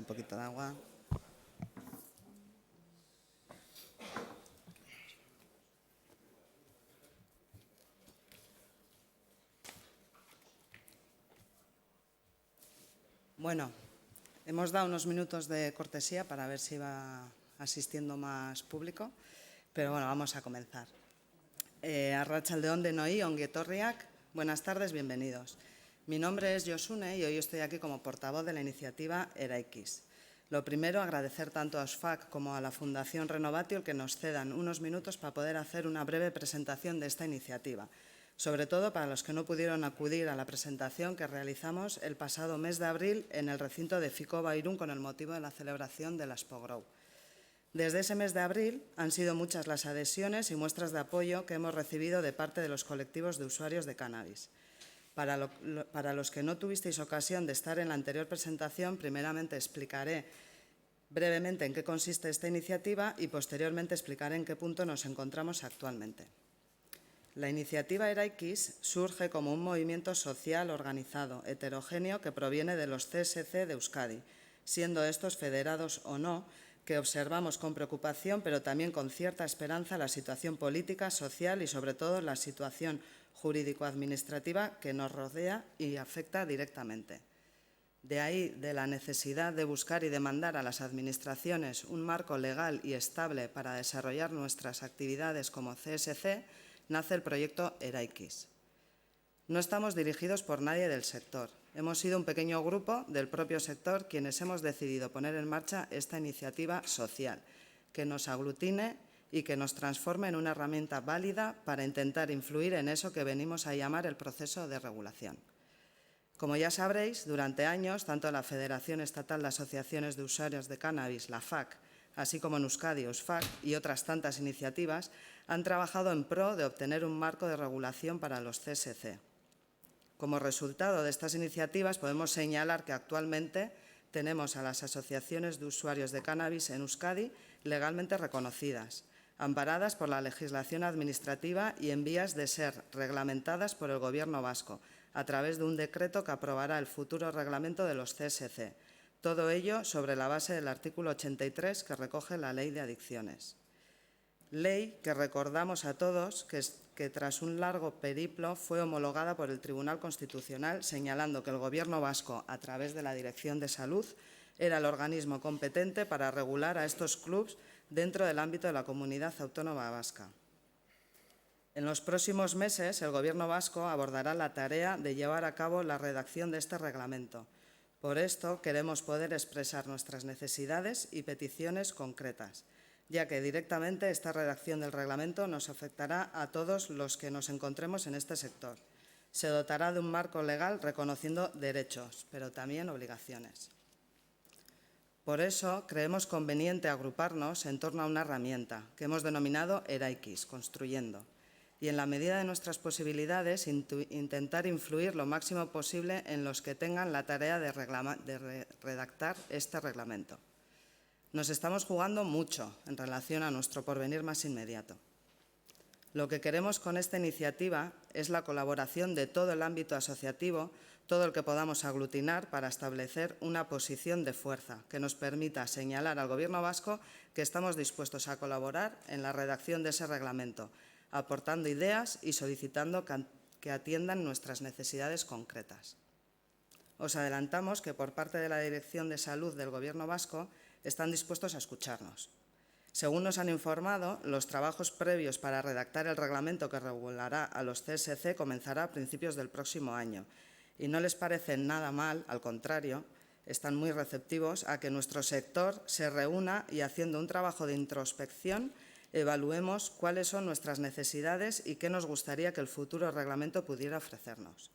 un poquito de agua. Bueno, hemos dado unos minutos de cortesía para ver si va asistiendo más público, pero bueno, vamos a comenzar. Arratsaldeon denoi, ongi etorriak. Buenas tardes, bienvenidos. Mi nombre es Josune y hoy estoy aquí como portavoz de la iniciativa Eraikiz. Lo primero, agradecer tanto a OSFAC como a la Fundación Renovatio el que nos cedan unos minutos para poder hacer una breve presentación de esta iniciativa, sobre todo para los que no pudieron acudir a la presentación que realizamos el pasado mes de abril en el recinto de Ficoba Irún con el motivo de la celebración de la Expo Grow. Desde ese mes de abril han sido muchas las adhesiones y muestras de apoyo que hemos recibido de parte de los colectivos de usuarios de cannabis. Para los que no tuvisteis ocasión de estar en la anterior presentación, primeramente explicaré brevemente en qué consiste esta iniciativa y posteriormente explicaré en qué punto nos encontramos actualmente. La iniciativa Eraikiz surge como un movimiento social organizado, heterogéneo, que proviene de los CSC de Euskadi, siendo estos federados o no, que observamos con preocupación, pero también con cierta esperanza, la situación política, social y, sobre todo, la situación jurídico-administrativa que nos rodea y afecta directamente. De ahí, de la necesidad de buscar y demandar a las administraciones un marco legal y estable para desarrollar nuestras actividades como CSC, nace el proyecto Eraikiz. No estamos dirigidos por nadie del sector. Hemos sido un pequeño grupo del propio sector quienes hemos decidido poner en marcha esta iniciativa social, que nos aglutine y que nos transforme en una herramienta válida para intentar influir en eso que venimos a llamar el proceso de regulación. Como ya sabréis, durante años, tanto la Federación Estatal de Asociaciones de Usuarios de Cannabis, la FAC, así como en Euskadi, OSFAC y otras tantas iniciativas, han trabajado en pro de obtener un marco de regulación para los CSC. Como resultado de estas iniciativas, podemos señalar que actualmente tenemos a las asociaciones de usuarios de cannabis en Euskadi legalmente reconocidas, amparadas por la legislación administrativa y en vías de ser reglamentadas por el Gobierno vasco, a través de un decreto que aprobará el futuro reglamento de los CSC. Todo ello sobre la base del artículo 83 que recoge la Ley de Adicciones. Ley que recordamos a todos que tras un largo periplo fue homologada por el Tribunal Constitucional, señalando que el Gobierno vasco, a través de la Dirección de Salud, era el organismo competente para regular a estos clubs dentro del ámbito de la Comunidad Autónoma Vasca. En los próximos meses, el Gobierno vasco abordará la tarea de llevar a cabo la redacción de este reglamento. Por esto, queremos poder expresar nuestras necesidades y peticiones concretas, ya que directamente esta redacción del reglamento nos afectará a todos los que nos encontremos en este sector. Se dotará de un marco legal reconociendo derechos, pero también obligaciones. Por eso, creemos conveniente agruparnos en torno a una herramienta que hemos denominado Eraikiz, construyendo, y en la medida de nuestras posibilidades intentar influir lo máximo posible en los que tengan la tarea de redactar este reglamento. Nos estamos jugando mucho en relación a nuestro porvenir más inmediato. Lo que queremos con esta iniciativa es la colaboración de todo el ámbito asociativo, todo el que podamos aglutinar para establecer una posición de fuerza que nos permita señalar al Gobierno vasco que estamos dispuestos a colaborar en la redacción de ese reglamento, aportando ideas y solicitando que atiendan nuestras necesidades concretas. Os adelantamos que por parte de la Dirección de Salud del Gobierno vasco están dispuestos a escucharnos. Según nos han informado, los trabajos previos para redactar el reglamento que regulará a los CSC comenzará a principios del próximo año y no les parece nada mal, al contrario, están muy receptivos a que nuestro sector se reúna y, haciendo un trabajo de introspección, evaluemos cuáles son nuestras necesidades y qué nos gustaría que el futuro reglamento pudiera ofrecernos.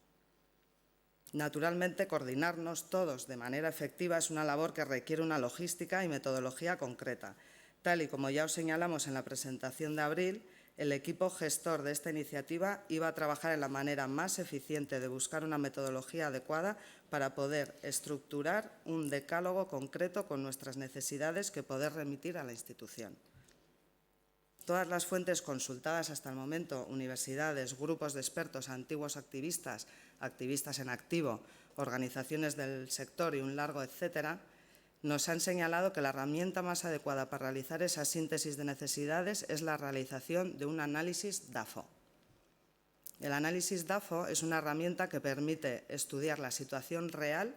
Naturalmente, coordinarnos todos de manera efectiva es una labor que requiere una logística y metodología concreta. Tal y como ya os señalamos en la presentación de abril, el equipo gestor de esta iniciativa iba a trabajar en la manera más eficiente de buscar una metodología adecuada para poder estructurar un decálogo concreto con nuestras necesidades que poder remitir a la institución. Todas las fuentes consultadas hasta el momento, universidades, grupos de expertos, antiguos activistas, activistas en activo, organizaciones del sector y un largo etcétera, nos han señalado que la herramienta más adecuada para realizar esa síntesis de necesidades es la realización de un análisis DAFO. El análisis DAFO es una herramienta que permite estudiar la situación real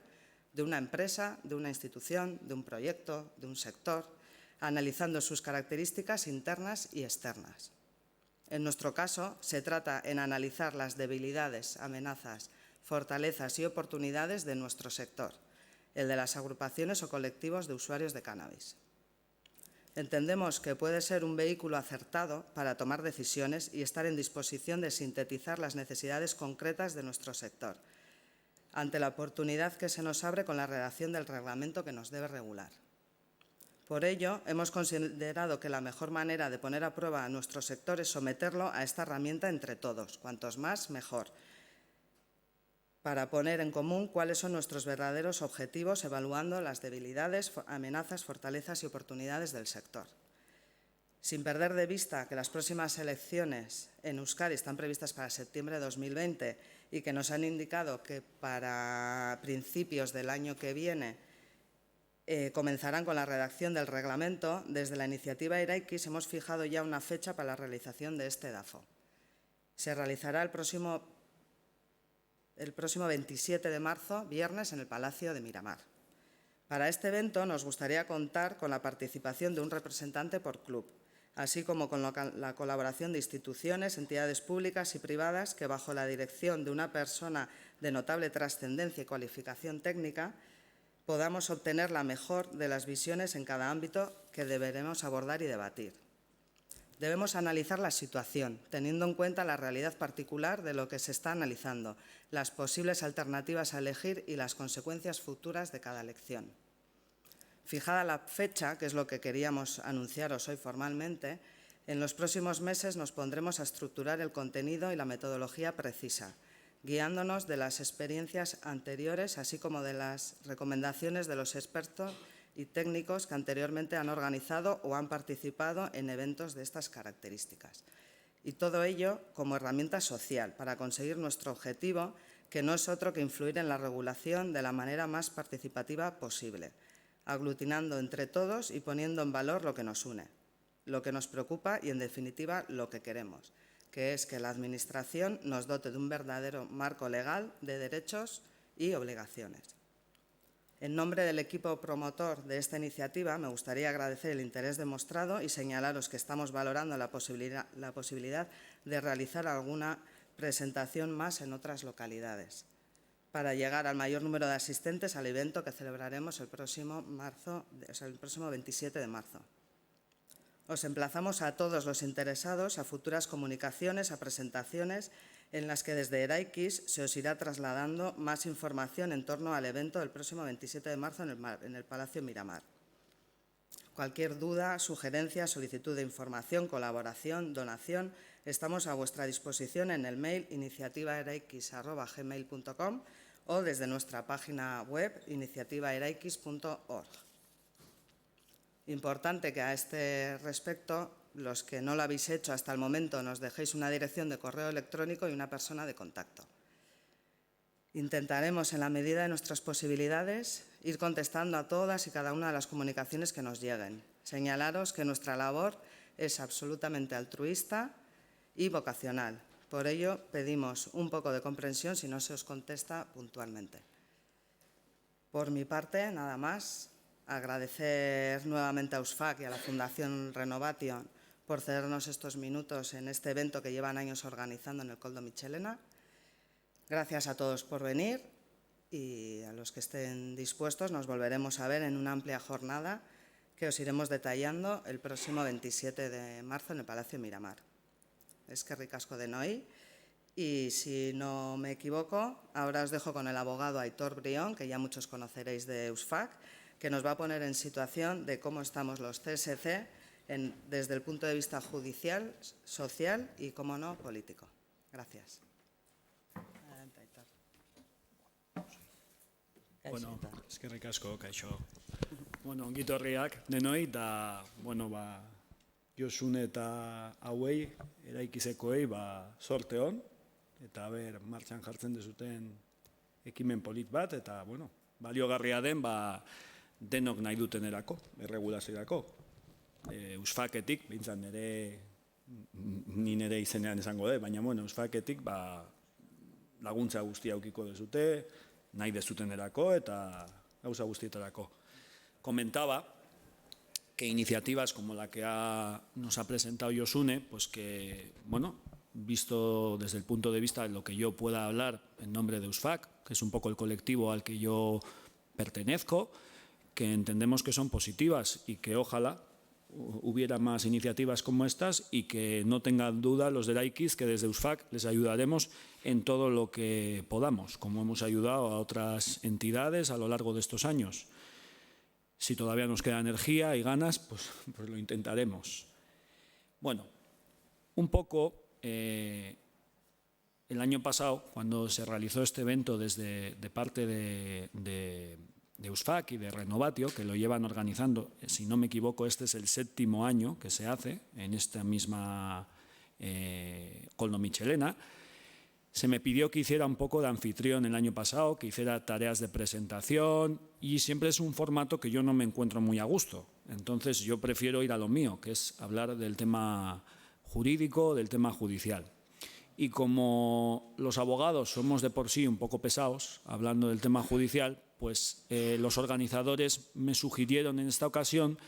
de una empresa, de una institución, de un proyecto, de un sector, analizando sus características internas y externas. En nuestro caso, se trata en analizar las debilidades, amenazas, fortalezas y oportunidades de nuestro sector, el de las agrupaciones o colectivos de usuarios de cannabis. Entendemos que puede ser un vehículo acertado para tomar decisiones y estar en disposición de sintetizar las necesidades concretas de nuestro sector, ante la oportunidad que se nos abre con la redacción del reglamento que nos debe regular. Por ello, hemos considerado que la mejor manera de poner a prueba a nuestro sector es someterlo a esta herramienta entre todos, cuantos más, mejor, para poner en común cuáles son nuestros verdaderos objetivos, evaluando las debilidades, amenazas, fortalezas y oportunidades del sector. Sin perder de vista que las próximas elecciones en Euskadi están previstas para septiembre de 2020 y que nos han indicado que para principios del año que viene comenzarán con la redacción del reglamento, desde la iniciativa Eraikis hemos fijado ya una fecha para la realización de este DAFO. Se realizará el próximo 27 de marzo, viernes, en el Palacio de Miramar. Para este evento nos gustaría contar con la participación de un representante por club, así como con la colaboración de instituciones, entidades públicas y privadas que, bajo la dirección de una persona de notable trascendencia y cualificación técnica, podamos obtener la mejor de las visiones en cada ámbito que deberemos abordar y debatir. Debemos analizar la situación, teniendo en cuenta la realidad particular de lo que se está analizando, las posibles alternativas a elegir y las consecuencias futuras de cada elección. Fijada la fecha, que es lo que queríamos anunciaros hoy formalmente, en los próximos meses nos pondremos a estructurar el contenido y la metodología precisa, guiándonos de las experiencias anteriores, así como de las recomendaciones de los expertos y técnicos que anteriormente han organizado o han participado en eventos de estas características. Y todo ello como herramienta social para conseguir nuestro objetivo, que no es otro que influir en la regulación de la manera más participativa posible, aglutinando entre todos y poniendo en valor lo que nos une, lo que nos preocupa y, en definitiva, lo que queremos, que es que la Administración nos dote de un verdadero marco legal de derechos y obligaciones. En nombre del equipo promotor de esta iniciativa, me gustaría agradecer el interés demostrado y señalaros que estamos valorando la posibilidad de realizar alguna presentación más en otras localidades, para llegar al mayor número de asistentes al evento que celebraremos el próximo 27 de marzo. Os emplazamos a todos los interesados a futuras comunicaciones, a presentaciones en las que desde Eraikis se os irá trasladando más información en torno al evento del próximo 27 de marzo en el Palacio Miramar. Cualquier duda, sugerencia, solicitud de información, colaboración, donación, estamos a vuestra disposición en el mail iniciativaeraikis@gmail.com o desde nuestra página web iniciativaeraikis.org. Importante que a este respecto, los que no lo habéis hecho hasta el momento, nos dejéis una dirección de correo electrónico y una persona de contacto. Intentaremos, en la medida de nuestras posibilidades, ir contestando a todas y cada una de las comunicaciones que nos lleguen. Señalaros que nuestra labor es absolutamente altruista y vocacional. Por ello, pedimos un poco de comprensión si no se os contesta puntualmente. Por mi parte, nada más. Agradecer nuevamente a USFAC y a la Fundación Renovation por cedernos estos minutos en este evento que llevan años organizando en el Koldo Mitxelena. Gracias a todos por venir y a los que estén dispuestos nos volveremos a ver en una amplia jornada que os iremos detallando el próximo 27 de marzo en el Palacio Miramar. Eskerrik asko denoi. Y si no me equivoco, ahora os dejo con el abogado Aitor Brión, que ya muchos conoceréis de USFAC, que nos va a poner en situación de cómo estamos los CSC desde el punto de vista judicial, social y, como no, político. Gracias. Adelante, Aitor. Bueno, eskerrik asko, kaixo. Bueno, ongitorriak denoi, da, Josune eta hauei, Eraikizekoei, sorte hon, eta martxan jartzen dezuten ekimen polit bat, eta, baliogarria den, denok nahi dutenerako, erregulaziorako. USFAC-etik, bintzat ni nire izenean esango dut, baina USFAC-etik laguntza guztia aukiko dezute, nahi dezutenerako eta gauza guztietarako. Comentaba que iniciativas como la que nos ha presentado Josune, pues que, visto desde el punto de vista de lo que yo pueda hablar en nombre de USFAC, que es un poco el colectivo al que yo pertenezco, que entendemos que son positivas y que ojalá hubiera más iniciativas como estas y que no tengan duda los de Laikis que desde USFAC les ayudaremos en todo lo que podamos, como hemos ayudado a otras entidades a lo largo de estos años. Si todavía nos queda energía y ganas, pues lo intentaremos. Bueno, un poco el año pasado, cuando se realizó este evento de parte de USFAC y de Renovatio, que lo llevan organizando, si no me equivoco, este es el 7º año que se hace en esta misma Colno Michelena, se me pidió que hiciera un poco de anfitrión el año pasado, que hiciera tareas de presentación y siempre es un formato que yo no me encuentro muy a gusto. Entonces yo prefiero ir a lo mío, que es hablar del tema jurídico, del tema judicial. Y como los abogados somos de por sí un poco pesados, hablando del tema judicial, pues los organizadores me sugirieron en esta ocasión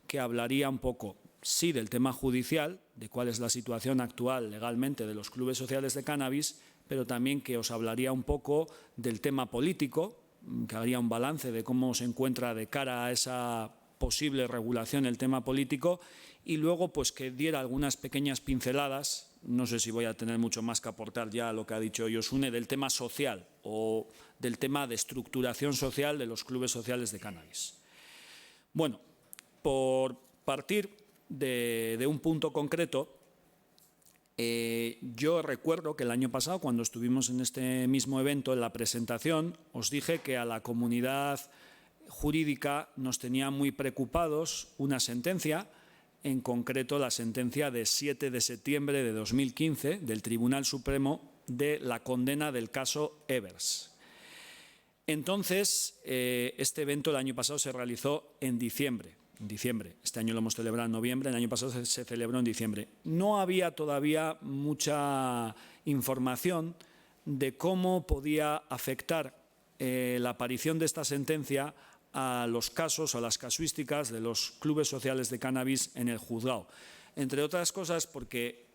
que hablaría un poco, sí, del tema judicial, de cuál es la situación actual legalmente de los clubes sociales de cannabis, pero también que os hablaría un poco del tema político, que haría un balance de cómo se encuentra de cara a esa posible regulación el tema político y luego pues que diera algunas pequeñas pinceladas, no sé si voy a tener mucho más que aportar ya a lo que ha dicho Josune, del tema social o del tema de estructuración social de los clubes sociales de cannabis. Bueno, por partir de un punto concreto, yo recuerdo que el año pasado, cuando estuvimos en este mismo evento, en la presentación, os dije que a la comunidad jurídica nos tenía muy preocupados una sentencia, en concreto la sentencia de 7 de septiembre de 2015 del Tribunal Supremo de la condena del caso Evers. Entonces, este evento el año pasado se realizó en diciembre. Este año lo hemos celebrado en noviembre, el año pasado se celebró en diciembre. No había todavía mucha información de cómo podía afectar la aparición de esta sentencia a los casos, a las casuísticas de los clubes sociales de cannabis en el juzgado. Entre otras cosas porque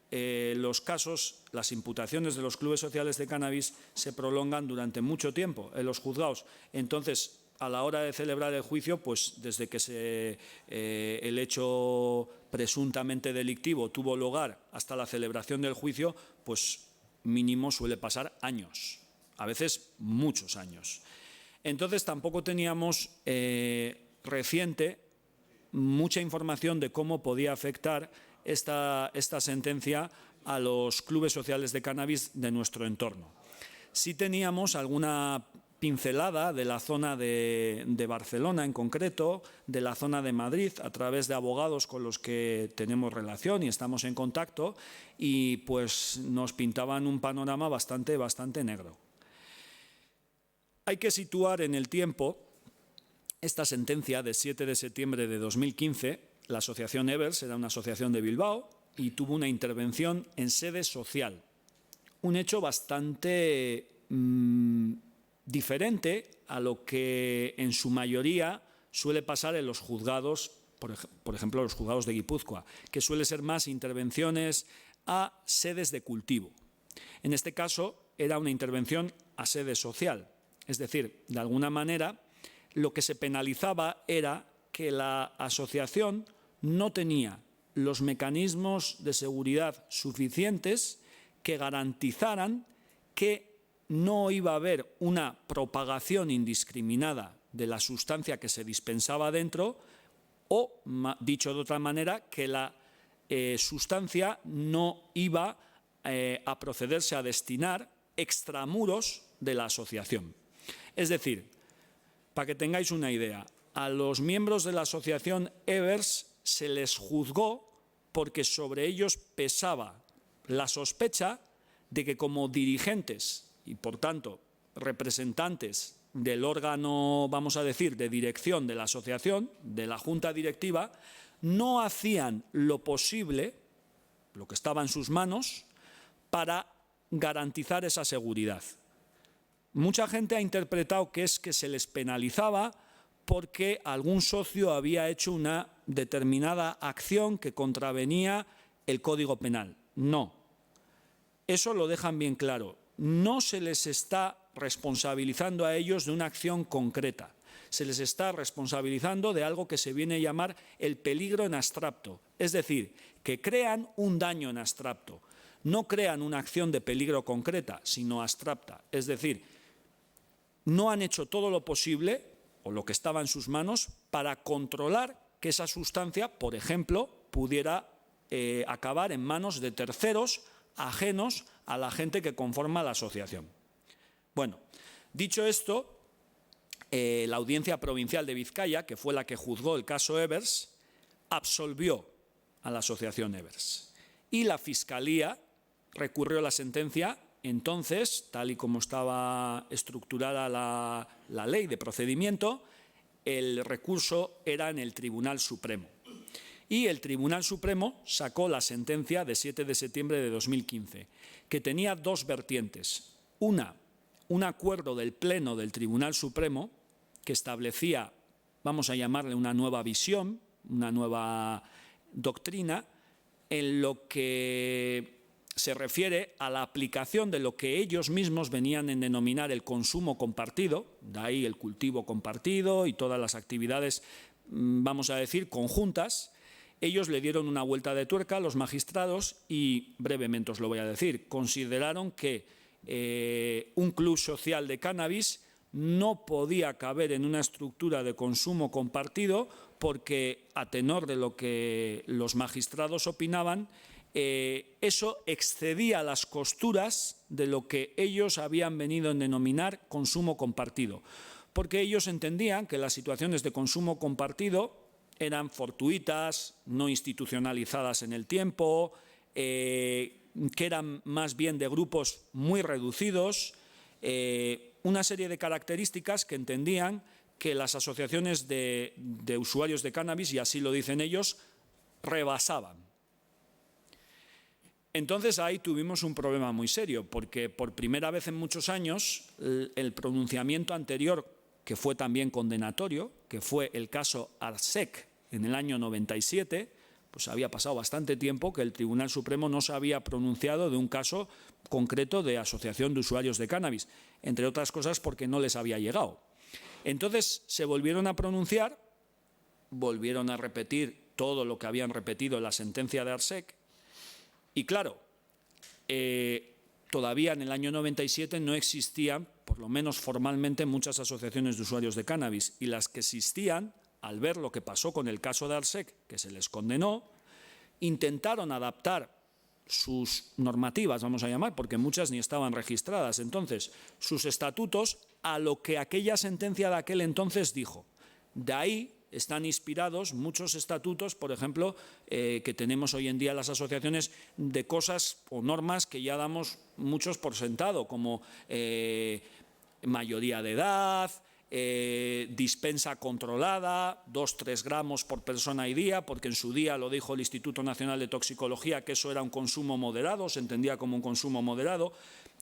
los casos, las imputaciones de los clubes sociales de cannabis se prolongan durante mucho tiempo en los juzgados. Entonces, a la hora de celebrar el juicio, pues desde que el hecho presuntamente delictivo tuvo lugar hasta la celebración del juicio, pues mínimo suele pasar años, a veces muchos años. Entonces tampoco teníamos reciente mucha información de cómo podía afectar esta sentencia a los clubes sociales de cannabis de nuestro entorno. Sí teníamos alguna pincelada de la zona de Barcelona en concreto, de la zona de Madrid, a través de abogados con los que tenemos relación y estamos en contacto, y pues nos pintaban un panorama bastante negro. Hay que situar en el tiempo esta sentencia de 7 de septiembre de 2015. La asociación Evers era una asociación de Bilbao y tuvo una intervención en sede social. Un hecho bastante diferente a lo que en su mayoría suele pasar en los juzgados, por ejemplo, los juzgados de Guipúzcoa, que suele ser más intervenciones a sedes de cultivo. En este caso era una intervención a sede social. Es decir, de alguna manera, lo que se penalizaba era que la asociación no tenía los mecanismos de seguridad suficientes que garantizaran que no iba a haber una propagación indiscriminada de la sustancia que se dispensaba dentro o, dicho de otra manera, que la sustancia no iba a procederse a destinar extramuros de la asociación. Es decir, para que tengáis una idea, a los miembros de la asociación Evers se les juzgó porque sobre ellos pesaba la sospecha de que como dirigentes y, por tanto, representantes del órgano, vamos a decir, de dirección de la asociación, de la junta directiva, no hacían lo posible, lo que estaba en sus manos, para garantizar esa seguridad. Mucha gente ha interpretado que es que se les penalizaba porque algún socio había hecho una determinada acción que contravenía el Código Penal. No. Eso lo dejan bien claro. No se les está responsabilizando a ellos de una acción concreta. Se les está responsabilizando de algo que se viene a llamar el peligro en abstracto. Es decir, que crean un daño en abstracto. No crean una acción de peligro concreta, sino abstracta. Es decir, no han hecho todo lo posible, o lo que estaba en sus manos, para controlar que esa sustancia, por ejemplo, pudiera acabar en manos de terceros ajenos a la gente que conforma la asociación. Bueno, dicho esto, la Audiencia Provincial de Vizcaya, que fue la que juzgó el caso Evers, absolvió a la asociación Evers. Y la Fiscalía recurrió la sentencia. Entonces, tal y como estaba estructurada la ley de procedimiento, el recurso era en el Tribunal Supremo. Y el Tribunal Supremo sacó la sentencia de 7 de septiembre de 2015, que tenía dos vertientes. Una, un acuerdo del Pleno del Tribunal Supremo que establecía, vamos a llamarle una nueva visión, una nueva doctrina, en lo que se refiere a la aplicación de lo que ellos mismos venían a denominar el consumo compartido, de ahí el cultivo compartido y todas las actividades, vamos a decir, conjuntas. Ellos le dieron una vuelta de tuerca a los magistrados y, brevemente os lo voy a decir, consideraron que un club social de cannabis no podía caber en una estructura de consumo compartido porque, a tenor de lo que los magistrados opinaban, eso excedía las costuras de lo que ellos habían venido a denominar consumo compartido, porque ellos entendían que las situaciones de consumo compartido eran fortuitas, no institucionalizadas en el tiempo, que eran más bien de grupos muy reducidos, una serie de características que entendían que las asociaciones de usuarios de cannabis, y así lo dicen ellos, rebasaban. Entonces ahí tuvimos un problema muy serio, porque por primera vez en muchos años el pronunciamiento anterior, que fue también condenatorio, que fue el caso Arsec en el año 97, pues había pasado bastante tiempo que el Tribunal Supremo no se había pronunciado de un caso concreto de asociación de usuarios de cannabis, entre otras cosas porque no les había llegado. Entonces se volvieron a pronunciar, volvieron a repetir todo lo que habían repetido en la sentencia de Arsec, y claro, todavía en el año 97 no existían, por lo menos formalmente, muchas asociaciones de usuarios de cannabis, y las que existían, al ver lo que pasó con el caso de Arsec, que se les condenó, intentaron adaptar sus normativas, vamos a llamar, porque muchas ni estaban registradas, entonces, sus estatutos a lo que aquella sentencia de aquel entonces dijo. De ahí están inspirados muchos estatutos, por ejemplo, que tenemos hoy en día las asociaciones, de cosas o normas que ya damos muchos por sentado, como mayoría de edad, dispensa controlada, 2-3 gramos por persona y día, porque en su día lo dijo el Instituto Nacional de Toxicología que eso era un consumo moderado, se entendía como un consumo moderado.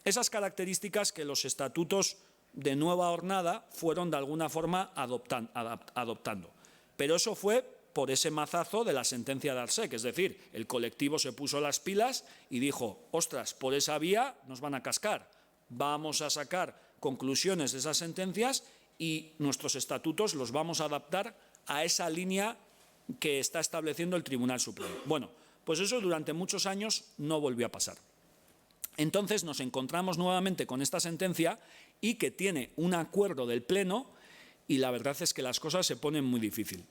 Esas características que los estatutos de nueva hornada fueron de alguna forma adoptando. Pero eso fue por ese mazazo de la sentencia de Arsec, es decir, el colectivo se puso las pilas y dijo, ostras, por esa vía nos van a cascar, vamos a sacar conclusiones de esas sentencias y nuestros estatutos los vamos a adaptar a esa línea que está estableciendo el Tribunal Supremo. Bueno, pues eso durante muchos años no volvió a pasar. Entonces nos encontramos nuevamente con esta sentencia y que tiene un acuerdo del Pleno y la verdad es que las cosas se ponen muy difíciles.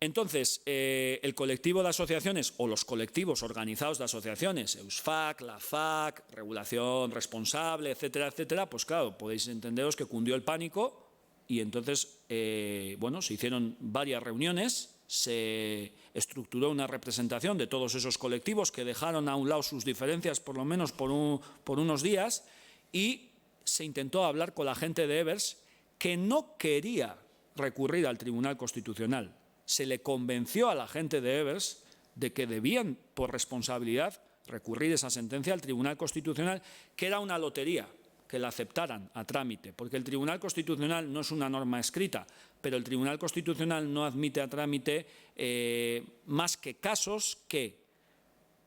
Entonces, el colectivo de asociaciones o los colectivos organizados de asociaciones, EUSFAC, la FAC, Regulación Responsable, etcétera, etcétera, pues claro, podéis entenderos que cundió el pánico y entonces, bueno, se hicieron varias reuniones, se estructuró una representación de todos esos colectivos que dejaron a un lado sus diferencias, por lo menos por unos días, y se intentó hablar con la gente de Evers, que no quería recurrir al Tribunal Constitucional. Se le convenció a la gente de Evers de que debían, por responsabilidad, recurrir esa sentencia al Tribunal Constitucional, que era una lotería que la aceptaran a trámite, porque el Tribunal Constitucional no es una norma escrita, pero el Tribunal Constitucional no admite a trámite más que casos que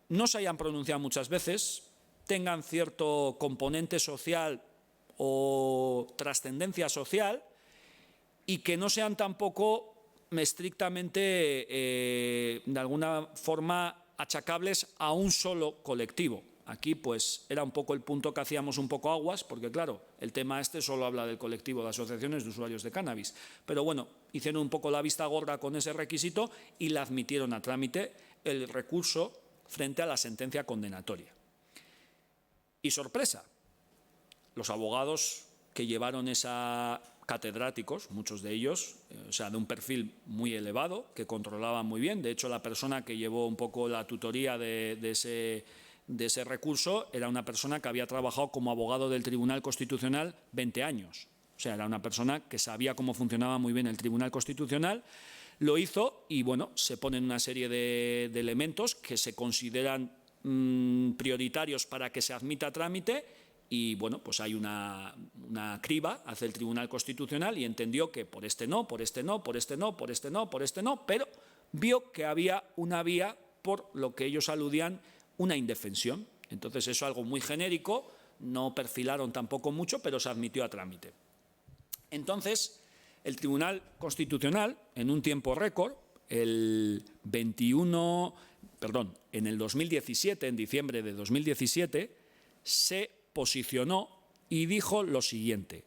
no se hayan pronunciado muchas veces, tengan cierto componente social o trascendencia social y que no sean tampoco estrictamente, de alguna forma, achacables a un solo colectivo. Aquí, pues, era un poco el punto que hacíamos un poco aguas, porque, claro, el tema este solo habla del colectivo de asociaciones de usuarios de cannabis. Pero, bueno, hicieron un poco la vista gorda con ese requisito y la admitieron a trámite el recurso frente a la sentencia condenatoria. Y sorpresa, los abogados que llevaron esa catedráticos, muchos de ellos, o sea, de un perfil muy elevado, que controlaban muy bien. De hecho, la persona que llevó un poco la tutoría de ese recurso era una persona que había trabajado como abogado del Tribunal Constitucional 20 años. O sea, era una persona que sabía cómo funcionaba muy bien el Tribunal Constitucional. Lo hizo y, bueno, se ponen una serie de elementos que se consideran prioritarios para que se admita a trámite y, bueno, pues hay una criba hacia el Tribunal Constitucional y entendió que por este no, por este no, por este no, por este no, por este no, pero vio que había una vía por lo que ellos aludían una indefensión. Entonces, eso es algo muy genérico, no perfilaron tampoco mucho, pero se admitió a trámite. Entonces, el Tribunal Constitucional, en un tiempo récord, en el 2017, en diciembre de 2017, se posicionó y dijo lo siguiente,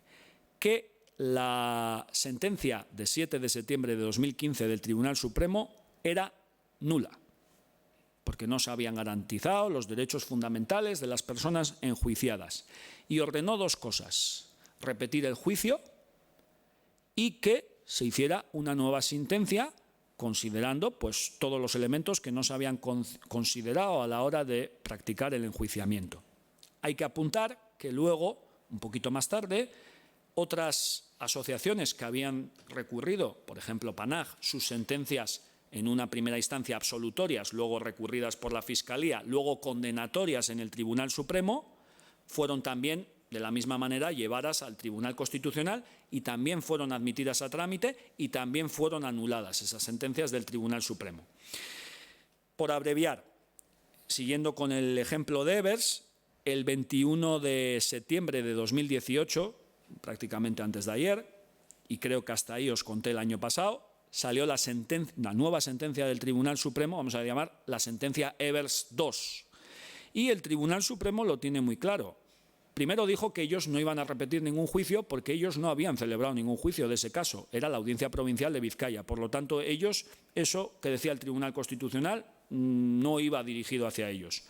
que la sentencia de 7 de septiembre de 2015 del Tribunal Supremo era nula, porque no se habían garantizado los derechos fundamentales de las personas enjuiciadas. Y ordenó dos cosas: repetir el juicio y que se hiciera una nueva sentencia considerando, pues, todos los elementos que no se habían considerado a la hora de practicar el enjuiciamiento. Hay que apuntar que luego, un poquito más tarde, otras asociaciones que habían recurrido, por ejemplo, PANAG, sus sentencias en una primera instancia absolutorias, luego recurridas por la Fiscalía, luego condenatorias en el Tribunal Supremo, fueron también, de la misma manera, llevadas al Tribunal Constitucional y también fueron admitidas a trámite y también fueron anuladas esas sentencias del Tribunal Supremo. Por abreviar, siguiendo con el ejemplo de Evers, el 21 de septiembre de 2018, prácticamente antes de ayer, y creo que hasta ahí os conté el año pasado, salió la nueva sentencia del Tribunal Supremo, vamos a llamar la sentencia Evers II. Y el Tribunal Supremo lo tiene muy claro. Primero dijo que ellos no iban a repetir ningún juicio porque ellos no habían celebrado ningún juicio de ese caso. Era la Audiencia Provincial de Vizcaya. Por lo tanto, ellos, eso que decía el Tribunal Constitucional, no iba dirigido hacia ellos.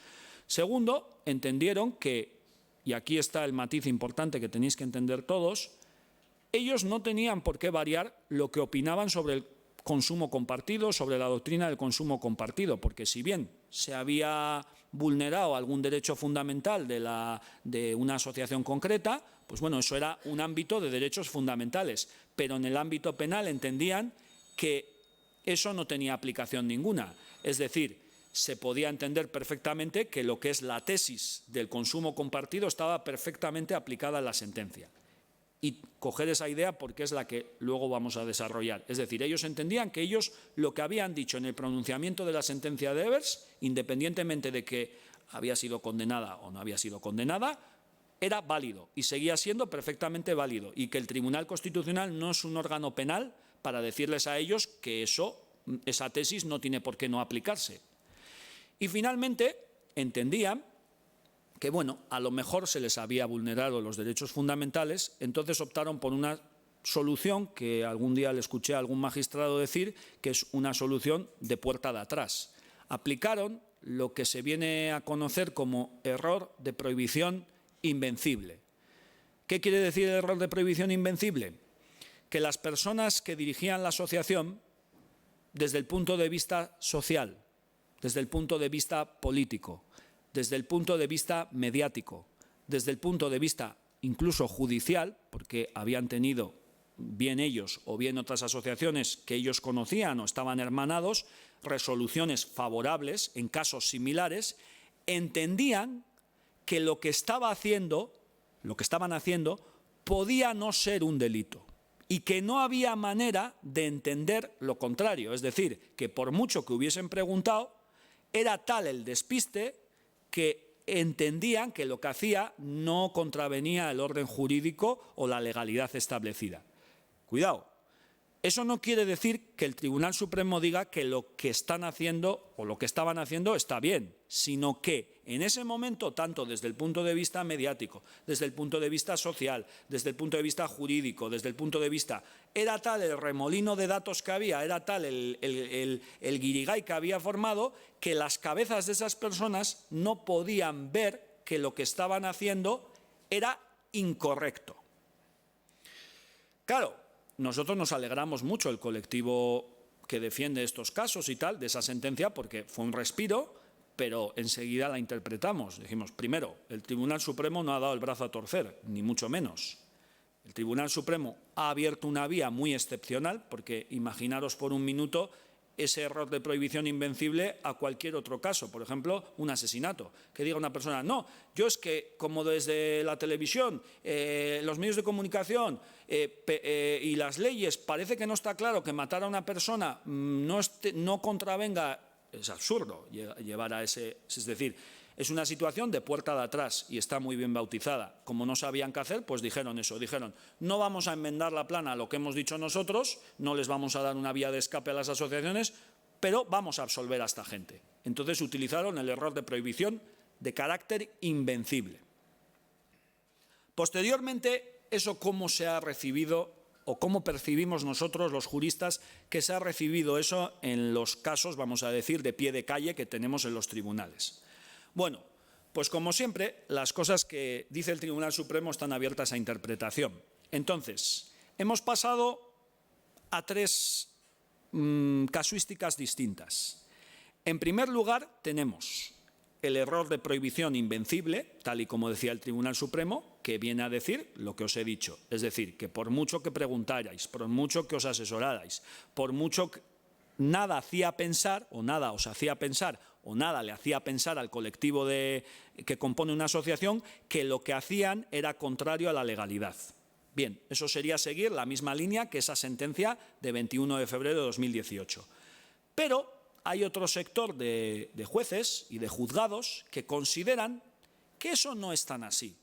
Segundo, entendieron que, y aquí está el matiz importante que tenéis que entender todos, ellos no tenían por qué variar lo que opinaban sobre el consumo compartido, sobre la doctrina del consumo compartido, porque si bien se había vulnerado algún derecho fundamental de una asociación concreta, pues bueno, eso era un ámbito de derechos fundamentales, pero en el ámbito penal entendían que eso no tenía aplicación ninguna. Es decir, se podía entender perfectamente que lo que es la tesis del consumo compartido estaba perfectamente aplicada en la sentencia. Y coger esa idea porque es la que luego vamos a desarrollar. Es decir, ellos entendían que ellos lo que habían dicho en el pronunciamiento de la sentencia de Evers, independientemente de que había sido condenada o no había sido condenada, era válido y seguía siendo perfectamente válido, y que el Tribunal Constitucional no es un órgano penal para decirles a ellos que esa tesis no tiene por qué no aplicarse. Y finalmente entendían que, bueno, a lo mejor se les había vulnerado los derechos fundamentales, entonces optaron por una solución que algún día le escuché a algún magistrado decir que es una solución de puerta de atrás. Aplicaron lo que se viene a conocer como error de prohibición invencible. ¿Qué quiere decir el error de prohibición invencible? Que las personas que dirigían la asociación, desde el punto de vista social, desde el punto de vista político, desde el punto de vista mediático, desde el punto de vista incluso judicial, porque habían tenido, bien ellos o bien otras asociaciones que ellos conocían o estaban hermanados, resoluciones favorables en casos similares, entendían que lo que estaban haciendo, podía no ser un delito y que no había manera de entender lo contrario. Es decir, que por mucho que hubiesen preguntado, era tal el despiste que entendían que lo que hacía no contravenía el orden jurídico o la legalidad establecida. Cuidado, eso no quiere decir que el Tribunal Supremo diga que lo que están haciendo o lo que estaban haciendo está bien, sino que en ese momento, tanto desde el punto de vista mediático, desde el punto de vista social, desde el punto de vista jurídico, desde el punto de vista, era tal el remolino de datos que había, era tal el guirigay que había formado, que las cabezas de esas personas no podían ver que lo que estaban haciendo era incorrecto. Claro, nosotros nos alegramos mucho, el colectivo que defiende estos casos y tal, de esa sentencia, porque fue un respiro, pero enseguida la interpretamos. Dijimos, primero, el Tribunal Supremo no ha dado el brazo a torcer, ni mucho menos. El Tribunal Supremo ha abierto una vía muy excepcional, porque imaginaros por un minuto ese error de prohibición invencible a cualquier otro caso, por ejemplo, un asesinato. Que diga una persona, no, yo es que como desde la televisión, los medios de comunicación y las leyes parece que no está claro que matar a una persona no contravenga, es absurdo llevar a ese, es decir, es una situación de puerta de atrás y está muy bien bautizada. Como no sabían qué hacer, pues dijeron eso, dijeron, no vamos a enmendar la plana a lo que hemos dicho nosotros, no les vamos a dar una vía de escape a las asociaciones, pero vamos a absolver a esta gente. Entonces utilizaron el error de prohibición de carácter invencible. Posteriormente, ¿eso cómo se ha recibido o cómo percibimos nosotros los juristas que se ha recibido eso en los casos, vamos a decir, de pie de calle que tenemos en los tribunales? Bueno, pues como siempre, las cosas que dice el Tribunal Supremo están abiertas a interpretación. Entonces, hemos pasado a tres casuísticas distintas. En primer lugar, tenemos el error de prohibición invencible, tal y como decía el Tribunal Supremo, que viene a decir lo que os he dicho. Es decir, que por mucho que preguntarais, por mucho que os asesorarais, por mucho que nada hacía pensar, o nada os hacía pensar, o nada le hacía pensar al colectivo que compone una asociación que lo que hacían era contrario a la legalidad. Bien, eso sería seguir la misma línea que esa sentencia de 21 de febrero de 2018. Pero hay otro sector de jueces y de juzgados que consideran que eso no es tan así,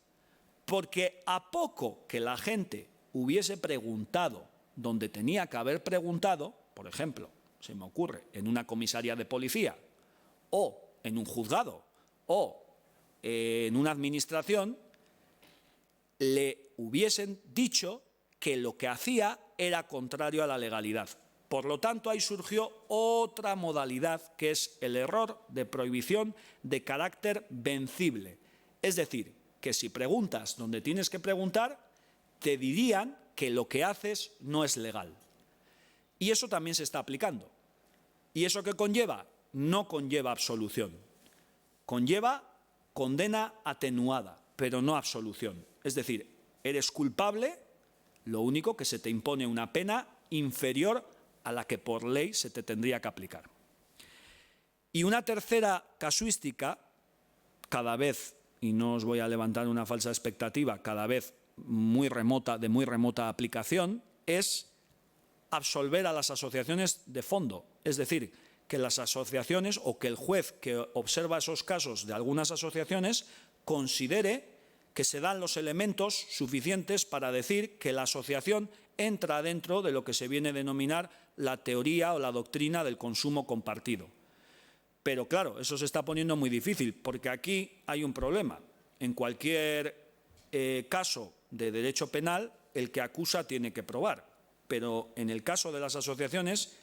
porque a poco que la gente hubiese preguntado donde tenía que haber preguntado, por ejemplo, se me ocurre, en una comisaría de policía, o en un juzgado, o en una administración, le hubiesen dicho que lo que hacía era contrario a la legalidad. Por lo tanto, ahí surgió otra modalidad, que es el error de prohibición de carácter vencible. Es decir, que si preguntas donde tienes que preguntar, te dirían que lo que haces no es legal. Y eso también se está aplicando. ¿Y eso qué conlleva? No conlleva absolución. Conlleva condena atenuada, pero no absolución. Es decir, eres culpable, lo único que se te impone una pena inferior a la que por ley se te tendría que aplicar. Y una tercera casuística, cada vez, y no os voy a levantar una falsa expectativa, cada vez de muy remota aplicación, es absolver a las asociaciones de fondo. Es decir, que las asociaciones o que el juez que observa esos casos de algunas asociaciones considere que se dan los elementos suficientes para decir que la asociación entra dentro de lo que se viene a denominar la teoría o la doctrina del consumo compartido. Pero claro, eso se está poniendo muy difícil, porque aquí hay un problema. En cualquier caso de derecho penal, el que acusa tiene que probar. Pero en el caso de las asociaciones,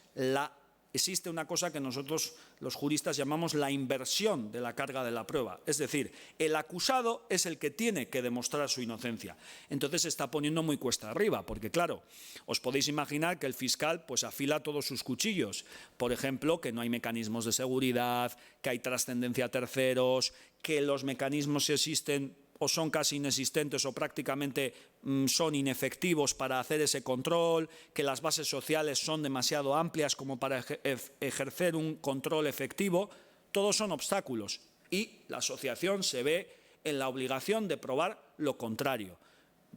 existe una cosa que nosotros los juristas llamamos la inversión de la carga de la prueba. Es decir, el acusado es el que tiene que demostrar su inocencia. Entonces se está poniendo muy cuesta arriba, porque claro, os podéis imaginar que el fiscal pues afila todos sus cuchillos. Por ejemplo, que no hay mecanismos de seguridad, que hay trascendencia a terceros, que los mecanismos existen o son casi inexistentes o prácticamente son inefectivos para hacer ese control, que las bases sociales son demasiado amplias como para ejercer un control efectivo. Todos son obstáculos y la asociación se ve en la obligación de probar lo contrario.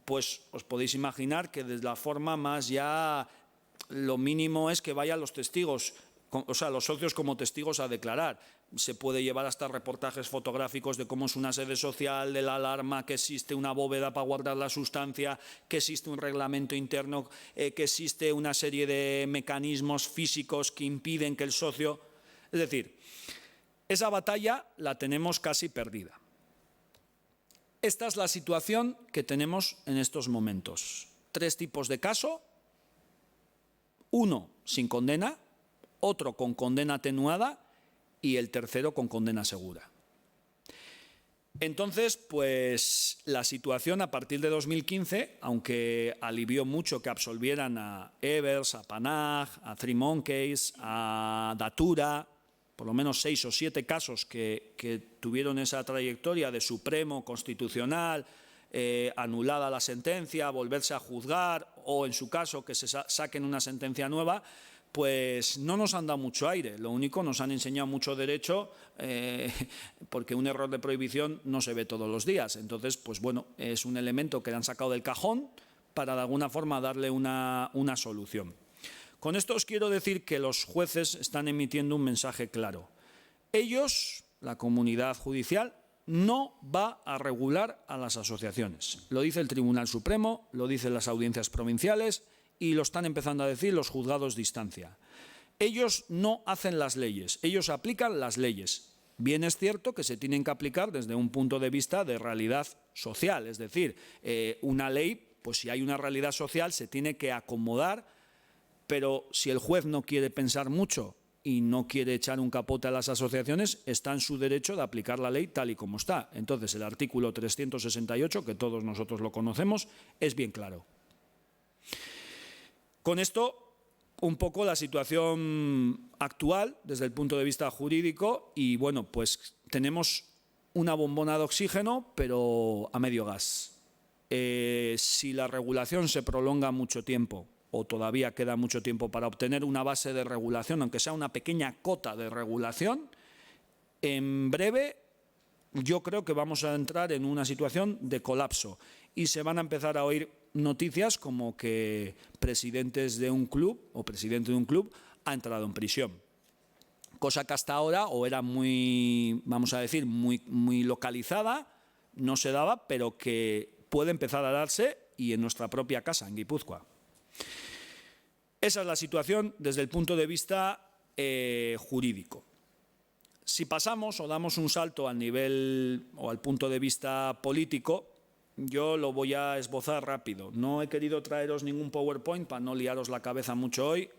Pues os podéis imaginar que de la forma más ya lo mínimo es que vayan los testigos, o sea, los socios como testigos a declarar. Se puede llevar hasta reportajes fotográficos de cómo es una sede social, de la alarma, que existe una bóveda para guardar la sustancia, que existe un reglamento interno, que existe una serie de mecanismos físicos que impiden que el socio... Es decir, esa batalla la tenemos casi perdida. Esta es la situación que tenemos en estos momentos. 3 tipos de caso, uno sin condena, otro con condena atenuada y el tercero con condena segura. Entonces, pues la situación a partir de 2015, aunque alivió mucho que absolvieran a Evers, a Panag, a Three Monkeys, a Datura, por lo menos 6 o 7 casos que tuvieron esa trayectoria de Supremo, Constitucional, anulada la sentencia, volverse a juzgar o, en su caso, que se saquen una sentencia nueva, pues no nos han dado mucho aire. Lo único, nos han enseñado mucho derecho, porque un error de prohibición no se ve todos los días. Entonces, pues bueno, es un elemento que le han sacado del cajón para de alguna forma darle una solución. Con esto os quiero decir que los jueces están emitiendo un mensaje claro. Ellos, la comunidad judicial, no va a regular a las asociaciones. Lo dice el Tribunal Supremo, lo dicen las audiencias provinciales y lo están empezando a decir los juzgados de instancia. Ellos no hacen las leyes, ellos aplican las leyes. Bien es cierto que se tienen que aplicar desde un punto de vista de realidad social, es decir, una ley, pues si hay una realidad social, se tiene que acomodar. Pero si el juez no quiere pensar mucho y no quiere echar un capote a las asociaciones, está en su derecho de aplicar la ley tal y como está. Entonces, el artículo 368, que todos nosotros lo conocemos, es bien claro. Con esto, un poco la situación actual desde el punto de vista jurídico y, bueno, pues tenemos una bombona de oxígeno, pero a medio gas. Si la regulación se prolonga mucho tiempo, o todavía queda mucho tiempo para obtener una base de regulación, aunque sea una pequeña cota de regulación, en breve yo creo que vamos a entrar en una situación de colapso y se van a empezar a oír noticias como que presidentes de un club o presidente de un club ha entrado en prisión. Cosa que hasta ahora o era muy, vamos a decir, muy localizada, no se daba, pero que puede empezar a darse y en nuestra propia casa, en Guipúzcoa. Esa es la situación desde el punto de vista jurídico. Si pasamos o damos un salto al nivel o al punto de vista político, yo lo voy a esbozar rápido. No he querido traeros ningún PowerPoint para no liaros la cabeza mucho hoy.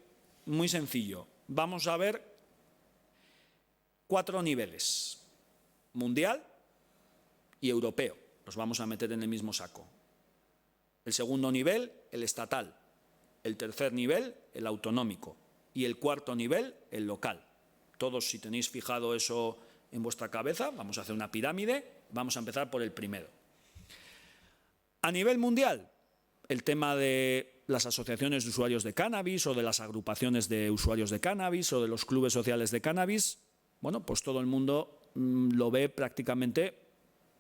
Muy sencillo. Vamos a ver 4 niveles: mundial y europeo. Los vamos a meter en el mismo saco. El segundo nivel, el estatal. El tercer nivel, el autonómico. Y el cuarto nivel, el local. Todos, si tenéis fijado eso en vuestra cabeza, vamos a hacer una pirámide, vamos a empezar por el primero. A nivel mundial, el tema de las asociaciones de usuarios de cannabis o de las agrupaciones de usuarios de cannabis o de los clubes sociales de cannabis, bueno, pues todo el mundo lo ve prácticamente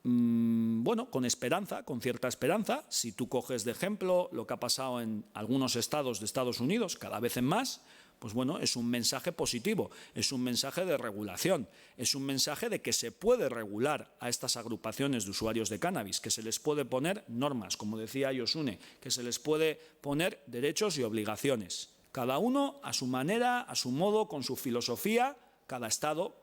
bueno, con esperanza, con cierta esperanza. Si tú coges de ejemplo lo que ha pasado en algunos estados de Estados Unidos, cada vez en más, pues bueno, es un mensaje positivo, es un mensaje de regulación, es un mensaje de que se puede regular a estas agrupaciones de usuarios de cannabis, que se les puede poner normas, como decía Yosune, que se les puede poner derechos y obligaciones. Cada uno a su manera, a su modo, con su filosofía. Cada Estado,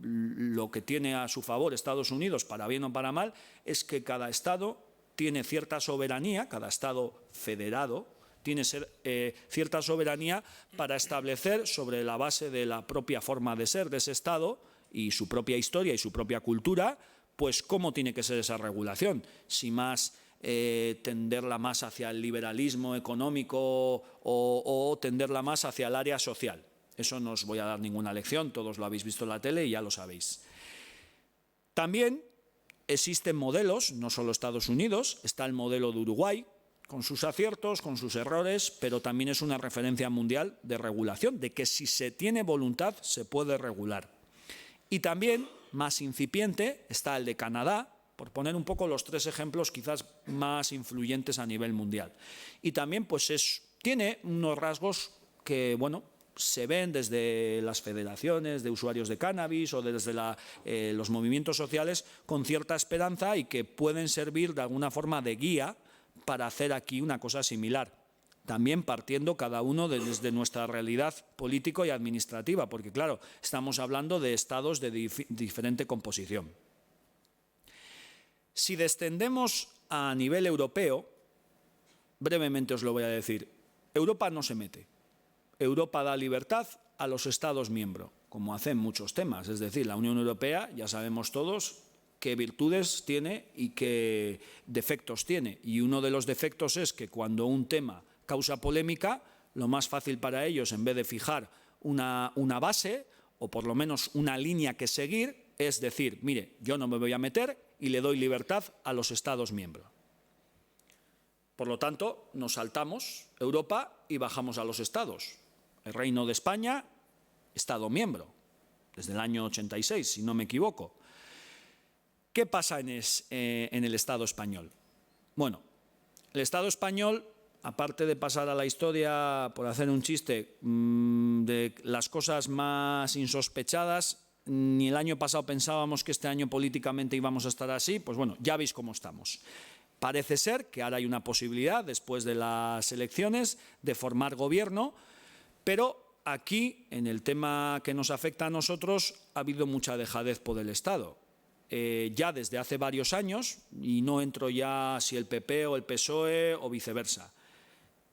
lo que tiene a su favor Estados Unidos, para bien o para mal, es que cada Estado tiene cierta soberanía, cada Estado federado tiene cierta soberanía para establecer sobre la base de la propia forma de ser de ese Estado y su propia historia y su propia cultura, pues cómo tiene que ser esa regulación. Si más tenderla más hacia el liberalismo económico o tenderla más hacia el área social. Eso no os voy a dar ninguna lección, todos lo habéis visto en la tele y ya lo sabéis. También existen modelos, no solo Estados Unidos, está el modelo de Uruguay, con sus aciertos, con sus errores, pero también es una referencia mundial de regulación, de que si se tiene voluntad se puede regular. Y también, más incipiente, está el de Canadá, por poner un poco los 3 ejemplos quizás más influyentes a nivel mundial. Y también pues tiene unos rasgos que, bueno, se ven desde las federaciones de usuarios de cannabis o desde los movimientos sociales con cierta esperanza y que pueden servir de alguna forma de guía para hacer aquí una cosa similar. También partiendo cada uno desde nuestra realidad político y administrativa, porque claro, estamos hablando de estados de diferente composición. Si descendemos a nivel europeo, brevemente os lo voy a decir, Europa no se mete. Europa da libertad a los Estados miembros, como hacen muchos temas. Es decir, la Unión Europea, ya sabemos todos qué virtudes tiene y qué defectos tiene. Y uno de los defectos es que cuando un tema causa polémica, lo más fácil para ellos, en vez de fijar una base, o por lo menos una línea que seguir, es decir, mire, yo no me voy a meter y le doy libertad a los Estados miembros. Por lo tanto, nos saltamos Europa y bajamos a los Estados. El Reino de España, Estado miembro, desde el año 86, si no me equivoco. ¿Qué pasa en el Estado español? Bueno, el Estado español, aparte de pasar a la historia por hacer un chiste de las cosas más insospechadas, ni el año pasado pensábamos que este año políticamente íbamos a estar así, pues bueno, ya veis cómo estamos. Parece ser que ahora hay una posibilidad, después de las elecciones, de formar gobierno, pero aquí, en el tema que nos afecta a nosotros, ha habido mucha dejadez por el Estado. Ya desde hace varios años, y no entro ya si el PP o el PSOE o viceversa,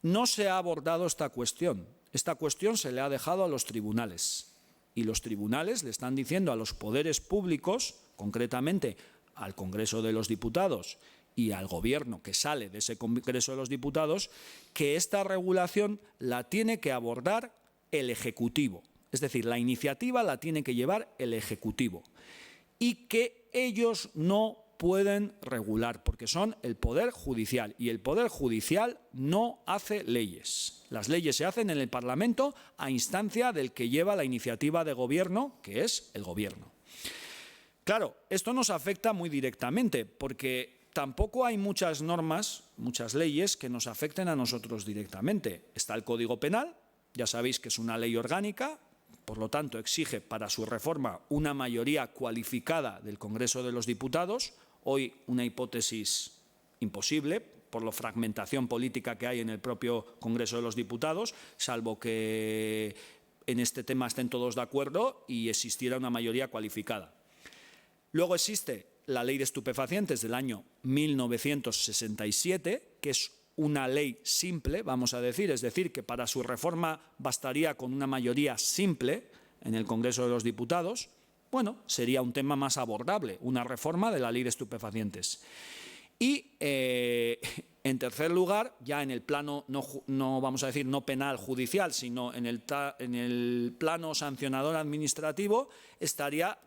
no se ha abordado esta cuestión. Esta cuestión se le ha dejado a los tribunales. Y los tribunales le están diciendo a los poderes públicos, concretamente al Congreso de los Diputados y al Gobierno que sale de ese Congreso de los Diputados, que esta regulación la tiene que abordar el Ejecutivo. Es decir, la iniciativa la tiene que llevar el Ejecutivo. Y que ellos no pueden regular, porque son el Poder Judicial, y el Poder Judicial no hace leyes. Las leyes se hacen en el Parlamento a instancia del que lleva la iniciativa de gobierno, que es el Gobierno. Claro, esto nos afecta muy directamente, porque tampoco hay muchas normas, muchas leyes que nos afecten a nosotros directamente. Está el Código Penal, ya sabéis que es una ley orgánica, por lo tanto exige para su reforma una mayoría cualificada del Congreso de los Diputados, hoy una hipótesis imposible por la fragmentación política que hay en el propio Congreso de los Diputados, salvo que en este tema estén todos de acuerdo y existiera una mayoría cualificada. Luego existe la Ley de Estupefacientes del año 1967, que es una ley simple, vamos a decir, es decir, que para su reforma bastaría con una mayoría simple en el Congreso de los Diputados. Bueno, sería un tema más abordable, una reforma de la Ley de Estupefacientes. Y, en tercer lugar, ya en el plano, no vamos a decir no penal judicial, sino en el plano sancionador administrativo, estaría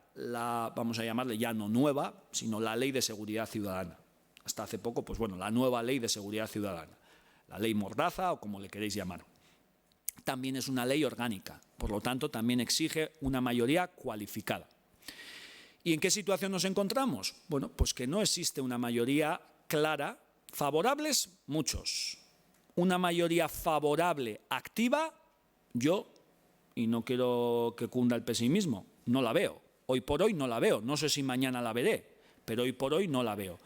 vamos a llamarle ya no nueva, sino la Ley de Seguridad Ciudadana. Hasta hace poco, pues bueno, la nueva Ley de Seguridad Ciudadana, la Ley Mordaza o como le queréis llamar. También es una ley orgánica, por lo tanto también exige una mayoría cualificada. ¿Y en qué situación nos encontramos? Bueno, pues que no existe una mayoría clara, favorables muchos. Una mayoría favorable activa, yo, y no quiero que cunda el pesimismo, no la veo. Hoy por hoy no la veo, no sé si mañana la veré, pero hoy por hoy no la veo.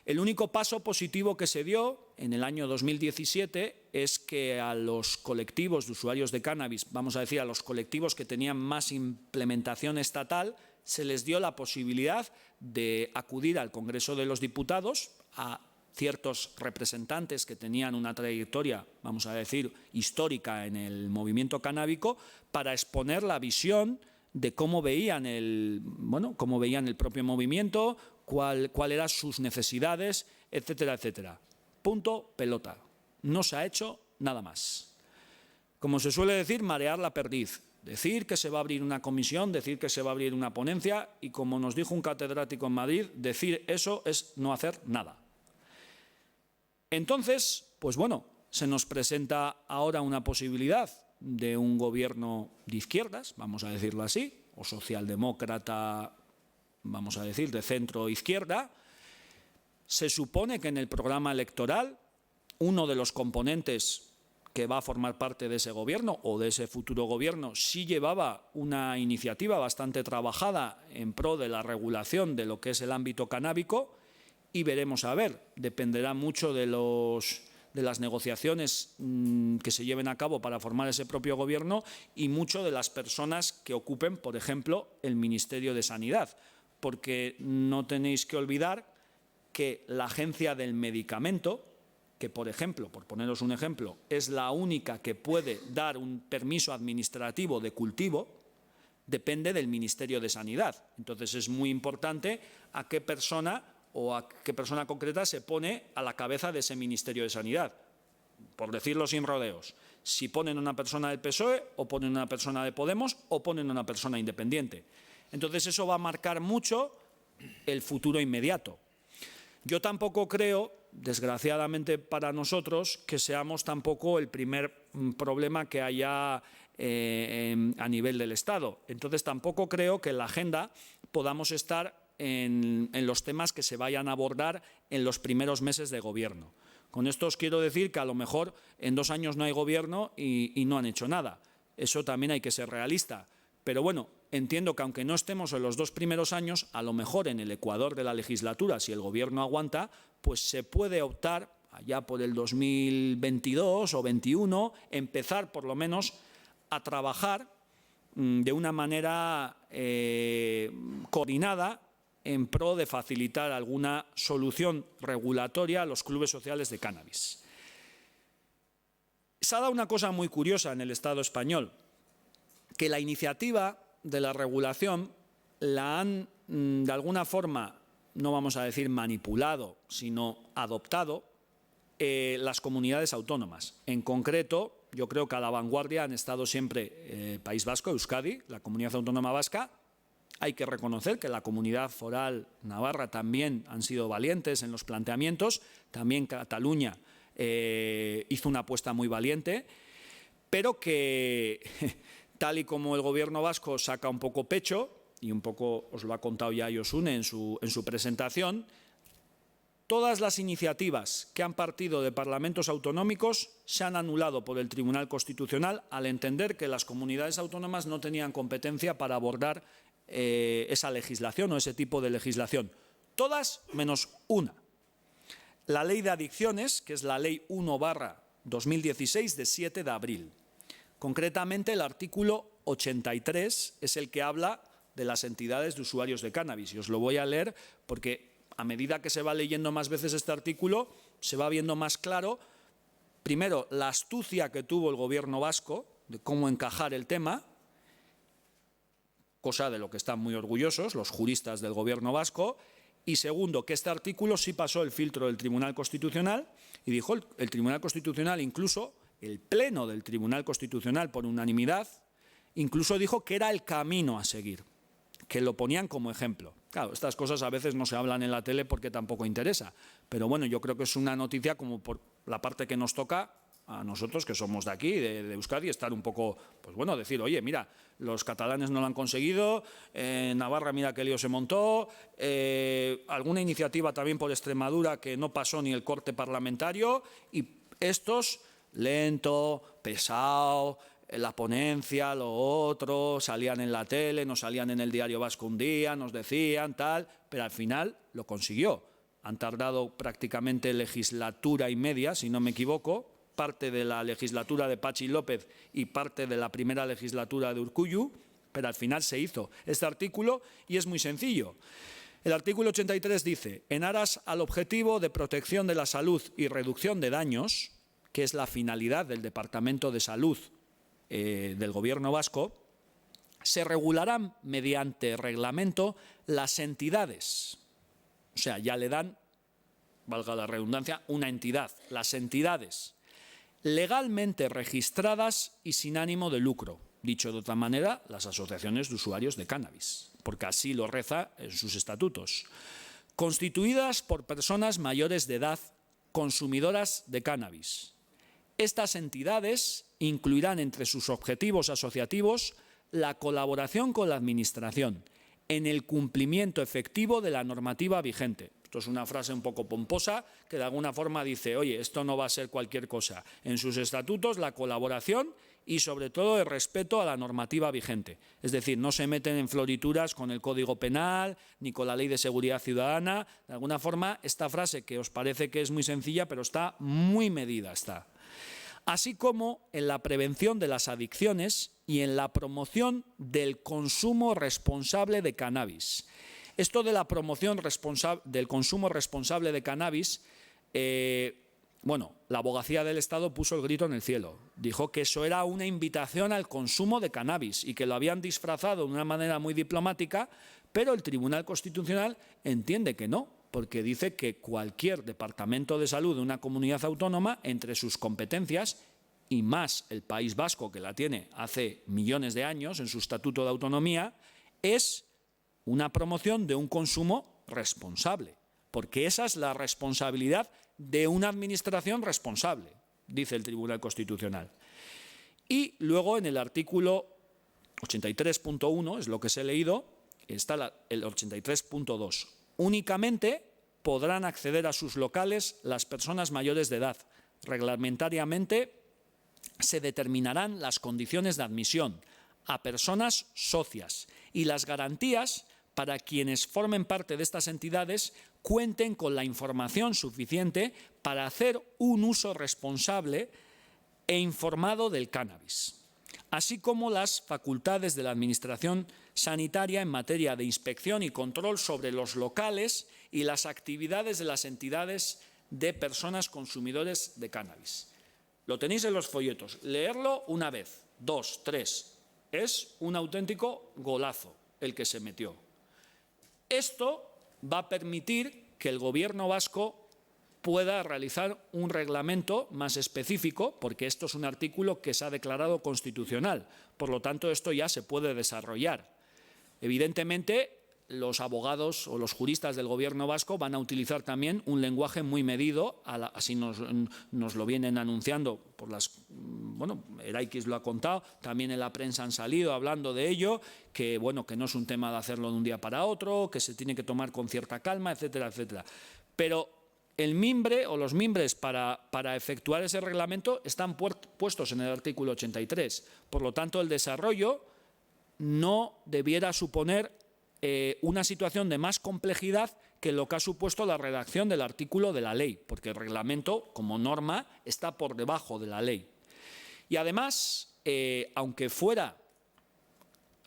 El único paso positivo que se dio en el año 2017 es que a los colectivos de usuarios de cannabis, vamos a decir a los colectivos que tenían más implementación estatal, se les dio la posibilidad de acudir al Congreso de los Diputados a ciertos representantes que tenían una trayectoria, vamos a decir, histórica en el movimiento canábico, para exponer la visión de cómo veían el propio movimiento, cuál eran sus necesidades, etcétera, etcétera. Punto, pelota. No se ha hecho nada más. Como se suele decir, marear la perdiz. decir que se va a abrir una comisión, decir que se va a abrir una ponencia y, como nos dijo un catedrático en Madrid, decir eso es no hacer nada. Entonces, pues bueno, se nos presenta ahora una posibilidad de un gobierno de izquierdas, vamos a decirlo así, o socialdemócrata, vamos a decir, de centro-izquierda. Se supone que en el programa electoral uno de los componentes que va a formar parte de ese gobierno o de ese futuro gobierno sí llevaba una iniciativa bastante trabajada en pro de la regulación de lo que es el ámbito canábico, y veremos a ver, dependerá mucho de las negociaciones que se lleven a cabo para formar ese propio gobierno y mucho de las personas que ocupen, por ejemplo, el Ministerio de Sanidad, porque no tenéis que olvidar que la Agencia del Medicamento, que, por ejemplo, por poneros un ejemplo, es la única que puede dar un permiso administrativo de cultivo, depende del Ministerio de Sanidad. Entonces es muy importante a qué persona concreta se pone a la cabeza de ese Ministerio de Sanidad, por decirlo sin rodeos. Si ponen una persona del PSOE, o ponen una persona de Podemos, o ponen una persona independiente. Entonces eso va a marcar mucho el futuro inmediato. Yo tampoco creo, desgraciadamente para nosotros, que seamos tampoco el primer problema que haya a nivel del Estado. Entonces tampoco creo que en la agenda podamos estar en los temas que se vayan a abordar en los primeros meses de gobierno. Con esto os quiero decir que a lo mejor en 2 años no hay gobierno y no han hecho nada. Eso también hay que ser realista. Pero bueno, entiendo que aunque no estemos en los 2 primeros años, a lo mejor en el ecuador de la legislatura, si el gobierno aguanta, pues se puede optar allá por el 2022 o 2021, empezar por lo menos a trabajar de una manera coordinada en pro de facilitar alguna solución regulatoria a los clubes sociales de cannabis. Se ha dado una cosa muy curiosa en el Estado español, que la iniciativa de la regulación la han, de alguna forma, no vamos a decir manipulado, sino adoptado las comunidades autónomas. En concreto, yo creo que a la vanguardia han estado siempre País Vasco, Euskadi, la comunidad autónoma vasca. Hay que reconocer que la comunidad foral navarra también han sido valientes en los planteamientos. También Cataluña hizo una apuesta muy valiente, pero que tal y como el gobierno vasco saca un poco pecho, y un poco os lo ha contado ya Josune en su presentación, todas las iniciativas que han partido de parlamentos autonómicos se han anulado por el Tribunal Constitucional al entender que las comunidades autónomas no tenían competencia para abordar esa legislación o ese tipo de legislación. Todas menos una. La Ley de Adicciones, que es la Ley 1/2016 de 7 de abril. Concretamente, el artículo 83 es el que habla de las entidades de usuarios de cannabis. Y os lo voy a leer porque a medida que se va leyendo más veces este artículo, se va viendo más claro, primero, la astucia que tuvo el gobierno vasco de cómo encajar el tema, cosa de lo que están muy orgullosos los juristas del gobierno vasco, y segundo, que este artículo sí pasó el filtro del Tribunal Constitucional, y dijo el Tribunal Constitucional, incluso el Pleno del Tribunal Constitucional por unanimidad, incluso dijo que era el camino a seguir, que lo ponían como ejemplo. Claro, estas cosas a veces no se hablan en la tele porque tampoco interesa, pero bueno, yo creo que es una noticia como por la parte que nos toca a nosotros, que somos de aquí, de Euskadi, estar un poco, pues bueno, decir, oye, mira, los catalanes no lo han conseguido, en Navarra mira qué lío se montó, alguna iniciativa también por Extremadura que no pasó ni el corte parlamentario, y estos, lento, pesado, la ponencia, lo otro, salían en la tele, nos salían en el Diario Vasco un día, nos decían tal, pero al final lo consiguió. Han tardado prácticamente legislatura y media, si no me equivoco, parte de la legislatura de Patxi López y parte de la primera legislatura de Urkullu, pero al final se hizo este artículo y es muy sencillo. El artículo 83 dice, en aras al objetivo de protección de la salud y reducción de daños, que es la finalidad del Departamento de Salud del Gobierno vasco, se regularán mediante reglamento las entidades. O sea, ya le dan, valga la redundancia, una entidad, las entidades legalmente registradas y sin ánimo de lucro. dicho de otra manera, las asociaciones de usuarios de cannabis, porque así lo reza en sus estatutos. Constituidas por personas mayores de edad consumidoras de cannabis. Estas entidades incluirán entre sus objetivos asociativos la colaboración con la Administración en el cumplimiento efectivo de la normativa vigente. Esto es una frase un poco pomposa que de alguna forma dice, oye, esto no va a ser cualquier cosa. En sus estatutos la colaboración y sobre todo el respeto a la normativa vigente. Es decir, no se meten en florituras con el Código Penal ni con la Ley de Seguridad Ciudadana. De alguna forma, esta frase que os parece que es muy sencilla, pero está muy medida. Así como en la prevención de las adicciones y en la promoción del consumo responsable de cannabis. Esto de la promoción del consumo responsable de cannabis, la Abogacía del Estado puso el grito en el cielo. Dijo que eso era una invitación al consumo de cannabis y que lo habían disfrazado de una manera muy diplomática, pero el Tribunal Constitucional entiende que no, porque dice que cualquier departamento de salud de una comunidad autónoma, entre sus competencias, y más el País Vasco, que la tiene hace millones de años en su Estatuto de Autonomía, es una promoción de un consumo responsable, porque esa es la responsabilidad de una administración responsable, dice el Tribunal Constitucional. Y luego en el artículo 83.1, es lo que os he leído, está el 83.2. Únicamente podrán acceder a sus locales las personas mayores de edad. Reglamentariamente se determinarán las condiciones de admisión a personas socias y las garantías para quienes formen parte de estas entidades cuenten con la información suficiente para hacer un uso responsable e informado del cannabis, así como las facultades de la Administración sanitaria en materia de inspección y control sobre los locales y las actividades de las entidades de personas consumidores de cannabis. Lo tenéis en los folletos. Leerlo una vez, 2, 3. Es un auténtico golazo el que se metió. Esto va a permitir que el Gobierno vasco pueda realizar un reglamento más específico, porque esto es un artículo que se ha declarado constitucional. Por lo tanto, esto ya se puede desarrollar. Evidentemente, los abogados o los juristas del Gobierno vasco van a utilizar también un lenguaje muy medido, así nos lo vienen anunciando Eraikis lo ha contado, también en la prensa han salido hablando de ello, que no es un tema de hacerlo de un día para otro, que se tiene que tomar con cierta calma, etcétera, etcétera. Pero el mimbre o los mimbres para efectuar ese reglamento están puestos en el artículo 83. Por lo tanto, el desarrollo no debiera suponer una situación de más complejidad que lo que ha supuesto la redacción del artículo de la ley, porque el reglamento, como norma, está por debajo de la ley. Y además, aunque fuera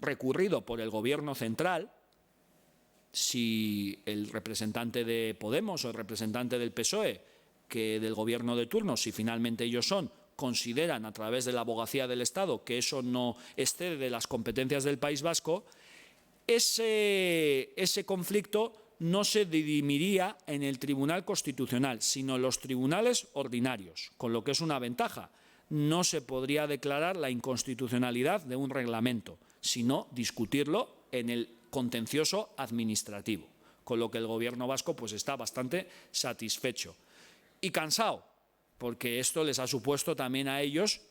recurrido por el Gobierno central, si el representante de Podemos o el representante del PSOE, que del Gobierno de turno, si finalmente ellos son, consideran a través de la Abogacía del Estado que eso no excede de las competencias del País Vasco, ese conflicto no se dirimiría en el Tribunal Constitucional, sino en los tribunales ordinarios, con lo que es una ventaja. No se podría declarar la inconstitucionalidad de un reglamento, sino discutirlo en el contencioso administrativo, con lo que el Gobierno vasco está bastante satisfecho. Y cansado, porque esto les ha supuesto también a ellos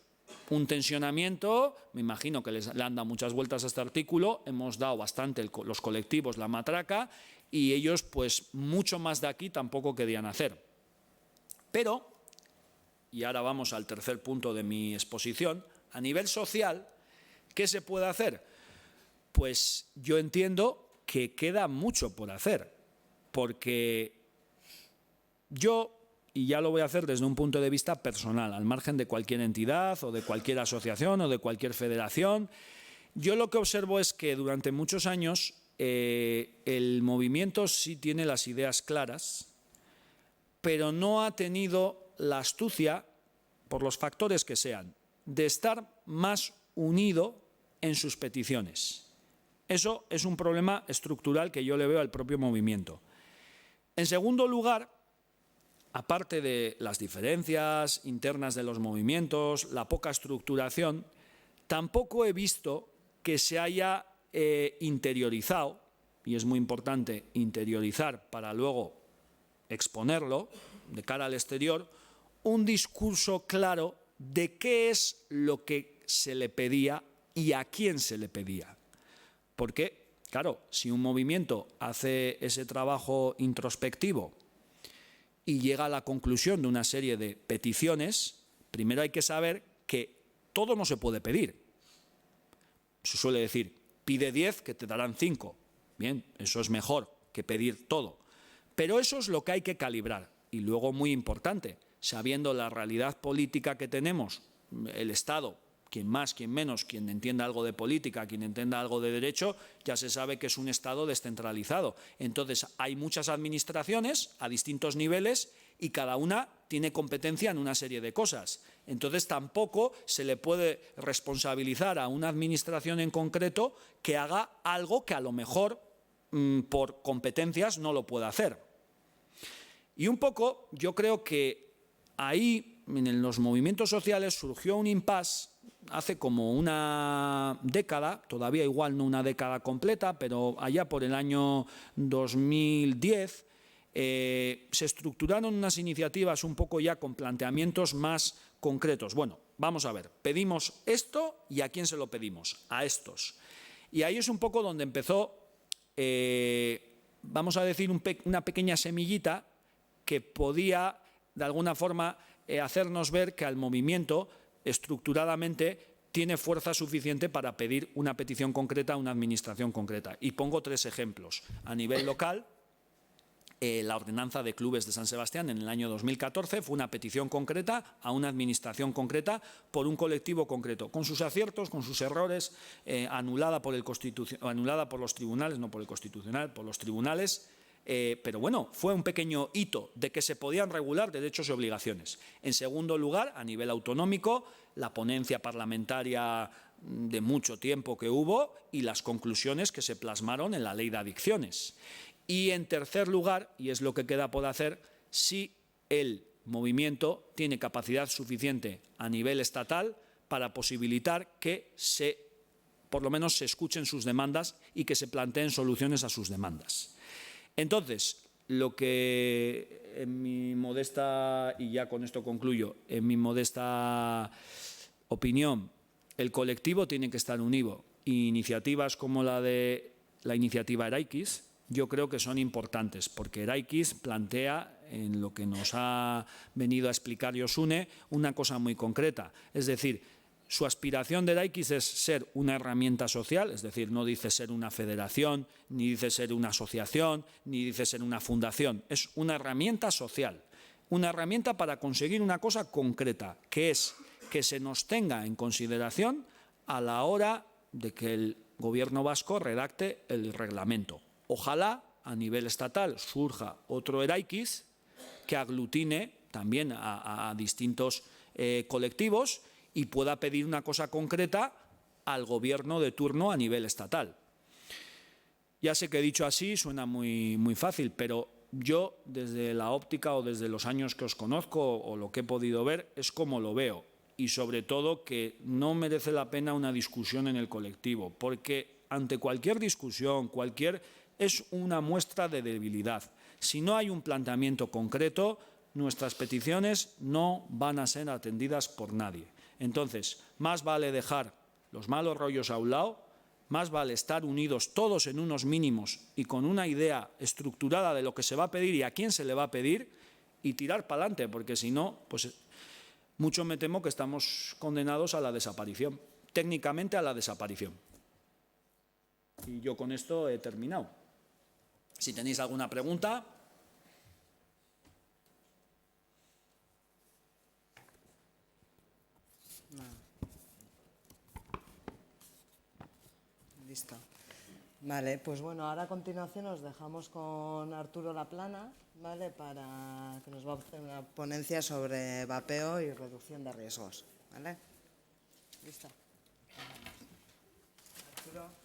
un tensionamiento. Me imagino que le han dado muchas vueltas a este artículo, hemos dado bastante los colectivos la matraca y ellos mucho más de aquí tampoco querían hacer. Pero, y ahora vamos al tercer punto de mi exposición, a nivel social, ¿qué se puede hacer? Pues yo entiendo que queda mucho por hacer, porque yo, y ya lo voy a hacer desde un punto de vista personal, al margen de cualquier entidad o de cualquier asociación o de cualquier federación, yo lo que observo es que durante muchos años el movimiento sí tiene las ideas claras, pero no ha tenido la astucia, por los factores que sean, de estar más unido en sus peticiones. Eso es un problema estructural que yo le veo al propio movimiento. En segundo lugar, aparte de las diferencias internas de los movimientos, la poca estructuración, Tampoco he visto que se haya interiorizado, y es muy importante interiorizar para luego exponerlo de cara al exterior, un discurso claro de qué es lo que se le pedía y a quién se le pedía. Porque, claro, si un movimiento hace ese trabajo introspectivo y llega a la conclusión de una serie de peticiones, primero hay que saber que todo no se puede pedir. Se suele decir, pide 10 que te darán 5. Bien, eso es mejor que pedir todo. Pero eso es lo que hay que calibrar. Y luego, muy importante, sabiendo la realidad política que tenemos, el Estado, quien más, quien menos, quien entienda algo de política, quien entienda algo de derecho, ya se sabe que es un Estado descentralizado. Entonces, hay muchas administraciones a distintos niveles y cada una tiene competencia en una serie de cosas. Entonces, tampoco se le puede responsabilizar a una administración en concreto que haga algo que a lo mejor por competencias no lo pueda hacer. Y un poco, yo creo que ahí, en los movimientos sociales, surgió un impasse hace como una década, todavía igual no una década completa, pero allá por el año 2010, se estructuraron unas iniciativas un poco ya con planteamientos más concretos. Bueno, vamos a ver, pedimos esto y ¿a quién se lo pedimos? A estos. Y ahí es un poco donde empezó, vamos a decir, una pequeña semillita que podía, de alguna forma, hacernos ver que al movimiento estructuradamente tiene fuerza suficiente para pedir una petición concreta a una administración concreta. Y pongo 3 ejemplos. A nivel local, la ordenanza de clubes de San Sebastián en el año 2014 fue una petición concreta a una administración concreta por un colectivo concreto, con sus aciertos, con sus errores, anulada por los tribunales, no por el Constitucional, por los tribunales. Pero bueno, fue un pequeño hito de que se podían regular derechos y obligaciones. En segundo lugar, a nivel autonómico, la ponencia parlamentaria de mucho tiempo que hubo y las conclusiones que se plasmaron en la ley de adicciones. Y en tercer lugar, y es lo que queda por hacer, si el movimiento tiene capacidad suficiente a nivel estatal para posibilitar que por lo menos se escuchen sus demandas y que se planteen soluciones a sus demandas. Entonces, lo que en mi modesta, y ya con esto concluyo, en mi modesta opinión, el colectivo tiene que estar unido. Y iniciativas como la iniciativa Eraikis, yo creo que son importantes, porque Eraikis plantea, en lo que nos ha venido a explicar Josune, una cosa muy concreta. Es decir, su aspiración de Eraikis es ser una herramienta social, es decir, no dice ser una federación, ni dice ser una asociación, ni dice ser una fundación. Es una herramienta social, una herramienta para conseguir una cosa concreta, que es que se nos tenga en consideración a la hora de que el Gobierno vasco redacte el reglamento. Ojalá a nivel estatal surja otro Eraikis que aglutine también a distintos colectivos y pueda pedir una cosa concreta al gobierno de turno a nivel estatal. Ya sé que dicho así suena muy, muy fácil, pero yo desde la óptica o desde los años que os conozco o lo que he podido ver es como lo veo. Y sobre todo que no merece la pena una discusión en el colectivo, porque ante cualquier discusión, es una muestra de debilidad. Si no hay un planteamiento concreto, nuestras peticiones no van a ser atendidas por nadie. Entonces, más vale dejar los malos rollos a un lado, más vale estar unidos todos en unos mínimos y con una idea estructurada de lo que se va a pedir y a quién se le va a pedir y tirar para adelante, porque si no, pues mucho me temo que estamos condenados a la desaparición, técnicamente a la desaparición. Y yo con esto he terminado. Si tenéis alguna pregunta. Listo. Vale, pues bueno, ahora a continuación os dejamos con Arturo Laplana, ¿vale? Para que nos va a hacer una ponencia sobre vapeo y reducción de riesgos, ¿vale? Listo. Arturo.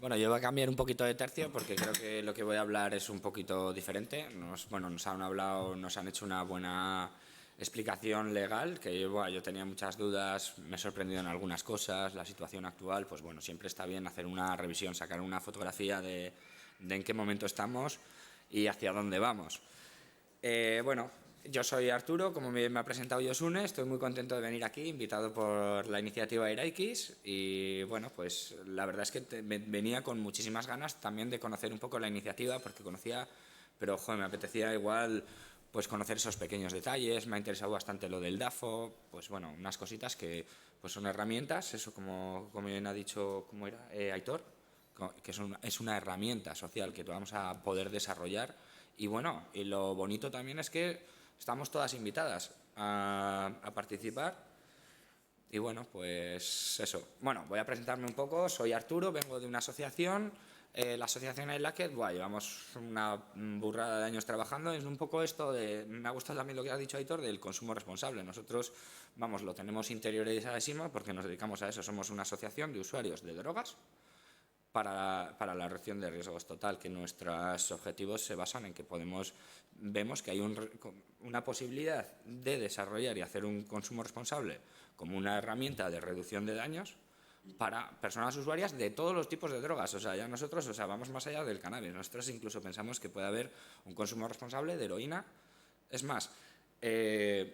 Bueno, yo voy a cambiar un poquito de tercio porque creo que lo que voy a hablar es un poquito diferente. Nos han hecho una buena explicación legal, que yo tenía muchas dudas, me he sorprendido en algunas cosas, la situación actual, pues bueno, siempre está bien hacer una revisión, sacar una fotografía de en qué momento estamos y hacia dónde vamos. Bueno, yo soy Arturo, como me ha presentado Josune, estoy muy contento de venir aquí, invitado por la iniciativa Eraikis, y bueno, pues la verdad es que venía con muchísimas ganas también de conocer un poco la iniciativa, porque conocía, pero joder, me apetecía igual pues conocer esos pequeños detalles, me ha interesado bastante lo del DAFO, pues bueno, unas cositas que pues son herramientas, eso como bien ha dicho, ¿cómo era? Aitor, que es una herramienta social que vamos a poder desarrollar. Y bueno, y lo bonito también es que estamos todas invitadas a participar. Y bueno, pues eso. Bueno, voy a presentarme un poco. Soy Arturo, vengo de una asociación. La asociación iLacket, llevamos una burrada de años trabajando. Es un poco esto de... Me ha gustado también lo que ha dicho Aitor del consumo responsable. Nosotros, lo tenemos interiorizadísimo porque nos dedicamos a eso. Somos una asociación de usuarios de drogas para la reducción de riesgos total, que nuestros objetivos se basan en que vemos que hay una posibilidad de desarrollar y hacer un consumo responsable como una herramienta de reducción de daños para personas usuarias de todos los tipos de drogas. O sea, ya nosotros vamos más allá del cannabis. Nosotros incluso pensamos que puede haber un consumo responsable de heroína. Es más, la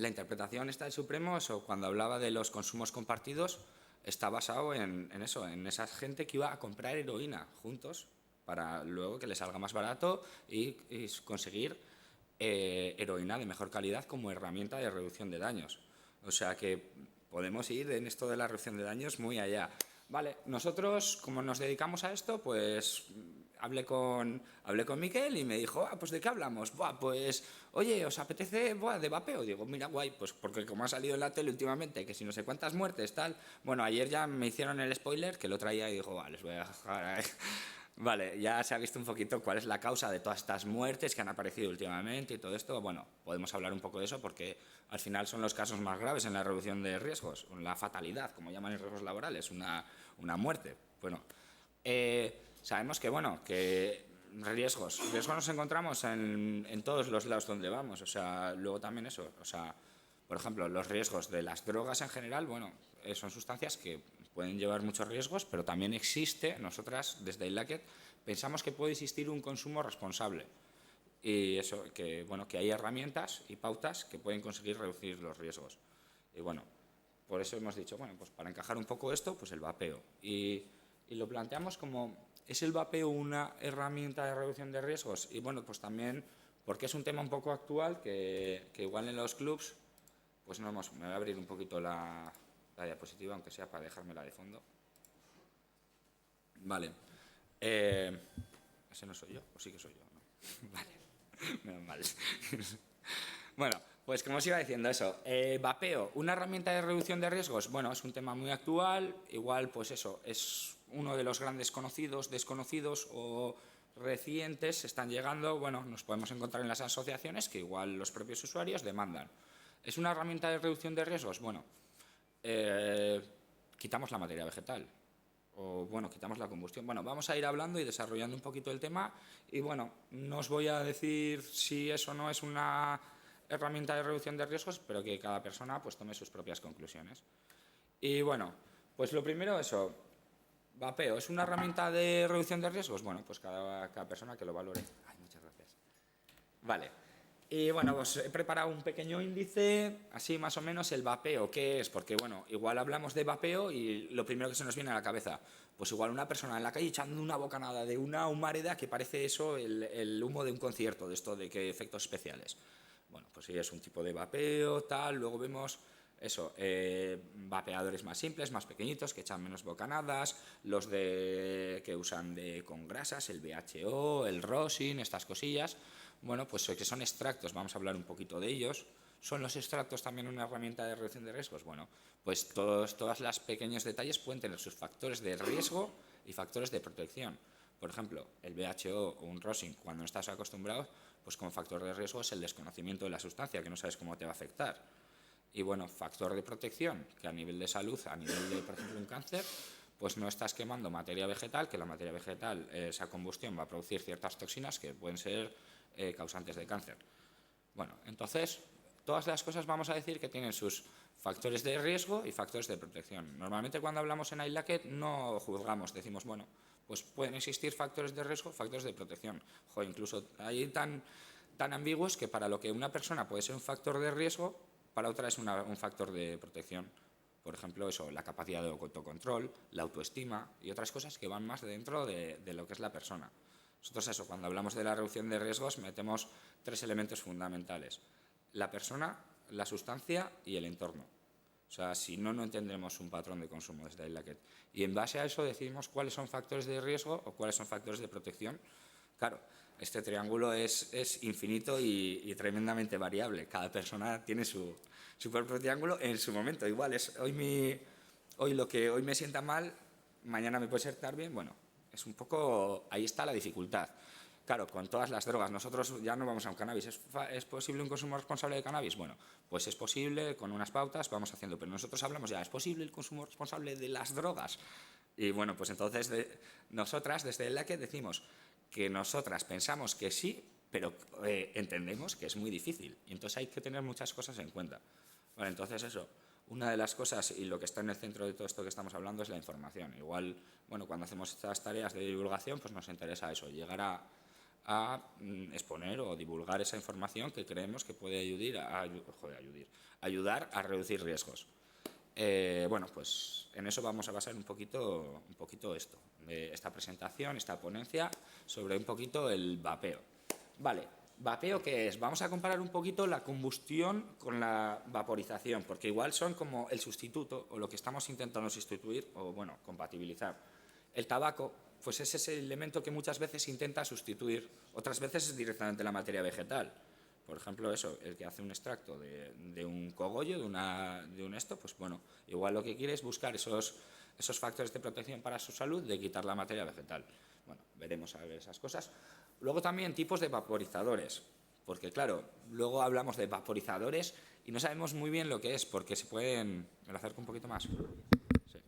interpretación esta del Supremo, cuando hablaba de los consumos compartidos, está basado en eso, en esa gente que iba a comprar heroína juntos para luego que les salga más barato y conseguir heroína de mejor calidad como herramienta de reducción de daños. O sea que podemos ir en esto de la reducción de daños muy allá. Vale, nosotros, como nos dedicamos a esto, pues hablé con Miquel y me dijo, pues ¿de qué hablamos? Pues, oye, ¿os apetece de vapeo? Digo, mira, guay, pues porque como ha salido en la tele últimamente, que si no sé cuántas muertes, tal... Bueno, ayer ya me hicieron el spoiler, que lo traía y dijo, les voy a dejar... Vale, ya se ha visto un poquito cuál es la causa de todas estas muertes que han aparecido últimamente y todo esto. Bueno, podemos hablar un poco de eso porque al final son los casos más graves en la reducción de riesgos, la fatalidad, como llaman en riesgos laborales, una muerte. Bueno, sabemos que riesgos nos encontramos en todos los lados donde vamos. O sea, luego también eso, por ejemplo, los riesgos de las drogas en general, son sustancias que pueden llevar muchos riesgos, pero también nosotras desde iLacket pensamos que puede existir un consumo responsable y eso, que hay herramientas y pautas que pueden conseguir reducir los riesgos. Y bueno, por eso hemos dicho, pues para encajar un poco esto, pues el vapeo. Y lo planteamos como, ¿es el vapeo una herramienta de reducción de riesgos? Y bueno, pues también porque es un tema un poco actual que igual en los clubs, pues me voy a abrir un poquito la diapositiva, aunque sea para dejármela de fondo. Vale. ¿Ese no soy yo? ¿O sí que soy yo? No. Vale. Menos mal. Bueno, pues como os iba diciendo eso, vapeo, ¿una herramienta de reducción de riesgos? Bueno, es un tema muy actual, igual pues eso, es uno de los grandes desconocidos o recientes, están llegando, nos podemos encontrar en las asociaciones que igual los propios usuarios demandan. ¿Es una herramienta de reducción de riesgos? Quitamos la materia vegetal o quitamos la combustión. Vamos a ir hablando y desarrollando un poquito el tema y no os voy a decir si eso no es una herramienta de reducción de riesgos, pero que cada persona pues tome sus propias conclusiones. Y pues lo primero, eso, vapeo, ¿es una herramienta de reducción de riesgos? Pues cada persona que lo valore. Ay, muchas gracias. Vale. Y pues he preparado un pequeño índice, así más o menos el vapeo, ¿qué es? Porque igual hablamos de vapeo y lo primero que se nos viene a la cabeza, pues igual una persona en la calle echando una bocanada de una humareda que parece eso el humo de un concierto, de esto de que efectos especiales. Pues sí, es un tipo de vapeo, tal, luego vemos eso, vapeadores más simples, más pequeñitos, que echan menos bocanadas, los que usan con grasas, el BHO, el rosin, estas cosillas. Pues que son extractos, vamos a hablar un poquito de ellos. ¿Son los extractos también una herramienta de reducción de riesgos? Pues todos los pequeños detalles pueden tener sus factores de riesgo y factores de protección. Por ejemplo, el BHO o un rosin, cuando no estás acostumbrado, pues como factor de riesgo es el desconocimiento de la sustancia, que no sabes cómo te va a afectar. Y factor de protección, que a nivel de salud, a nivel de, por ejemplo, un cáncer, pues no estás quemando materia vegetal, que la materia vegetal, esa combustión va a producir ciertas toxinas que pueden ser causantes de cáncer. Bueno, entonces, todas las cosas vamos a decir que tienen sus factores de riesgo y factores de protección. Normalmente cuando hablamos en iLACET no juzgamos, decimos, bueno, pues pueden existir factores de riesgo, factores de protección. Incluso hay tan ambiguos que para lo que una persona puede ser un factor de riesgo, para otra es un factor de protección. Por ejemplo, eso, la capacidad de autocontrol, la autoestima y otras cosas que van más dentro de lo que es la persona. Nosotros eso, cuando hablamos de la reducción de riesgos, metemos 3 elementos fundamentales: la persona, la sustancia y el entorno. O sea, si no, no entendremos un patrón de consumo desde iLACET. Y en base a eso decidimos cuáles son factores de riesgo o cuáles son factores de protección. Claro, este triángulo es infinito y tremendamente variable. Cada persona tiene su propio triángulo en su momento. Igual es hoy lo que hoy me sienta mal, mañana me puede sentar bien. Bueno, es un poco, ahí está la dificultad. Claro, con todas las drogas, nosotros ya no vamos a un cannabis. ¿Es posible un consumo responsable de cannabis? Bueno, pues es posible, con unas pautas vamos haciendo, pero nosotros hablamos ya, ¿es posible el consumo responsable de las drogas? Y bueno, pues entonces nosotras desde iLACET decimos que nosotras pensamos que sí, pero entendemos que es muy difícil. Y entonces hay que tener muchas cosas en cuenta. Vale, entonces eso, una de las cosas y lo que está en el centro de todo esto que estamos hablando es la información. Igual, bueno, cuando hacemos estas tareas de divulgación, pues nos interesa eso, llegar a exponer o divulgar esa información que creemos que puede ayudar a reducir riesgos. Bueno, pues en eso vamos a basar un poquito esto, esta presentación, esta ponencia, sobre un poquito el vapeo. Vale, ¿vapeo qué es? Vamos a comparar un poquito la combustión con la vaporización, porque igual son como el sustituto o lo que estamos intentando sustituir o, bueno, compatibilizar. El tabaco, pues es ese elemento que muchas veces intenta sustituir, otras veces es directamente la materia vegetal. Por ejemplo, eso, el que hace un extracto de un cogollo, de un esto, pues bueno, igual lo que quiere es buscar esos factores de protección para su salud de quitar la materia vegetal. Bueno, veremos a ver esas cosas. Luego también tipos de vaporizadores, porque claro, luego hablamos de vaporizadores y no sabemos muy bien lo que es, porque se pueden... ¿Me lo acerco un poquito más? Sí.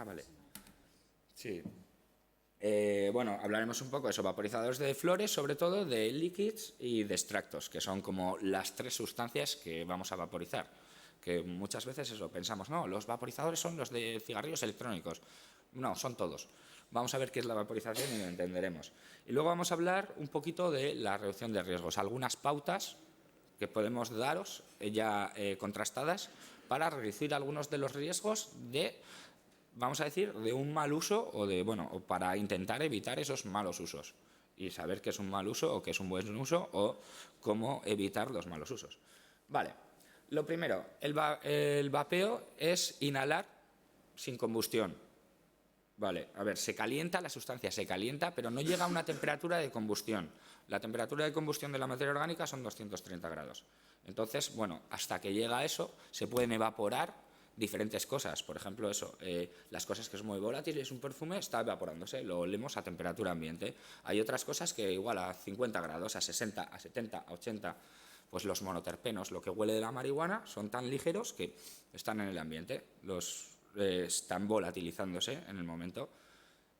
Vale. Sí. Bueno, hablaremos un poco de eso, vaporizadores de flores, sobre todo de líquidos y de extractos, que son como las 3 sustancias que vamos a vaporizar. Que muchas veces eso, pensamos, no, los vaporizadores son los de cigarrillos electrónicos. No, son todos. Vamos a ver qué es la vaporización y lo entenderemos. Y luego vamos a hablar un poquito de la reducción de riesgos, algunas pautas que podemos daros ya contrastadas para reducir algunos de los riesgos de, vamos a decir, de un mal uso o para intentar evitar esos malos usos y saber qué es un mal uso o qué es un buen uso o cómo evitar los malos usos. Vale, lo primero, el vapeo es inhalar sin combustión. Vale, a ver, se calienta, la sustancia se calienta, pero no llega a una temperatura de combustión. La temperatura de combustión de la materia orgánica son 230 grados. Entonces, bueno, hasta que llega a eso, se pueden evaporar diferentes cosas. Por ejemplo, eso, las cosas que son muy volátiles, un perfume está evaporándose, lo olemos a temperatura ambiente. Hay otras cosas que igual a 50 grados, a 60, a 70, a 80, pues los monoterpenos, lo que huele de la marihuana, son tan ligeros que están en el ambiente, están volatilizándose en el momento.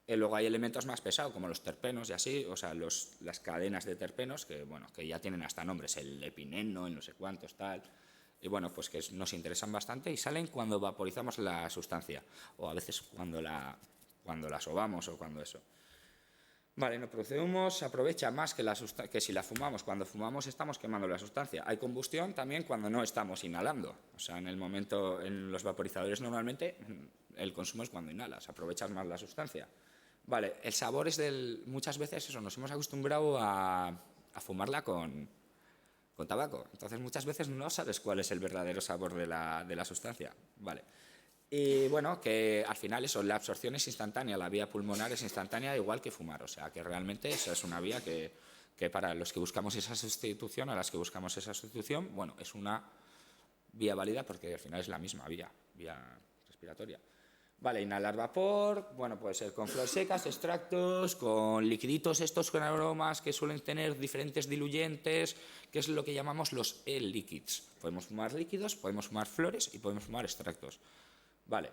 Luego hay elementos más pesados, como los terpenos y así, o sea, las cadenas de terpenos, que, bueno, que ya tienen hasta nombres, el epineno, el no sé cuántos, tal... Y bueno, pues que nos interesan bastante y salen cuando vaporizamos la sustancia o a veces cuando la sobamos o cuando eso. Vale, no produce humo, se aprovecha más que si la fumamos. Cuando fumamos estamos quemando la sustancia. Hay combustión también cuando no estamos inhalando. O sea, en los vaporizadores normalmente el consumo es cuando inhalas, aprovechas más la sustancia. Vale, el sabor es muchas veces eso, nos hemos acostumbrado a fumarla con tabaco. Entonces muchas veces no sabes cuál es el verdadero sabor de la sustancia. Vale. Y bueno, que al final eso, la absorción es instantánea, la vía pulmonar es instantánea igual que fumar. O sea, que realmente esa es una vía que para los que buscamos esa sustitución, bueno, es una vía válida porque al final es la misma vía respiratoria. Vale, inhalar vapor, bueno, puede ser con flores secas, extractos, con liquiditos estos con aromas que suelen tener diferentes diluyentes, que es lo que llamamos los e-liquids. Podemos fumar líquidos, podemos fumar flores y podemos fumar extractos. Vale,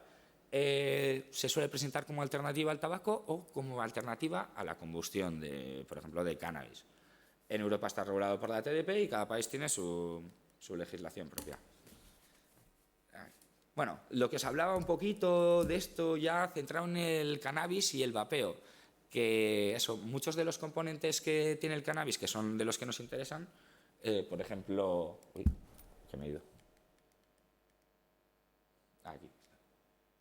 se suele presentar como alternativa al tabaco o como alternativa a la combustión, por ejemplo, de cannabis. En Europa está regulado por la TDP y cada país tiene su legislación propia. Bueno, lo que os hablaba un poquito de esto ya centrado en el cannabis y el vapeo, que eso, muchos de los componentes que tiene el cannabis, que son de los que nos interesan, por ejemplo... Uy, que me he ido. Aquí.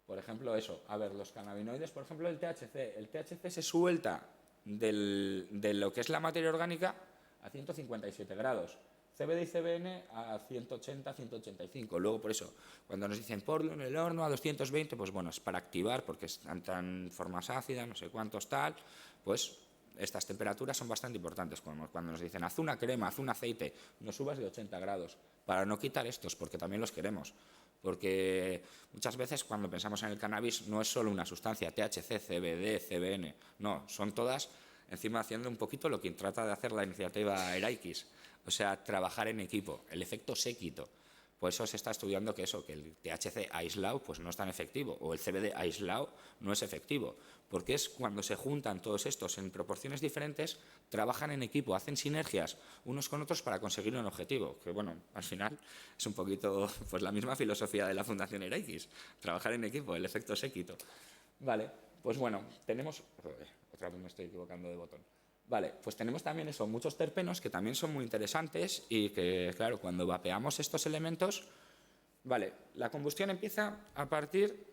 Por ejemplo, eso, a ver, los cannabinoides, por ejemplo, el THC. El THC se suelta de lo que es la materia orgánica a 157 grados. CBD y CBN a 180, 185. Luego, por eso, cuando nos dicen ponlo en el horno a 220, pues bueno, es para activar, porque están en formas ácidas, no sé cuántos tal, pues estas temperaturas son bastante importantes. Cuando nos dicen haz una crema, haz un aceite, no subas de 80 grados, para no quitar estos, porque también los queremos. Porque muchas veces cuando pensamos en el cannabis no es solo una sustancia, THC, CBD, CBN, no, son todas encima haciendo un poquito lo que trata de hacer la iniciativa Eraikis, o sea, trabajar en equipo, el efecto séquito. Por eso se está estudiando que el THC aislado pues no es tan efectivo, o el CBD aislado no es efectivo, porque es cuando se juntan todos estos en proporciones diferentes, trabajan en equipo, hacen sinergias unos con otros para conseguir un objetivo, que bueno, al final es un poquito pues la misma filosofía de la Fundación Eraikis, trabajar en equipo, el efecto séquito. Vale, pues bueno, tenemos... Otra vez me estoy equivocando de botón. Vale, pues tenemos también eso, muchos terpenos que también son muy interesantes y que, claro, cuando vapeamos estos elementos, vale, la combustión empieza a partir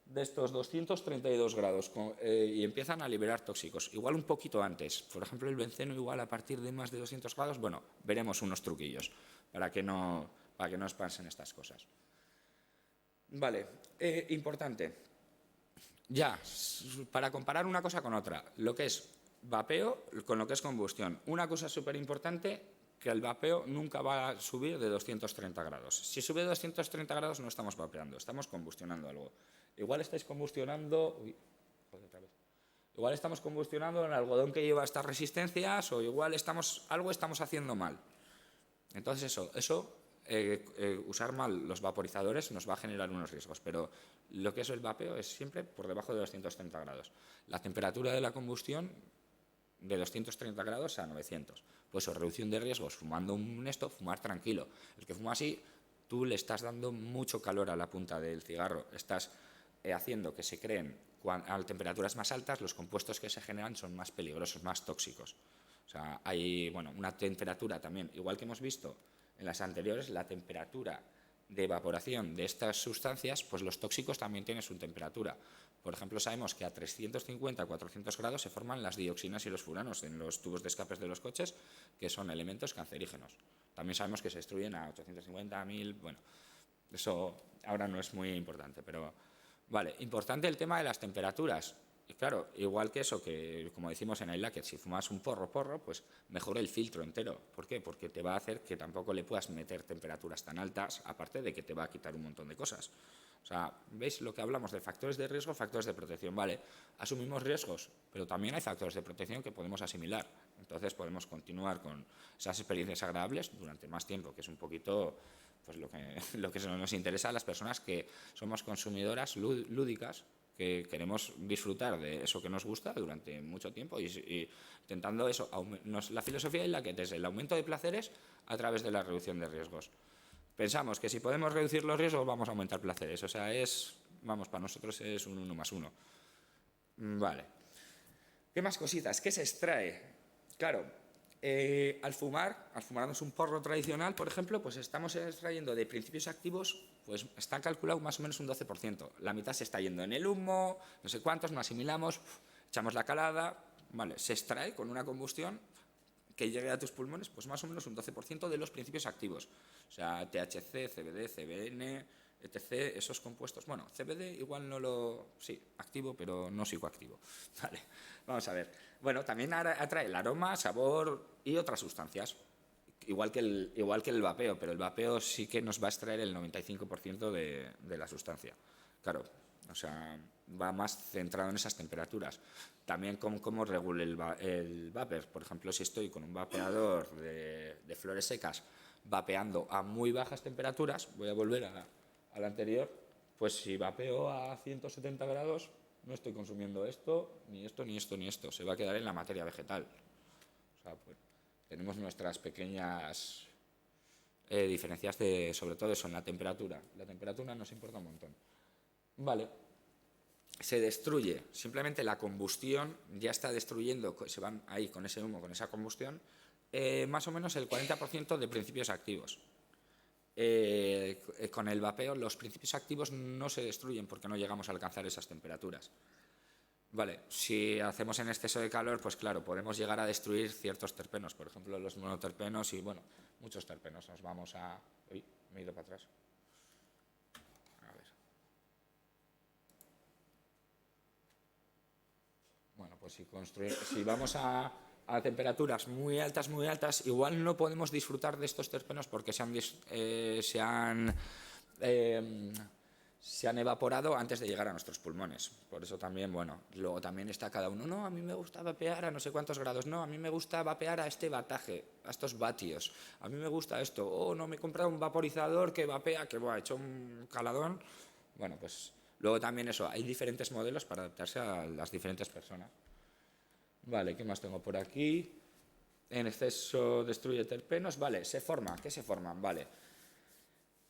de estos 232 grados y empiezan a liberar tóxicos, igual un poquito antes. Por ejemplo, el benceno igual a partir de más de 200 grados, bueno, veremos unos truquillos para que no os pasen estas cosas. Vale, importante. Ya, para comparar una cosa con otra, lo que es vapeo con lo que es combustión. Una cosa súper importante, que el vapeo nunca va a subir de 230 grados. Si sube de 230 grados no estamos vapeando, estamos combustionando algo. Igual estáis combustionando... Uy, joder, otra vez. Igual estamos combustionando el algodón que lleva estas resistencias o igual algo estamos haciendo mal. Entonces usar mal los vaporizadores nos va a generar unos riesgos, pero lo que es el vapeo es siempre por debajo de 230 grados. La temperatura de la combustión de 230 grados a 900. Pues reducción de riesgos, fumando fumar tranquilo. El que fuma así, tú le estás dando mucho calor a la punta del cigarro, estás haciendo que se creen a temperaturas más altas, los compuestos que se generan son más peligrosos, más tóxicos. O sea, hay una temperatura también, igual que hemos visto en las anteriores, la temperatura de evaporación de estas sustancias, pues los tóxicos también tienen su temperatura. Por ejemplo, sabemos que a 350, 400 grados se forman las dioxinas y los furanos en los tubos de escapes de los coches, que son elementos cancerígenos. También sabemos que se destruyen a 850, 1000, bueno, eso ahora no es muy importante, pero vale, importante el tema de las temperaturas. Y claro, igual que eso, que como decimos en el que si fumas un porro, pues mejor el filtro entero. ¿Por qué? Porque te va a hacer que tampoco le puedas meter temperaturas tan altas, aparte de que te va a quitar un montón de cosas. O sea, ¿veis lo que hablamos de factores de riesgo, factores de protección? Vale, asumimos riesgos, pero también hay factores de protección que podemos asimilar. Entonces podemos continuar con esas experiencias agradables durante más tiempo, que es un poquito pues lo que nos interesa a las personas que somos consumidoras lúdicas, que queremos disfrutar de eso que nos gusta durante mucho tiempo y intentando eso. La filosofía es la que es el aumento de placeres a través de la reducción de riesgos. Pensamos que si podemos reducir los riesgos vamos a aumentar placeres. O sea, para nosotros es un 1+1. Vale. ¿Qué más cositas? ¿Qué se extrae? Claro, al fumarnos un porro tradicional, por ejemplo, pues estamos extrayendo de principios activos, pues está calculado más o menos un 12%. La mitad se está yendo en el humo, no sé cuántos, no asimilamos, echamos la calada, vale, se extrae con una combustión que llegue a tus pulmones, pues más o menos un 12% de los principios activos. O sea, THC, CBD, CBN, etc., esos compuestos. Bueno, CBD igual sí, activo, pero no psicoactivo. Vale, vamos a ver. Bueno, también atrae el aroma, sabor y otras sustancias. Igual que el vapeo, pero el vapeo sí que nos va a extraer el 95% de la sustancia. Claro, o sea, va más centrado en esas temperaturas. También cómo regule el vapor. Por ejemplo, si estoy con un vapeador de flores secas vapeando a muy bajas temperaturas, voy a volver al anterior, pues si vapeo a 170 grados, no estoy consumiendo esto, ni esto, ni esto, ni esto. Se va a quedar en la materia vegetal. O sea, pues, tenemos nuestras pequeñas diferencias sobre todo eso, en la temperatura. La temperatura nos importa un montón. Vale. Se destruye. Simplemente la combustión ya está destruyendo, se van ahí con ese humo, con esa combustión, más o menos el 40% de principios activos. Con el vapeo los principios activos no se destruyen porque no llegamos a alcanzar esas temperaturas. Vale, si hacemos en exceso de calor, pues claro, podemos llegar a destruir ciertos terpenos, por ejemplo los monoterpenos y bueno, muchos terpenos. Nos vamos a... Uy, me he ido para atrás. A ver. Bueno, pues si vamos a temperaturas muy altas, igual no podemos disfrutar de estos terpenos porque se han evaporado antes de llegar a nuestros pulmones. Por eso también, bueno, luego también está cada uno, no, a mí me gusta vapear a no sé cuántos grados, no, a mí me gusta vapear a este vataje, a estos vatios, a mí me gusta esto, no, me he comprado un vaporizador que vapea, que ha hecho un caladón. Bueno, pues luego también eso, hay diferentes modelos para adaptarse a las diferentes personas. Vale, ¿qué más tengo por aquí? En exceso destruye terpenos, vale, se forma, ¿qué se forman? Vale.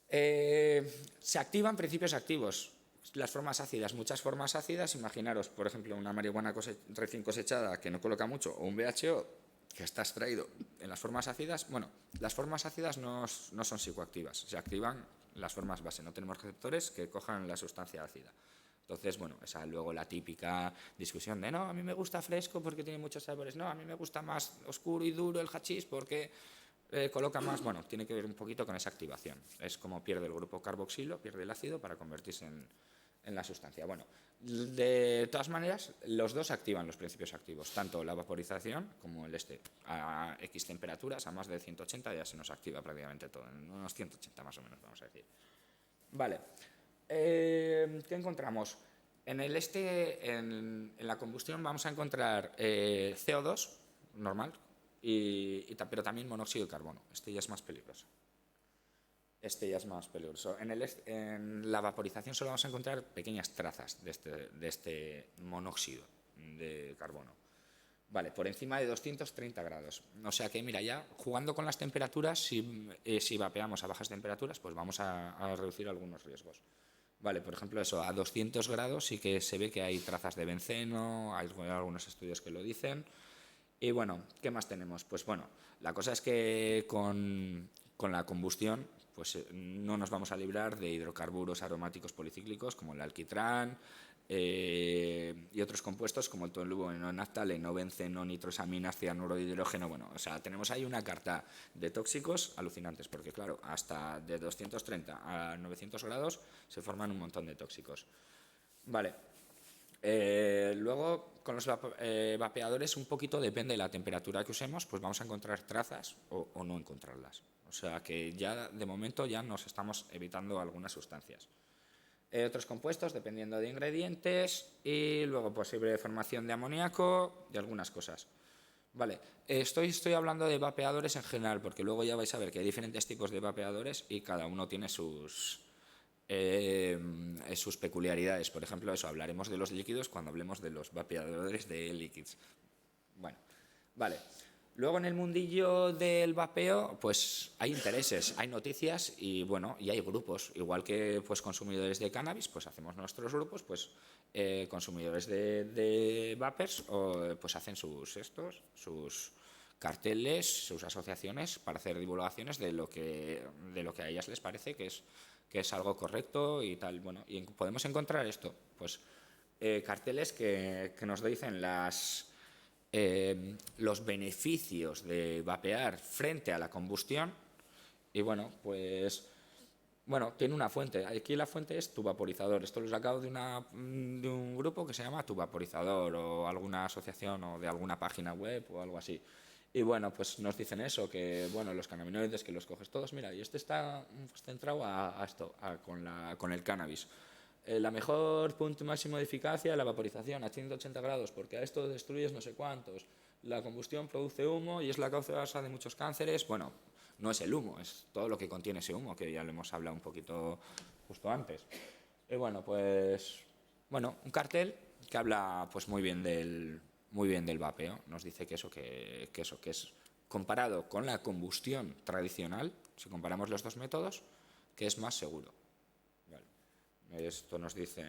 Se activan principios activos, las formas ácidas, muchas formas ácidas. Imaginaros, por ejemplo, una marihuana recién cosechada que no coloca mucho o un BHO que está extraído en las formas ácidas. Bueno, las formas ácidas no son psicoactivas, se activan las formas base, no tenemos receptores que cojan la sustancia ácida. Entonces, bueno, esa luego la típica discusión de no, a mí me gusta fresco porque tiene muchos sabores, no, a mí me gusta más oscuro y duro el hachís porque coloca más, bueno, tiene que ver un poquito con esa activación. Es como pierde el grupo carboxilo, pierde el ácido para convertirse en la sustancia. Bueno, de todas maneras, los dos activan los principios activos, tanto la vaporización como el a X temperaturas, a más de 180 ya se nos activa prácticamente todo, en unos 180 más o menos, vamos a decir. Vale, ¿qué encontramos? En la combustión vamos a encontrar CO2 normal, pero también monóxido de carbono. Este ya es más peligroso. En la vaporización solo vamos a encontrar pequeñas trazas de este monóxido de carbono. Vale, por encima de 230 grados. O sea que, mira, ya jugando con las temperaturas, si vapeamos a bajas temperaturas, pues vamos a reducir algunos riesgos. Vale, por ejemplo, eso, a 200 grados sí que se ve que hay trazas de benceno, hay algunos estudios que lo dicen. Y bueno, ¿qué más tenemos? Pues bueno, la cosa es que con la combustión pues no nos vamos a librar de hidrocarburos aromáticos policíclicos como el alquitrán y otros compuestos como el tolueno, naftaleeno, benceno, nitrosaminas, cianuro de hidrógeno. Bueno, o sea, tenemos ahí una carta de tóxicos alucinantes porque, claro, hasta de 230 a 900 grados se forman un montón de tóxicos. Vale. Luego, con los vapeadores un poquito depende de la temperatura que usemos, pues vamos a encontrar trazas o no encontrarlas. O sea que ya de momento ya nos estamos evitando algunas sustancias. Otros compuestos dependiendo de ingredientes y luego posible formación de amoníaco y algunas cosas. Vale, estoy hablando de vapeadores en general porque luego ya vais a ver que hay diferentes tipos de vapeadores y cada uno tiene sus peculiaridades. Por ejemplo, eso, hablaremos de los líquidos cuando hablemos de los vapeadores de líquidos. Bueno, vale. Luego en el mundillo del vapeo, pues hay intereses, hay noticias y bueno, y hay grupos. Igual que pues consumidores de cannabis, pues hacemos nuestros grupos, pues consumidores de vapers, pues hacen sus carteles, sus asociaciones para hacer divulgaciones de lo que a ellas les parece que es algo correcto y tal. Bueno, y podemos encontrar esto, pues carteles que nos dicen los beneficios de vapear frente a la combustión y bueno, pues tiene una fuente. Aquí la fuente es Tu Vaporizador. Esto lo he sacado de un grupo que se llama Tu Vaporizador o alguna asociación o de alguna página web o algo así. Y bueno, pues nos dicen eso, que bueno, los cannabinoides que los coges todos, mira, y este está centrado a esto, con el cannabis. La mejor punto máximo de eficacia la vaporización a 180 grados, porque a esto destruyes no sé cuántos. La combustión produce humo y es la causa de muchos cánceres. Bueno, no es el humo, es todo lo que contiene ese humo, que ya lo hemos hablado un poquito justo antes. Bueno, pues un cartel que habla pues muy bien del vapeo. Nos dice que eso que es comparado con la combustión tradicional, si comparamos los dos métodos, que es más seguro. Vale. Esto nos dice,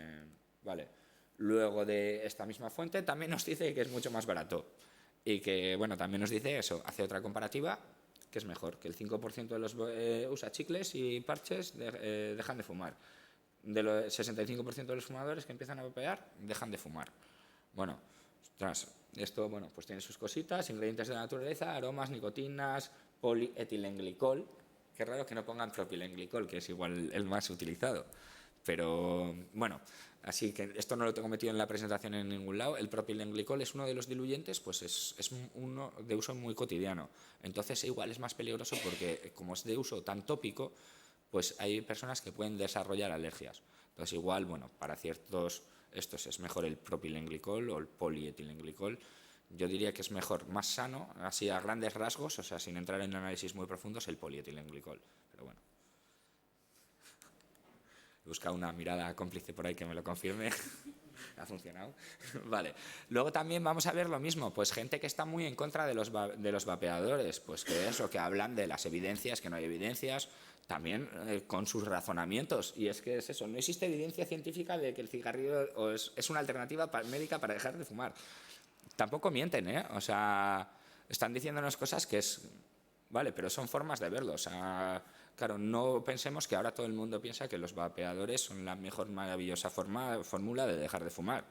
vale. Luego de esta misma fuente también nos dice que es mucho más barato y que, bueno, también nos dice eso, hace otra comparativa que es mejor, que el 5% de los usa chicles y parches dejan de fumar. De los 65% de los fumadores que empiezan a vapear dejan de fumar. Bueno, ostras, esto pues tiene sus cositas, ingredientes de la naturaleza, aromas, nicotinas, polietilenglicol. Qué raro que no pongan propilenglicol, que es igual el más utilizado. Pero bueno, así que esto no lo tengo metido en la presentación en ningún lado. El propilenglicol es uno de los diluyentes, pues es uno de uso muy cotidiano. Entonces igual es más peligroso porque como es de uso tan tópico, pues hay personas que pueden desarrollar alergias. Entonces igual, para ciertos estos es mejor el propilenglicol o el polietilenglicol. Yo diría que es mejor, más sano, así a grandes rasgos, o sea, sin entrar en análisis muy profundos, el polietilenglicol. Pero bueno. He buscado una mirada cómplice por ahí que me lo confirme. ¿Ha funcionado? Vale. Luego también vamos a ver lo mismo, pues gente que está muy en contra de los vapeadores, pues que eso, que hablan de las evidencias, que no hay evidencias, también con sus razonamientos. Y es que es eso, no existe evidencia científica de que el cigarrillo es una alternativa médica para dejar de fumar. Tampoco mienten, ¿eh? O sea, están diciéndonos cosas que es... Vale, pero son formas de verlo. O sea, claro, no pensemos que ahora todo el mundo piensa que los vapeadores son la mejor maravillosa fórmula de dejar de fumar.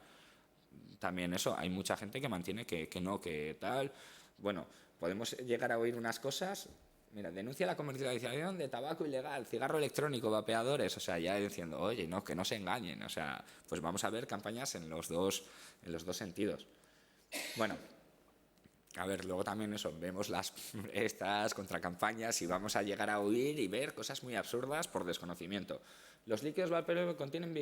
También eso, hay mucha gente que mantiene que no, que tal. Bueno, podemos llegar a oír unas cosas... Mira, denuncia la comercialización de tabaco ilegal, cigarro electrónico, vapeadores, o sea, ya diciendo, oye, no, que no se engañen, o sea, pues vamos a ver campañas en los dos sentidos. Bueno, a ver, luego también eso, vemos estas contracampañas y vamos a llegar a oír y ver cosas muy absurdas por desconocimiento. Los líquidos vapeados contienen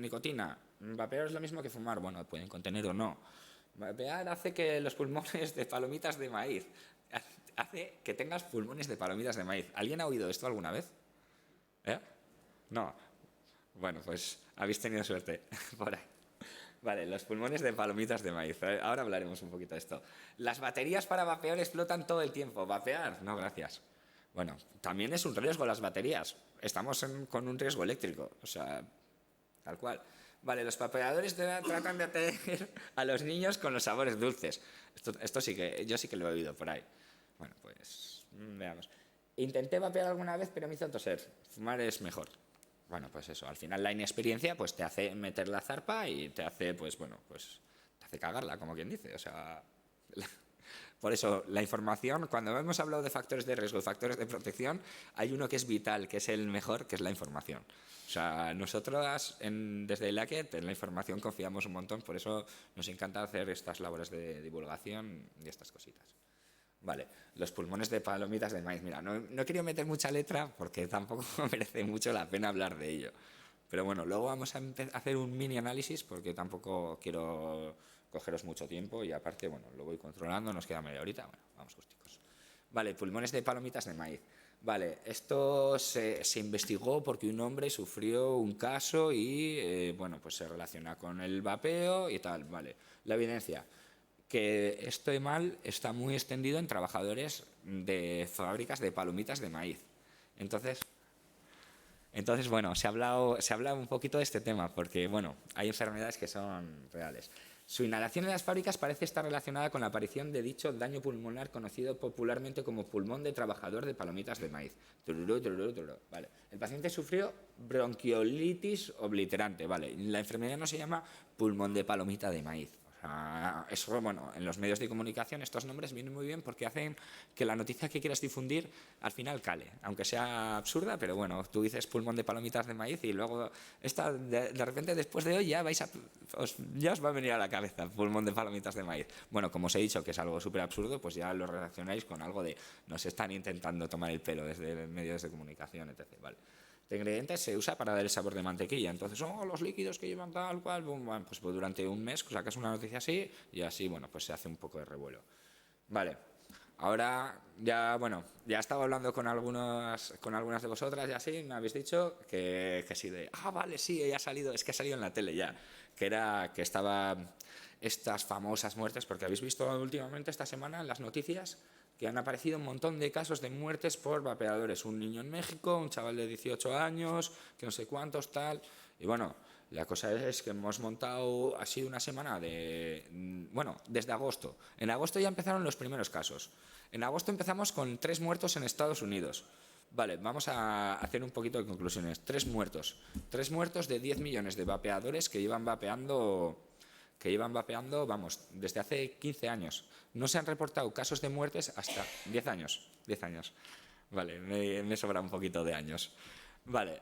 nicotina. Vapear es lo mismo que fumar, bueno, pueden contener o no. Vapear hace que los pulmones de palomitas de maíz, hace que tengas pulmones de palomitas de maíz. ¿Alguien ha oído esto alguna vez? ¿Eh? No. Bueno, pues habéis tenido suerte por ahí. Vale, los pulmones de palomitas de maíz. Ahora hablaremos un poquito de esto. Las baterías para vapear explotan todo el tiempo. ¿Vapear? No, gracias. Bueno, también es un riesgo las baterías. Estamos con un riesgo eléctrico. O sea, tal cual. Vale, los vapeadores tratan de atraer a los niños con los sabores dulces. Esto sí que, yo sí que lo he oído por ahí. Bueno, pues veamos. Intenté vapear alguna vez, pero me hizo toser. Fumar es mejor. Bueno, pues eso, al final la inexperiencia pues te hace meter la zarpa y te hace, pues te hace cagarla, como quien dice. O sea, por eso la información, cuando hemos hablado de factores de riesgo y factores de protección, hay uno que es vital, que es el mejor, que es la información. O sea, nosotros desde el ACET en la información confiamos un montón, por eso nos encanta hacer estas labores de divulgación y estas cositas. Vale, los pulmones de palomitas de maíz. Mira, no he querido meter mucha letra porque tampoco merece mucho la pena hablar de ello. Pero bueno, luego vamos a hacer un mini análisis porque tampoco quiero cogeros mucho tiempo y aparte, lo voy controlando, nos queda media horita. Bueno, vamos justicos. Vale, pulmones de palomitas de maíz. Vale, esto se investigó porque un hombre sufrió un caso y, pues se relaciona con el vapeo y tal. Vale, la evidencia... que esto mal está muy extendido en trabajadores de fábricas de palomitas de maíz. Entonces se ha hablado un poquito de este tema, porque, hay enfermedades que son reales. Su inhalación en las fábricas parece estar relacionada con la aparición de dicho daño pulmonar conocido popularmente como pulmón de trabajador de palomitas de maíz. Vale. El paciente sufrió bronquiolitis obliterante. Vale. La enfermedad no se llama pulmón de palomita de maíz. Eso, en los medios de comunicación estos nombres vienen muy bien porque hacen que la noticia que quieras difundir al final cale, aunque sea absurda, pero tú dices pulmón de palomitas de maíz y luego de repente después de hoy ya os va a venir a la cabeza pulmón de palomitas de maíz. Como os he dicho que es algo súper absurdo, pues ya lo relacionáis con algo de nos están intentando tomar el pelo desde medios de comunicación, etc. Vale. De ingredientes se usa para dar el sabor de mantequilla. Entonces, los líquidos que llevan tal cual, pues durante un mes sacas una noticia así y así, pues se hace un poco de revuelo. Vale. Ahora ya, bueno, ya estaba hablando con algunas de vosotras y así, me habéis dicho que sí, vale, sí, ya ha salido, es que ha salido en la tele ya, que estaba estas famosas muertes, porque habéis visto últimamente esta semana en las noticias que han aparecido un montón de casos de muertes por vapeadores. Un niño en México, un chaval de 18 años, que no sé cuántos, tal. Y bueno, la cosa es que hemos montado así una semana desde agosto. En agosto ya empezaron los primeros casos. En agosto empezamos con 3 muertos en Estados Unidos. Vale, vamos a hacer un poquito de conclusiones. 3 muertos. 3 muertos de 10 millones de vapeadores que llevan vapeando, vamos, desde hace 15 años. No se han reportado casos de muertes hasta 10 años. 10 años. Vale, me sobra un poquito de años. Vale.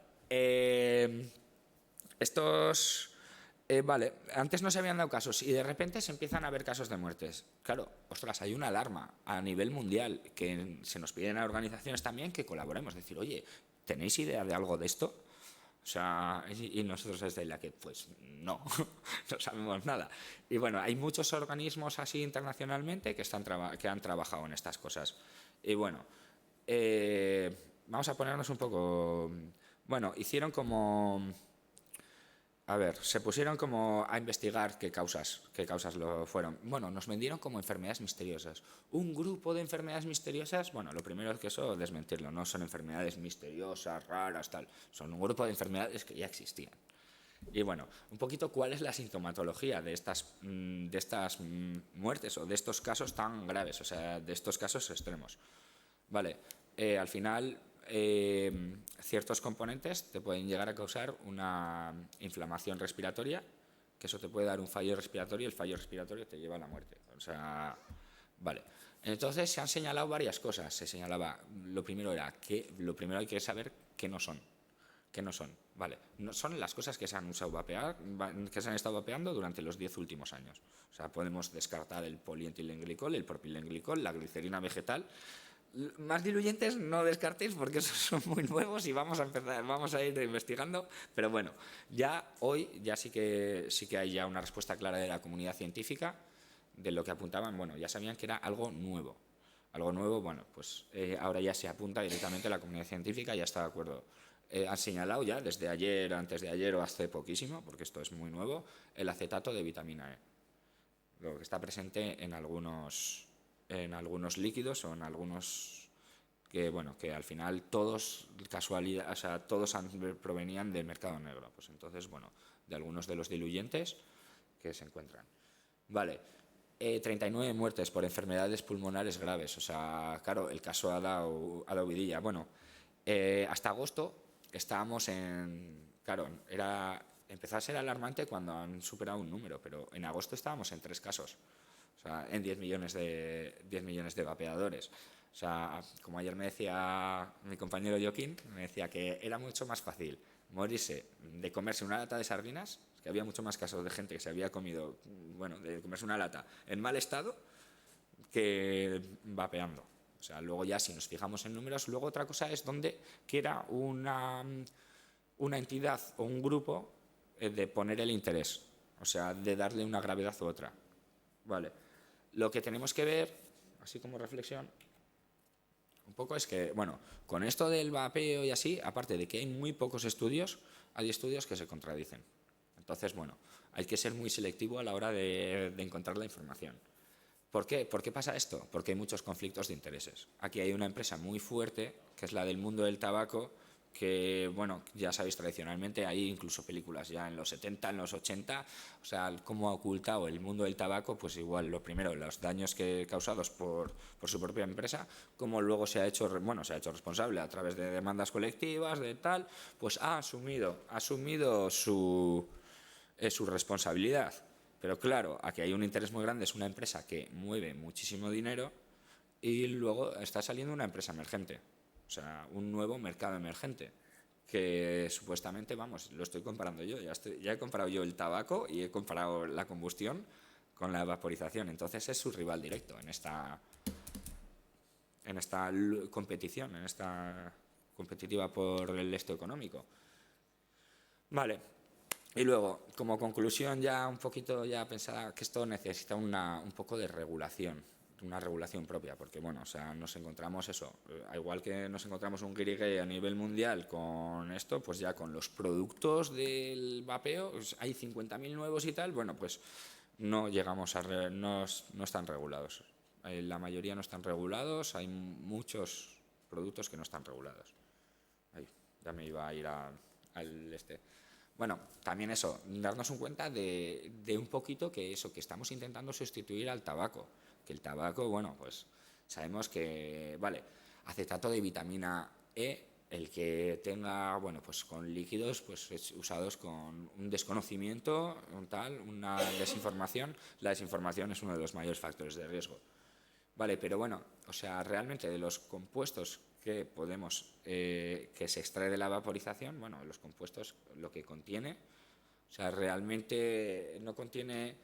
Vale, antes no se habían dado casos y de repente se empiezan a ver casos de muertes. Claro, ostras, hay una alarma a nivel mundial que se nos piden a organizaciones también que colaboremos. Decir, oye, ¿tenéis idea de algo de esto? O sea, y nosotros desde la que, pues no, no sabemos nada. Y bueno, hay muchos organismos así internacionalmente que han trabajado en estas cosas. Y bueno, vamos a ponernos un poco... Bueno, hicieron como... A ver, se pusieron como a investigar qué causas lo fueron. Bueno, nos vendieron como enfermedades misteriosas. Un grupo de enfermedades misteriosas, bueno, lo primero es que eso desmentirlo, no son enfermedades misteriosas, raras, tal. Son un grupo de enfermedades que ya existían. Y bueno, un poquito cuál es la sintomatología de estas muertes o de estos casos tan graves, o sea, de estos casos extremos. Vale, al final... ciertos componentes te pueden llegar a causar una inflamación respiratoria, que eso te puede dar un fallo respiratorio y el fallo respiratorio te lleva a la muerte. O sea, vale. Entonces se han señalado varias cosas. Se señalaba, lo primero hay que saber qué no son. ¿Qué no son? Vale. No son las cosas que se han estado vapeando durante los 10 últimos años. O sea, podemos descartar el poliietilenglicol, el propilenglicol, la glicerina vegetal. Más diluyentes no descartéis porque esos son muy nuevos y vamos a ir investigando, pero bueno, hoy sí que hay ya una respuesta clara de la comunidad científica de lo que apuntaban. Bueno, ya sabían que era algo nuevo, bueno, pues ahora ya se apunta directamente a la comunidad científica, ya está de acuerdo. Han señalado ya desde ayer, antes de ayer o hace poquísimo, porque esto es muy nuevo, el acetato de vitamina E, lo que está presente en algunos líquidos o en algunos que al final todos provenían del mercado negro. Pues entonces, bueno, de algunos de los diluyentes que se encuentran. Vale, 39 muertes por enfermedades pulmonares graves. O sea, claro, el caso ha dado vidilla. Bueno, hasta agosto estábamos claro, empezó a ser alarmante cuando han superado un número, pero en agosto estábamos en 3 casos. O sea, en 10 millones de vapeadores. O sea, como ayer me decía mi compañero Joaquín, me decía que era mucho más fácil morirse de comerse una lata de sardinas, que había mucho más casos de gente que se había comido, de comerse una lata en mal estado, que vapeando. O sea, luego ya si nos fijamos en números, luego otra cosa es que era una entidad o un grupo de poner el interés, o sea, de darle una gravedad u otra. Vale. Lo que tenemos que ver, así como reflexión, un poco es que, bueno, con esto del vapeo y así, aparte de que hay muy pocos estudios, hay estudios que se contradicen. Entonces, bueno, hay que ser muy selectivo a la hora de encontrar la información. ¿Por qué? ¿Por qué pasa esto? Porque hay muchos conflictos de intereses. Aquí hay una empresa muy fuerte, que es la del mundo del tabaco, que, bueno, ya sabéis, tradicionalmente hay incluso películas ya en los 70, en los 80, o sea, cómo ha ocultado el mundo del tabaco, pues igual, lo primero, los daños causados por su propia empresa, como luego se ha hecho responsable a través de demandas colectivas, de tal, pues ha asumido su responsabilidad. Pero claro, aquí hay un interés muy grande, es una empresa que mueve muchísimo dinero y luego está saliendo una empresa emergente. O sea, un nuevo mercado emergente que supuestamente, vamos, lo estoy comparando yo. Ya he comparado yo el tabaco y he comparado la combustión con la vaporización. Entonces es su rival directo en esta competición, en esta competitiva por el esto económico. Vale. Y luego, como conclusión ya un poquito ya pensaba que esto necesita un poco de regulación. una regulación propia, porque bueno, o sea, nos encontramos eso, igual que nos encontramos un guirigué a nivel mundial con esto, pues ya con los productos del vapeo, pues hay 50.000 nuevos y tal, bueno, pues no llegamos a, no están regulados. La mayoría no están regulados, hay muchos productos que no están regulados. Ahí, ya me iba a ir al este. Bueno, también eso, darnos cuenta de un poquito que eso, que estamos intentando sustituir al tabaco. Que el tabaco, bueno, pues sabemos que, vale, acetato de vitamina E, el que tenga, bueno, pues con líquidos pues usados con un desconocimiento, una desinformación. La desinformación es uno de los mayores factores de riesgo. Vale, pero bueno, o sea, realmente de los compuestos que podemos, que se extrae de la vaporización, bueno, los compuestos, lo que contiene, o sea, realmente no contiene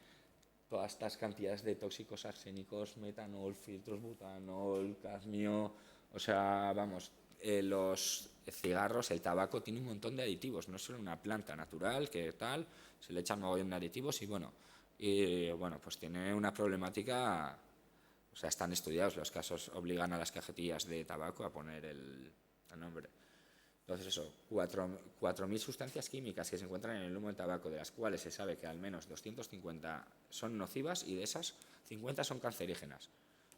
todas estas cantidades de tóxicos arsénicos, metanol, filtros, butanol, cadmio, o sea, vamos, los cigarros, el tabaco tiene un montón de aditivos, no es solo una planta natural que tal, se le echan mogollón de aditivos y bueno, pues tiene una problemática. O sea, están estudiados los casos, obligan a las cajetillas de tabaco a poner el nombre. Entonces eso, 4.000 sustancias químicas que se encuentran en el humo del tabaco, de las cuales se sabe que al menos 250 son nocivas y de esas 50 son cancerígenas.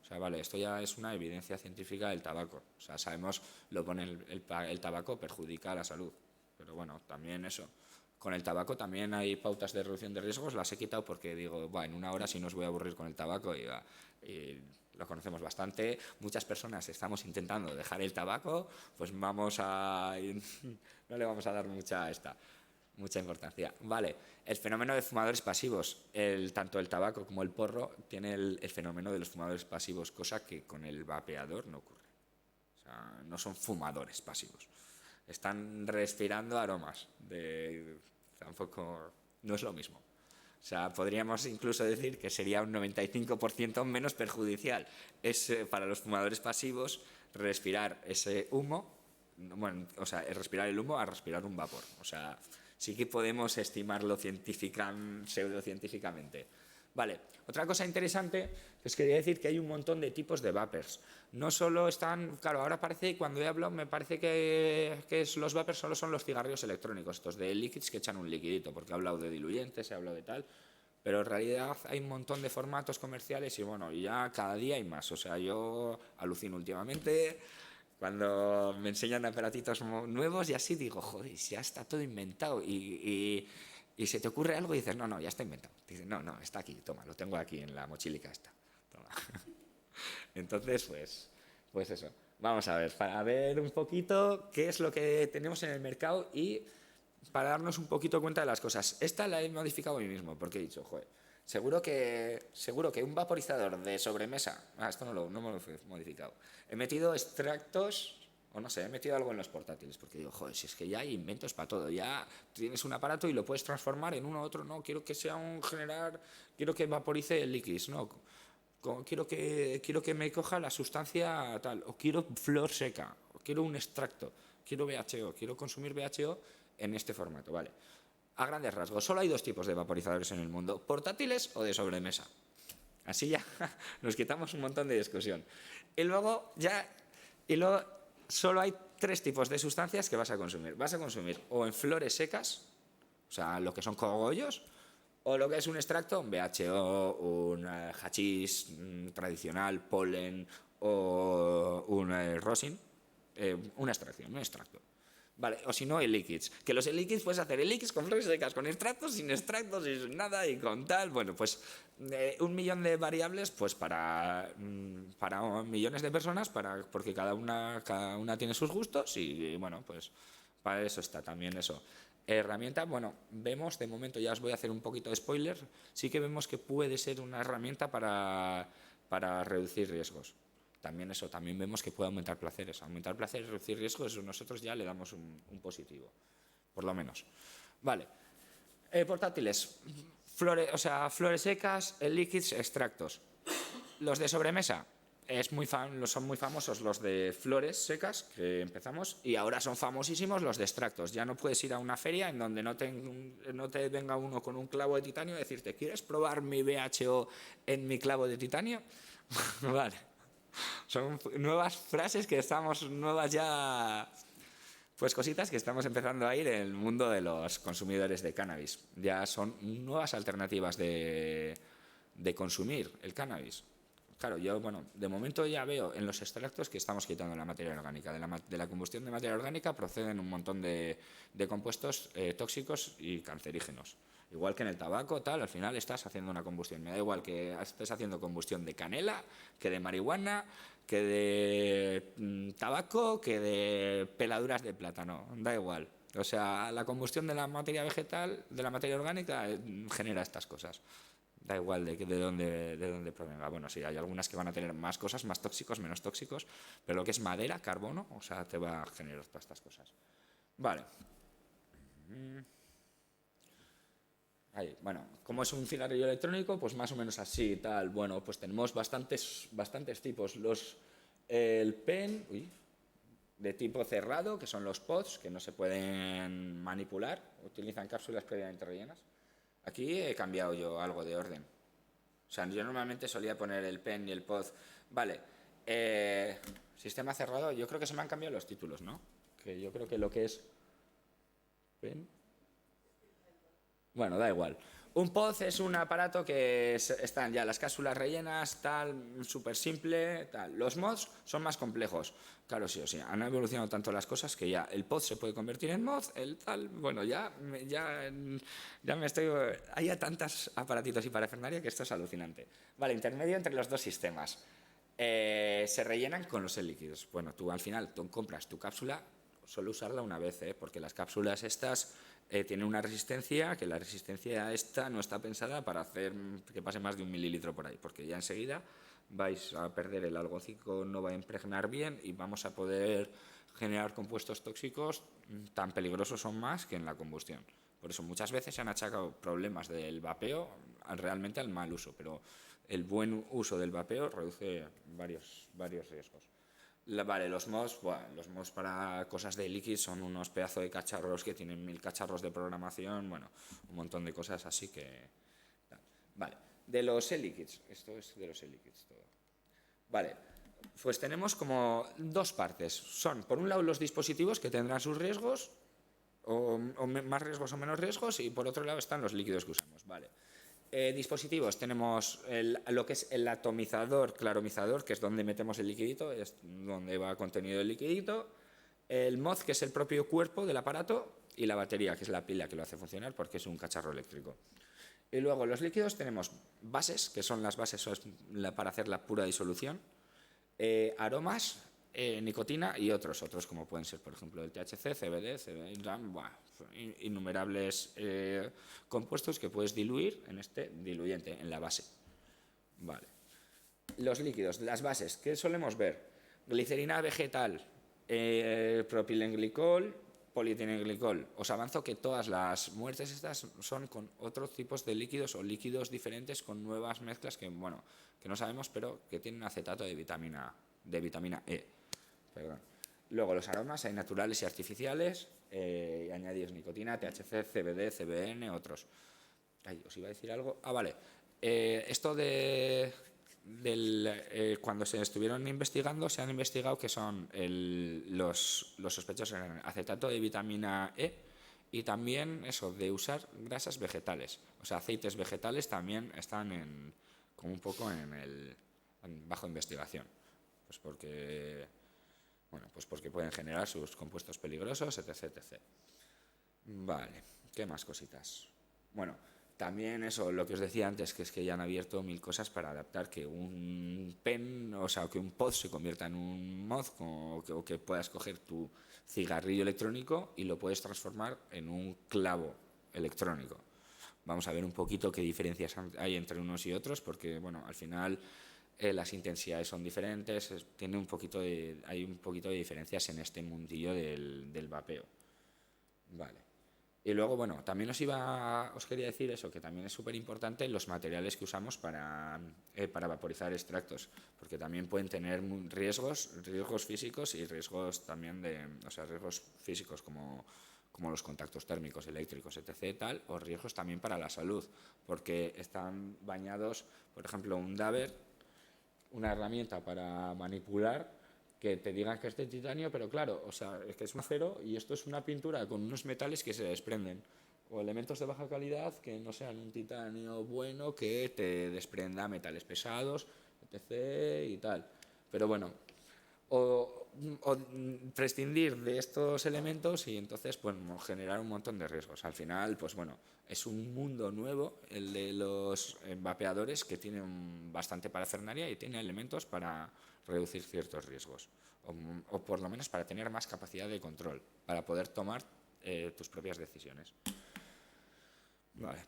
O sea, vale, esto ya es una evidencia científica del tabaco. O sea, sabemos, lo pone el tabaco perjudica a la salud. Pero bueno, también eso. Con el tabaco también hay pautas de reducción de riesgos, las he quitado porque digo, en una hora sí nos voy a aburrir con el tabaco y lo conocemos bastante. Muchas personas estamos intentando dejar el tabaco, pues no le vamos a dar mucha importancia. Vale, el fenómeno de fumadores pasivos, tanto el tabaco como el porro tiene el fenómeno de los fumadores pasivos, cosa que con el vapeador no ocurre. O sea, no son fumadores pasivos. Están respirando aromas, tampoco, no es lo mismo. O sea, podríamos incluso decir que sería un 95% menos perjudicial para los fumadores pasivos respirar ese humo, bueno, o sea, respirar el humo a respirar un vapor. O sea, sí que podemos estimarlo pseudocientíficamente. Vale, otra cosa interesante es que quería decir que hay un montón de tipos de vapers. No solo están, claro, ahora parece, cuando he hablado, me parece que los vapers solo son los cigarrillos electrónicos, estos de liquids que echan un liquidito, porque he hablado de diluyentes, he hablado de tal, pero en realidad hay un montón de formatos comerciales y bueno, ya cada día hay más. O sea, yo alucino últimamente cuando me enseñan aparatitos nuevos y así digo, joder, ya está todo inventado y se te ocurre algo y dices, no, ya está inventado. Dices, no, está aquí, toma, lo tengo aquí en la mochilica esta. Toma. Entonces, pues eso. Vamos a ver, para ver un poquito qué es lo que tenemos en el mercado y para darnos un poquito cuenta de las cosas. Esta la he modificado a mí mismo, porque he dicho, joder, seguro que un vaporizador de sobremesa, esto no me lo he modificado. He metido extractos, o no sé, he metido algo en los portátiles, porque digo, joder, si es que ya hay inventos para todo, ya tienes un aparato y lo puedes transformar en uno u otro, no, quiero que sea quiero que vaporice el líquido, no, quiero que me coja la sustancia tal, o quiero flor seca, o quiero un extracto, quiero BHO, quiero consumir BHO en este formato, vale. A grandes rasgos, solo hay dos tipos de vaporizadores en el mundo, portátiles o de sobremesa. Así ya nos quitamos un montón de discusión. Y luego solo hay tres tipos de sustancias que vas a consumir. Vas a consumir o en flores secas, o sea, lo que son cogollos, o lo que es un extracto, un BHO, un hachís tradicional, polen o un rosin, una extracción, un extracto. Vale, o si no, e-liquids. Que los e-liquids puedes hacer e-liquids con flores secas, con extractos, sin extractos, sin nada y con tal. Bueno, pues 1 millón de variables pues para millones de personas, porque cada una tiene sus gustos y bueno, pues para eso está también eso. Herramienta, bueno, vemos, de momento ya os voy a hacer un poquito de spoiler, sí que vemos que puede ser una herramienta para reducir riesgos. También vemos que puede aumentar placeres. Aumentar placeres, reducir riesgos, eso nosotros ya le damos un positivo, por lo menos. Vale. Portátiles, flores secas, líquids, extractos. Los de sobremesa, son muy famosos los de flores secas, que empezamos, y ahora son famosísimos los de extractos. Ya no puedes ir a una feria en donde no te venga uno con un clavo de titanio y decirte, ¿quieres probar mi BHO en mi clavo de titanio? Vale. Son nuevas frases que estamos, nuevas ya, pues cositas que estamos empezando a ir en el mundo de los consumidores de cannabis. Ya son nuevas alternativas de consumir el cannabis. Claro, yo, bueno, de momento ya veo en los extractos que estamos quitando la materia orgánica. De la combustión de materia orgánica proceden un montón de compuestos tóxicos y cancerígenos. Igual que en el tabaco, tal, al final estás haciendo una combustión. Me da igual que estés haciendo combustión de canela, que de marihuana, que de tabaco, que de peladuras de plátano. Da igual. O sea, la combustión de la materia vegetal, de la materia orgánica, genera estas cosas. Da igual de dónde provenga. Bueno, sí, hay algunas que van a tener más cosas, más tóxicos, menos tóxicos, pero lo que es madera, carbono, o sea, te va a generar todas estas cosas. Vale. Ahí, bueno, como es un cigarrillo electrónico, pues más o menos así, tal. Bueno, pues tenemos bastantes tipos. El pen, de tipo cerrado, que son los pods, que no se pueden manipular, utilizan cápsulas previamente rellenas. Aquí he cambiado yo algo de orden. O sea, yo normalmente solía poner el pen y el pod. Vale. Sistema cerrado, yo creo que se me han cambiado los títulos, ¿no? Que yo creo que lo que es pen. Bueno, da igual. Un pod es un aparato que están ya las cápsulas rellenas, tal, súper simple, tal. Los mods son más complejos. Claro, sí o sí. Han evolucionado tanto las cosas que ya el pod se puede convertir en mod, el tal. Bueno, ya me estoy. Hay tantos aparatitos y parafernalia que esto es alucinante. Vale, intermedio entre los dos sistemas. Se rellenan con los líquidos. Bueno, tú al final compras tu cápsula, solo usarla una vez, porque las cápsulas estas tienen una resistencia, que la resistencia esta no está pensada para hacer que pase más de 1 mililitro por ahí, porque ya enseguida vais a perder el algocico, no va a impregnar bien y vamos a poder generar compuestos tóxicos tan peligrosos o más que en la combustión. Por eso muchas veces se han achacado problemas del vapeo realmente al mal uso, pero el buen uso del vapeo reduce varios riesgos. Vale, los mods para cosas de líquidos son unos pedazos de cacharros que tienen 1000 cacharros de programación, bueno, un montón de cosas así que... Vale, de los e-liquids, esto es de los e-liquids todo. Vale, pues tenemos como dos partes. Son, por un lado, los dispositivos que tendrán sus riesgos, o más riesgos o menos riesgos, y por otro lado están los líquidos que usamos. Vale. Dispositivos, tenemos lo que es el atomizador, claromizador, que es donde metemos el liquidito, es donde va contenido el liquidito, el mod, que es el propio cuerpo del aparato, y la batería, que es la pila que lo hace funcionar porque es un cacharro eléctrico. Y luego los líquidos tenemos bases, que son las bases para hacer la pura disolución, aromas, nicotina y otros como pueden ser, por ejemplo, el THC, CBD, innumerables compuestos que puedes diluir en este diluyente, en la base. Vale. Los líquidos, las bases, ¿qué solemos ver? Glicerina vegetal, propilenglicol, polietilenglicol. Os avanzo que todas las muertes estas son con otros tipos de líquidos o líquidos diferentes con nuevas mezclas que, bueno, que no sabemos, pero que tienen acetato de vitamina E. Perdón. Luego los aromas hay naturales y artificiales, añadidos nicotina, THC, CBD, CBN, otros. Ay, os iba a decir algo. Ah, vale. Esto cuando se estuvieron investigando, se han investigado que son los sospechosos en acetato de vitamina E y también eso de usar grasas vegetales. O sea, aceites vegetales también están como un poco bajo investigación. Pues porque pueden generar sus compuestos peligrosos, etc. Vale, ¿qué más cositas? Bueno, también eso, lo que os decía antes, que es que ya han abierto 1000 cosas para adaptar que un pen, o sea, que un pod se convierta en un mod, o que puedas coger tu cigarrillo electrónico y lo puedes transformar en un clavo electrónico. Vamos a ver un poquito qué diferencias hay entre unos y otros, porque, bueno, al final las intensidades son diferentes, hay un poquito de diferencias en este mundillo del vapeo. Vale. Y luego, bueno, también os quería decir eso, que también es súper importante los materiales que usamos para vaporizar extractos, porque también pueden tener riesgos físicos y riesgos también riesgos físicos como los contactos térmicos, eléctricos, etc. tal, o riesgos también para la salud, porque están bañados, por ejemplo, un dabber una herramienta para manipular que te digan que es de titanio, pero claro, o sea, es que es un acero y esto es una pintura con unos metales que se desprenden. O elementos de baja calidad que no sean un titanio bueno que te desprenda metales pesados, etc. y tal. Pero bueno, o prescindir de estos elementos y entonces bueno, generar un montón de riesgos. Al final, pues bueno, es un mundo nuevo el de los vapeadores que tienen bastante parafernalia y tiene elementos para reducir ciertos riesgos o por lo menos para tener más capacidad de control, para poder tomar tus propias decisiones. Vale.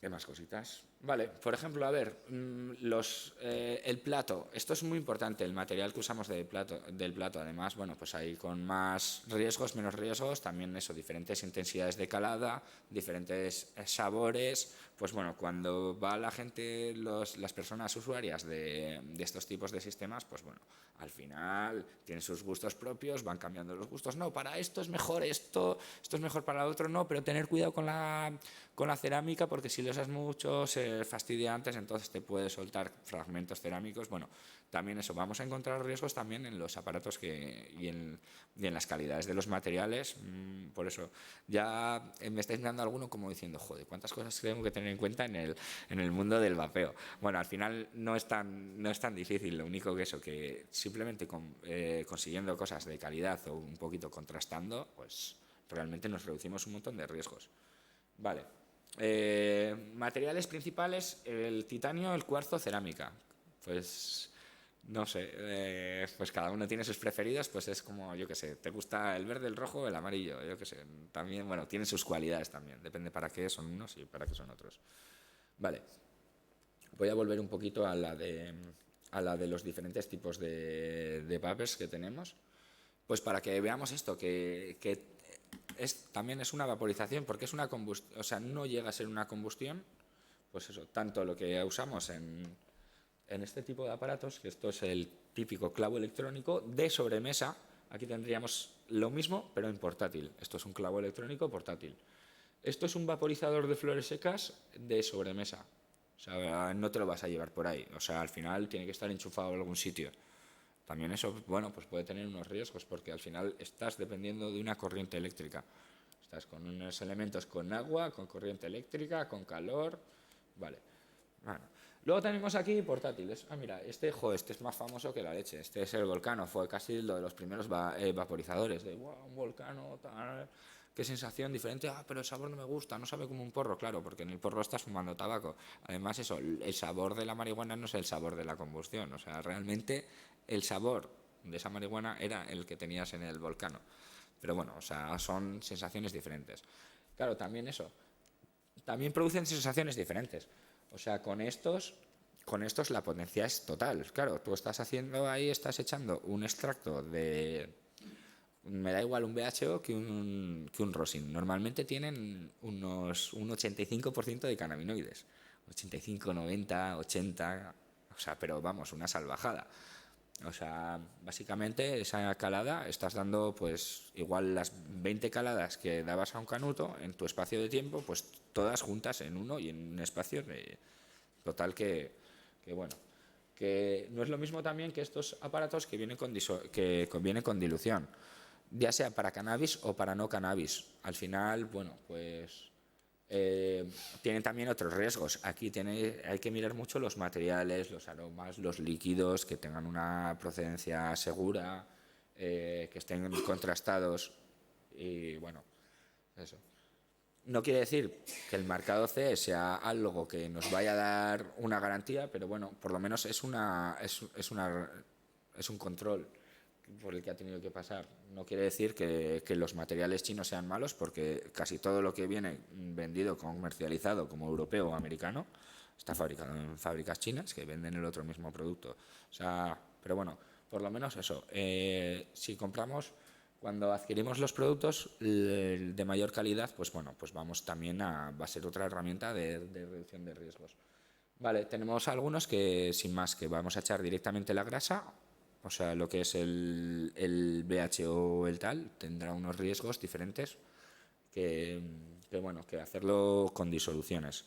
¿Qué más cositas? Vale, por ejemplo, a ver, el plato. Esto es muy importante, el material que usamos del plato. Además, bueno, pues ahí con más riesgos, menos riesgos, también eso, diferentes intensidades de calada, diferentes sabores. Pues bueno, cuando va la gente, las personas usuarias de estos tipos de sistemas, pues bueno, al final tienen sus gustos propios, van cambiando los gustos. No, para esto es mejor esto es mejor para el otro no, pero tener cuidado con la cerámica porque si lo usas mucho se fastidia antes, entonces te puede soltar fragmentos cerámicos. Bueno, también eso, vamos a encontrar riesgos también en los aparatos y en las calidades de los materiales. Por eso ya me estáis dando alguno como diciendo, joder, cuántas cosas tengo que tener en cuenta en el mundo del vapeo. Bueno, al final no es tan difícil, lo único que eso, que simplemente consiguiendo cosas de calidad o un poquito contrastando, pues realmente nos reducimos un montón de riesgos. Vale. Materiales principales, el titanio, el cuarzo, cerámica. Pues no sé, pues cada uno tiene sus preferidos, pues es como, yo qué sé, te gusta el verde, el rojo, el amarillo, yo qué sé. También, bueno, tienen sus cualidades también, depende para qué son unos y para qué son otros. Vale. Voy a volver un poquito a la de los diferentes tipos de vapers que tenemos, pues para que veamos esto, que también es una vaporización, porque es una combustión, o sea, no llega a ser una combustión, pues eso, tanto lo que usamos en este tipo de aparatos, que esto es el típico clavo electrónico de sobremesa. Aquí tendríamos lo mismo, pero en portátil. Esto es un clavo electrónico portátil. Esto es un vaporizador de flores secas de sobremesa. O sea, no te lo vas a llevar por ahí. O sea, al final tiene que estar enchufado en algún sitio. También eso, bueno, pues puede tener unos riesgos porque al final estás dependiendo de una corriente eléctrica. Estás con unos elementos con agua, con corriente eléctrica, con calor. Vale. Bueno. Luego tenemos aquí portátiles. Ah, mira, este es más famoso que la leche. Este es el Volcano. Fue casi lo de los primeros vaporizadores. De, wow, un Volcano, tal, qué sensación diferente. Ah, pero el sabor no me gusta, no sabe como un porro, claro, porque en el porro estás fumando tabaco. Además, eso, el sabor de la marihuana no es el sabor de la combustión. O sea, realmente el sabor de esa marihuana era el que tenías en el Volcano. Pero bueno, o sea, son sensaciones diferentes. Claro, también eso. También producen sensaciones diferentes. O sea, con estos la potencia es total. Claro, tú estás haciendo ahí, estás echando un extracto de... Me da igual un BHO que un rosin. Normalmente tienen un 85% de cannabinoides. 85, 90, 80... O sea, pero vamos, una salvajada. O sea, básicamente esa calada estás dando pues igual las 20 caladas que dabas a un canuto en tu espacio de tiempo, pues todas juntas en uno y en un espacio de total que bueno, que no es lo mismo también que estos aparatos que vienen con dilución, ya sea para cannabis o para no cannabis. Al final, bueno, pues tienen también otros riesgos. Aquí hay que mirar mucho los materiales, los aromas, los líquidos, que tengan una procedencia segura, que estén contrastados y bueno, eso. No quiere decir que el marcado CE sea algo que nos vaya a dar una garantía, pero bueno, por lo menos es un control por el que ha tenido que pasar. No quiere decir que los materiales chinos sean malos, porque casi todo lo que viene vendido, comercializado como europeo o americano, está fabricado en fábricas chinas que venden el otro mismo producto. O sea, pero bueno, por lo menos eso. Si compramos, cuando adquirimos los productos de mayor calidad, pues bueno, pues vamos también va a ser otra herramienta de reducción de riesgos. Vale, tenemos algunos que sin más, que vamos a echar directamente la grasa. O sea, lo que es el BHO o el tal tendrá unos riesgos diferentes que bueno, que hacerlo con disoluciones.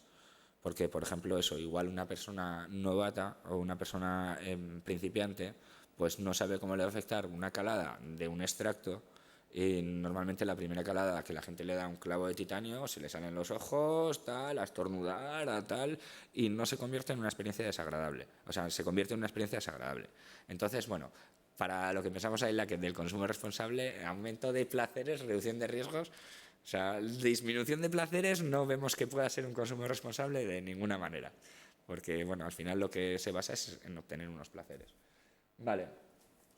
Porque, por ejemplo, eso, igual una persona novata o una persona principiante, pues no sabe cómo le va a afectar una calada de un extracto. Y normalmente la primera calada que la gente le da un clavo de titanio, se le salen los ojos, tal, a estornudar, a tal, y no se convierte en una experiencia desagradable. O sea, se convierte en una experiencia desagradable. Entonces, bueno, para lo que pensamos ahí, del consumo responsable, aumento de placeres, reducción de riesgos. O sea, disminución de placeres no vemos que pueda ser un consumo responsable de ninguna manera. Porque, bueno, al final lo que se basa es en obtener unos placeres. Vale.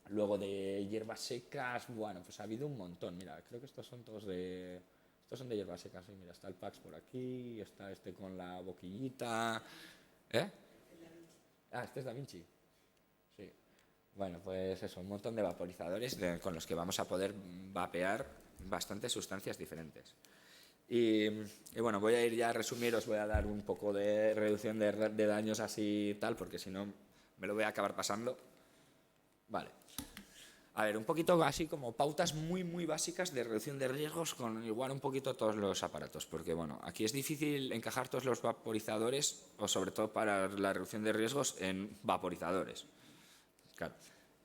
Luego de hierbas secas, bueno, pues ha habido un montón. Mira, creo que estos son todos de... Estos son de hierbas secas. Sí, mira, está el Pax por aquí, está este con la boquillita. ¿Eh? Ah, este es Da Vinci. Sí. Bueno, pues eso, un montón de vaporizadores con los que vamos a poder vapear bastantes sustancias diferentes. Y bueno, voy a ir ya a resumir, os voy a dar un poco de reducción de daños así tal, porque si no me lo voy a acabar pasando. Vale. A ver, un poquito así como pautas muy básicas de reducción de riesgos con igual un poquito todos los aparatos, porque bueno, aquí es difícil encajar todos los vaporizadores, o sobre todo para la reducción de riesgos, en vaporizadores. Claro.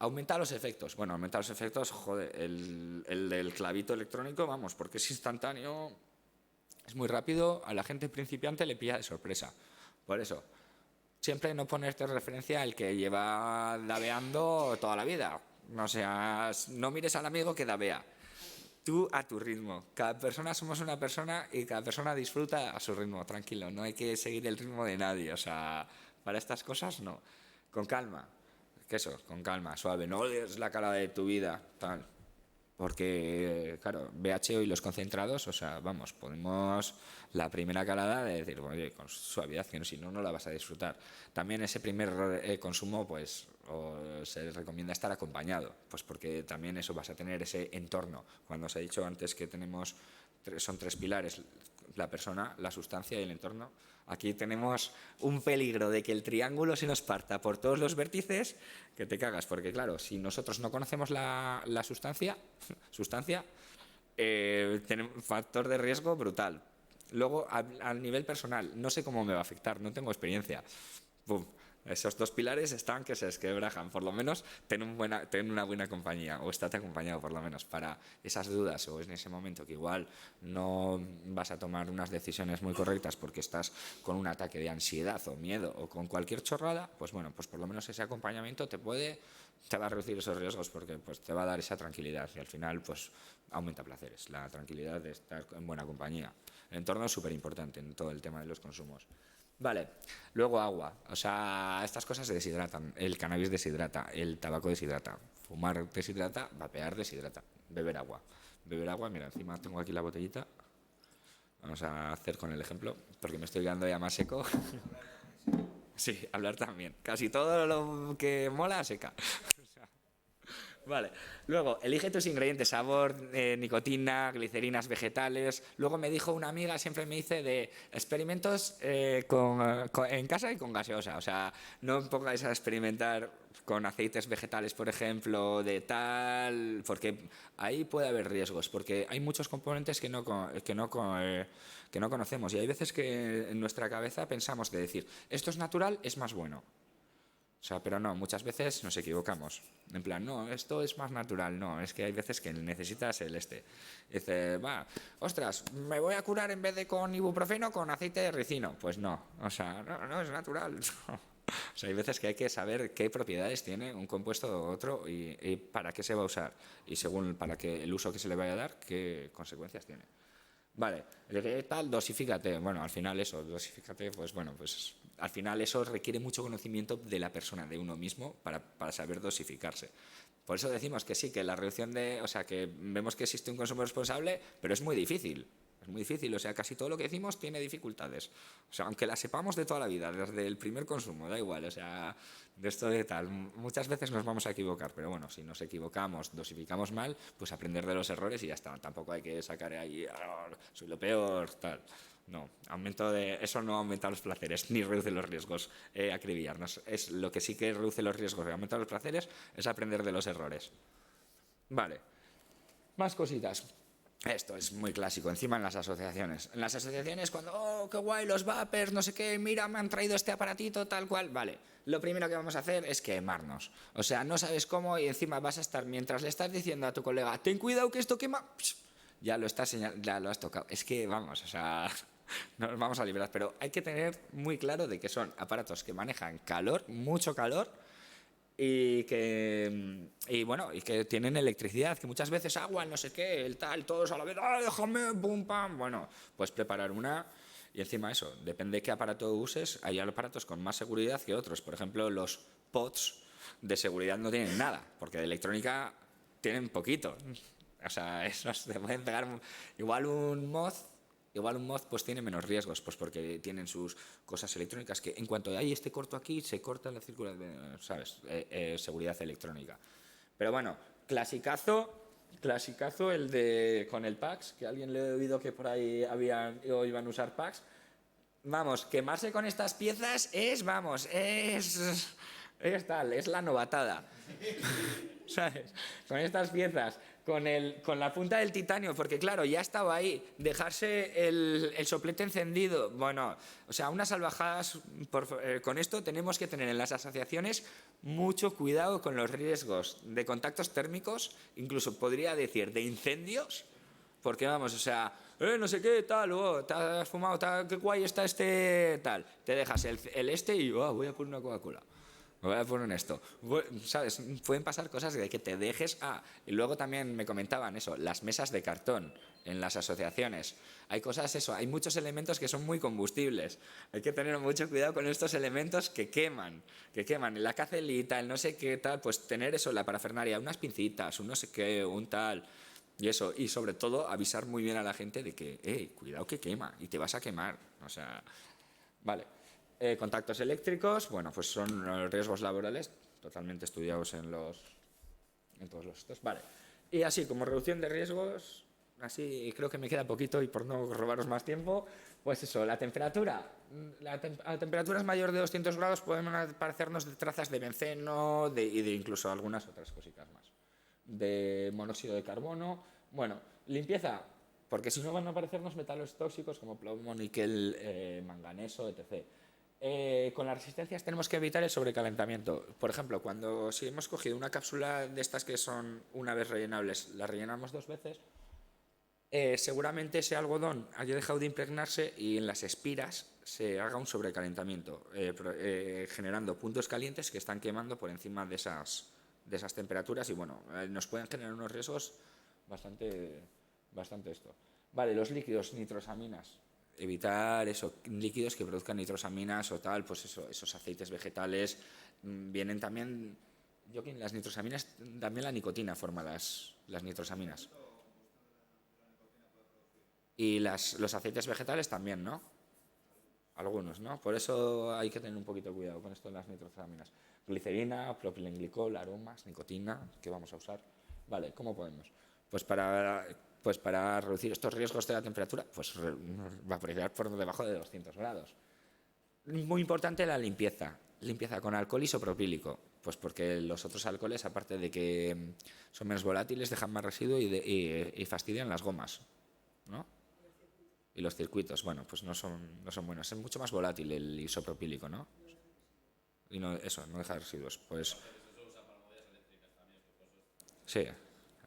Aumenta los efectos. Bueno, aumenta los efectos, joder, el del clavito electrónico, vamos, porque es instantáneo, es muy rápido, a la gente principiante le pilla de sorpresa. Por eso, siempre no ponerte referencia al que lleva dabeando toda la vida. O sea, no mires al amigo que dabea. Tú a tu ritmo. Cada persona somos una persona y cada persona disfruta a su ritmo, tranquilo. No hay que seguir el ritmo de nadie. O sea, para estas cosas no. Con calma. ¿Qué eso? Con calma, suave. No es la cara de tu vida, tal. Porque, claro, BHO y los concentrados, o sea, vamos, podemos la primera calada de decir, oye, con suavidad, que si no, no la vas a disfrutar. También ese primer consumo, pues, se recomienda estar acompañado, pues porque también eso vas a tener ese entorno. Cuando os he dicho antes que son tres pilares, la persona, la sustancia y el entorno. Aquí tenemos un peligro de que el triángulo se nos parta por todos los vértices, que te cagas, porque claro, si nosotros no conocemos la sustancia, tenemos un factor de riesgo brutal. Luego, al nivel personal, no sé cómo me va a afectar, no tengo experiencia. ¡Pum! Esos dos pilares están que se desquebrajan. Por lo menos ten una buena compañía, o estate acompañado por lo menos para esas dudas, o en ese momento que igual no vas a tomar unas decisiones muy correctas porque estás con un ataque de ansiedad o miedo o con cualquier chorrada, pues bueno, pues por lo menos ese acompañamiento te va a reducir esos riesgos porque pues te va a dar esa tranquilidad y al final pues aumenta placeres, la tranquilidad de estar en buena compañía. El entorno es súper importante en todo el tema de los consumos. Vale, luego agua, o sea, estas cosas se deshidratan, el cannabis deshidrata, el tabaco deshidrata, fumar deshidrata, vapear deshidrata, beber agua, mira, encima tengo aquí la botellita, vamos a hacer con el ejemplo, porque me estoy quedando ya más seco. Sí, hablar también, casi todo lo que mola seca. Vale, luego, elige tus ingredientes, sabor, nicotina, glicerinas vegetales. Luego me dijo una amiga, siempre me dice de experimentos en casa y con gaseosa. O sea, no pongáis a experimentar con aceites vegetales, por ejemplo, de tal, porque ahí puede haber riesgos, porque hay muchos componentes que no conocemos. Y hay veces que en nuestra cabeza pensamos de decir, esto es natural, es más bueno. O sea, pero no, muchas veces nos equivocamos. En plan, no, esto es más natural. No, es que hay veces que necesitas el este. Dice, ostras, me voy a curar en vez de con ibuprofeno con aceite de ricino. Pues no, o sea, no es natural. O sea, hay veces que hay que saber qué propiedades tiene un compuesto u otro y para qué se va a usar. Y según para qué el uso que se le vaya a dar, qué consecuencias tiene. Vale, ¿qué tal? Dosifícate. Bueno, al final eso, dosifícate, pues bueno, pues al final eso requiere mucho conocimiento de la persona, de uno mismo, para saber dosificarse. Por eso decimos que sí, que la reducción o sea, que vemos que existe un consumo responsable, pero es muy difícil. Es muy difícil, o sea, casi todo lo que decimos tiene dificultades. O sea, aunque la sepamos de toda la vida, desde el primer consumo, da igual, o sea, de esto de tal. Muchas veces nos vamos a equivocar, pero bueno, si nos equivocamos, dosificamos mal, pues aprender de los errores y ya está. Tampoco hay que sacar ahí, soy lo peor, tal. No, eso no aumenta los placeres ni reduce los riesgos, acribillarnos. Es lo que sí que reduce los riesgos y aumenta los placeres es aprender de los errores. Vale, más cositas. Esto es muy clásico, encima en las asociaciones. En las asociaciones cuando, oh, qué guay, los vapers, no sé qué, mira, me han traído este aparatito, tal cual. Vale, lo primero que vamos a hacer es quemarnos. O sea, no sabes cómo y encima vas a estar, mientras le estás diciendo a tu colega, ten cuidado que esto quema, ya lo estás ya lo has tocado. Es que, vamos, o sea, no nos vamos a librar, pero hay que tener muy claro de que son aparatos que manejan calor, mucho calor, y que tienen electricidad, que muchas veces agua, no sé qué, el tal, todos a la vez, ¡ah, déjame, pum, pam! Bueno, pues preparar una y encima eso, depende de qué aparato uses, hay aparatos con más seguridad que otros. Por ejemplo, los pods de seguridad no tienen nada, porque de electrónica tienen poquito. O sea, esos te pueden pegar igual un mod pues tiene menos riesgos, pues porque tienen sus cosas electrónicas que en cuanto hay este corto aquí, se corta la circulación, ¿sabes? Seguridad electrónica. Pero bueno, clasicazo el de con el PAX, que alguien le he oído que por ahí iban a usar PAX. Vamos, quemarse con estas piezas es la novatada. ¿Sabes? Con estas piezas, con la punta del titanio, porque claro, ya estaba ahí, dejarse el soplete encendido, bueno, o sea, unas salvajadas, con esto tenemos que tener en las asociaciones mucho cuidado con los riesgos de contactos térmicos, incluso podría decir de incendios, porque vamos, o sea, no sé qué, tal, te has fumado, tal, qué guay está este, tal, te dejas el y voy a poner una Coca-Cola. Me voy a poner en esto. ¿Sabes? Pueden pasar cosas de que te dejes. Y luego también me comentaban eso, las mesas de cartón en las asociaciones. Hay cosas, hay muchos elementos que son muy combustibles. Hay que tener mucho cuidado con estos elementos que queman. La cacelita, el no sé qué tal, pues tener eso, la parafernalia, unas pincitas, un no sé qué, un tal. Y eso, y sobre todo avisar muy bien a la gente de que, cuidado que quema y te vas a quemar. O sea, vale. Contactos eléctricos, bueno, pues son los riesgos laborales totalmente estudiados en todos los estos. Vale. Y así, como reducción de riesgos, así creo que me queda poquito y por no robaros más tiempo, pues eso, la temperatura. A temperaturas mayor de 200 grados pueden aparecernos de trazas de benceno y de incluso algunas otras cositas más. De monóxido de carbono. Bueno, limpieza, porque si no van a aparecernos metales tóxicos como plomo, níquel, manganeso, etc. Con las resistencias tenemos que evitar el sobrecalentamiento. Por ejemplo, si hemos cogido una cápsula de estas que son una vez rellenables, la rellenamos 2 veces, seguramente ese algodón haya dejado de impregnarse y en las espiras se haga un sobrecalentamiento, generando puntos calientes que están quemando por encima de esas temperaturas y bueno, nos pueden generar unos riesgos bastante esto. Vale, los líquidos, nitrosaminas. Evitar líquidos que produzcan nitrosaminas o tal, pues esos aceites vegetales. Vienen también, las nitrosaminas, también la nicotina forma las nitrosaminas. Y los aceites vegetales también, ¿no? Algunos, ¿no? Por eso hay que tener un poquito de cuidado con esto de las nitrosaminas. Glicerina, propilenglicol, aromas, nicotina, ¿qué vamos a usar? Vale, ¿cómo podemos? Pues para reducir estos riesgos de la temperatura, pues vaporizar por debajo de 200 grados. Muy importante la limpieza. Limpieza con alcohol isopropílico, pues porque los otros alcoholes, aparte de que son menos volátiles, dejan más residuo y fastidian las gomas, ¿no? Y los circuitos, bueno, pues no son buenos. Es mucho más volátil el isopropílico, ¿no? Y no deja residuos. Pues sí,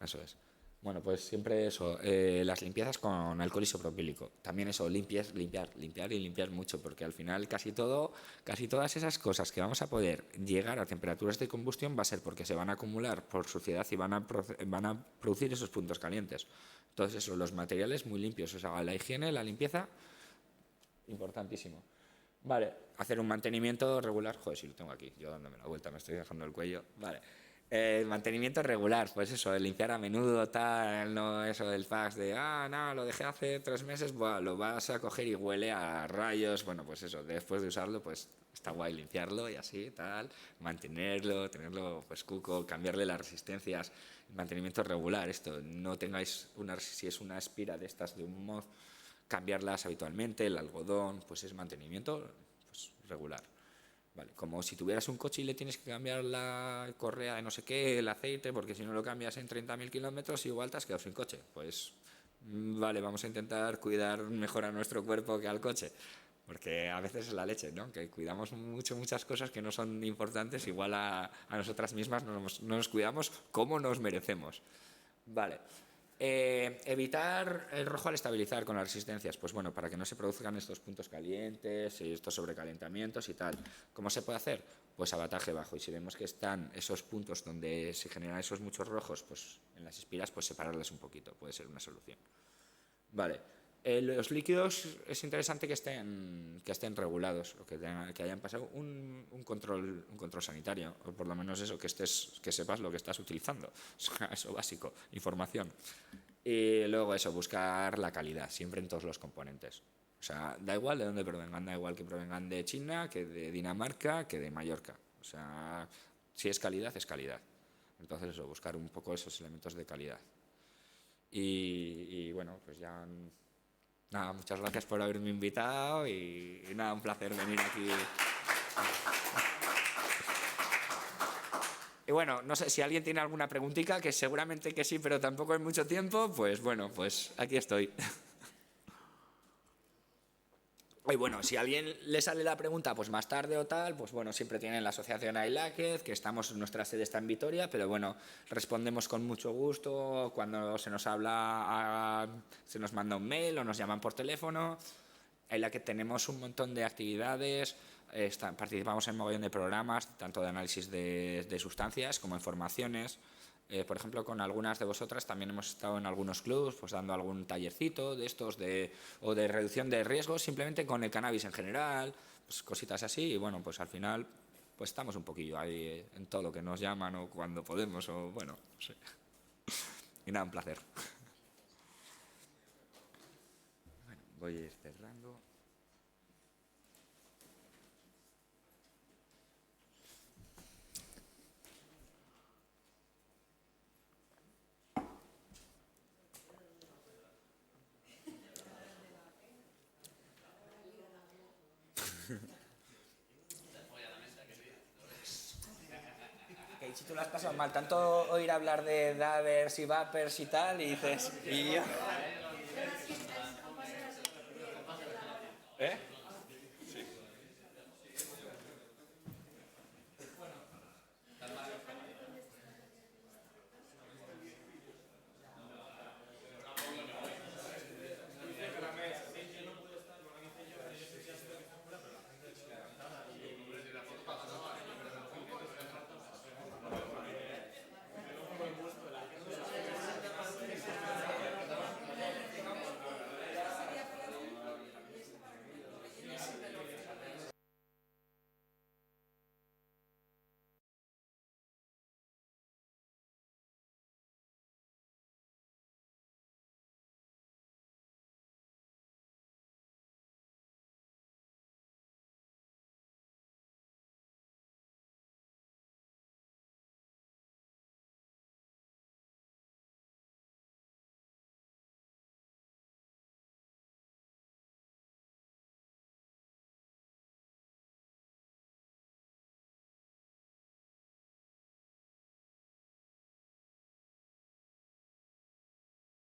eso es. Bueno, pues siempre eso, las limpiezas con alcohol isopropílico. También eso, limpiar y limpiar mucho, porque al final casi todas esas cosas que vamos a poder llegar a temperaturas de combustión va a ser porque se van a acumular por suciedad y van a producir esos puntos calientes. Entonces eso, los materiales muy limpios, o sea, la higiene, la limpieza, importantísimo. Vale, hacer un mantenimiento regular, joder, si lo tengo aquí, yo dándome la vuelta, me estoy dejando el cuello, vale. Mantenimiento regular, pues eso, de limpiar a menudo, tal, no eso del fax de, no, lo dejé hace 3 meses, lo vas a coger y huele a rayos, bueno, pues eso, después de usarlo, pues está guay limpiarlo y así, tal, mantenerlo, tenerlo, pues cuco, cambiarle las resistencias, mantenimiento regular, esto, no tengáis si es una espira de estas de un mod, cambiarlas habitualmente, el algodón, pues es mantenimiento pues, regular. Vale, como si tuvieras un coche y le tienes que cambiar la correa de no sé qué, el aceite, porque si no lo cambias en 30.000 kilómetros igual te has quedado sin coche. Pues Vale, vamos a intentar cuidar mejor a nuestro cuerpo que al coche. Porque a veces es la leche, ¿no? Que cuidamos muchas cosas que no son importantes, igual a nosotras mismas no nos cuidamos como nos merecemos. Vale. Evitar el rojo al estabilizar con las resistencias, pues bueno, para que no se produzcan estos puntos calientes y estos sobrecalentamientos y tal. ¿Cómo se puede hacer? Pues abataje bajo. Y si vemos que están esos puntos donde se generan esos muchos rojos, pues en las espiras, pues separarlas un poquito, puede ser una solución. Vale. Los líquidos es interesante que estén regulados o que hayan pasado un control sanitario, o por lo menos eso, que sepas lo que estás utilizando. Eso básico, información. Y luego eso, buscar la calidad, siempre en todos los componentes. O sea, da igual de dónde provengan, da igual que provengan de China, que de Dinamarca, que de Mallorca. O sea, si es calidad, es calidad. Entonces eso, buscar un poco esos elementos de calidad. Y bueno, pues ya... Nada, muchas gracias por haberme invitado y nada, un placer venir aquí. Y bueno, no sé si alguien tiene alguna preguntita, que seguramente que sí, pero tampoco hay mucho tiempo, pues bueno, pues aquí estoy. Y bueno, si a alguien le sale la pregunta pues más tarde o tal, pues bueno, siempre tienen la asociación AILACED, que nuestra sede está en Vitoria, pero bueno, respondemos con mucho gusto cuando se nos habla, se nos manda un mail o nos llaman por teléfono. AILACED tenemos un montón de actividades, participamos en mogollón de programas, tanto de análisis de sustancias como en formaciones. Por ejemplo, con algunas de vosotras también hemos estado en algunos clubs, pues dando algún tallercito de estos o de reducción de riesgos, simplemente con el cannabis en general, pues cositas así, y bueno, pues al final pues estamos un poquillo ahí en todo lo que nos llaman o cuando podemos, o bueno, no sé. Y nada, un placer. Bueno, voy a ir cerrando. Que si tú lo has pasado mal, tanto oír hablar de davers y vapers y tal, y dices... Y yo...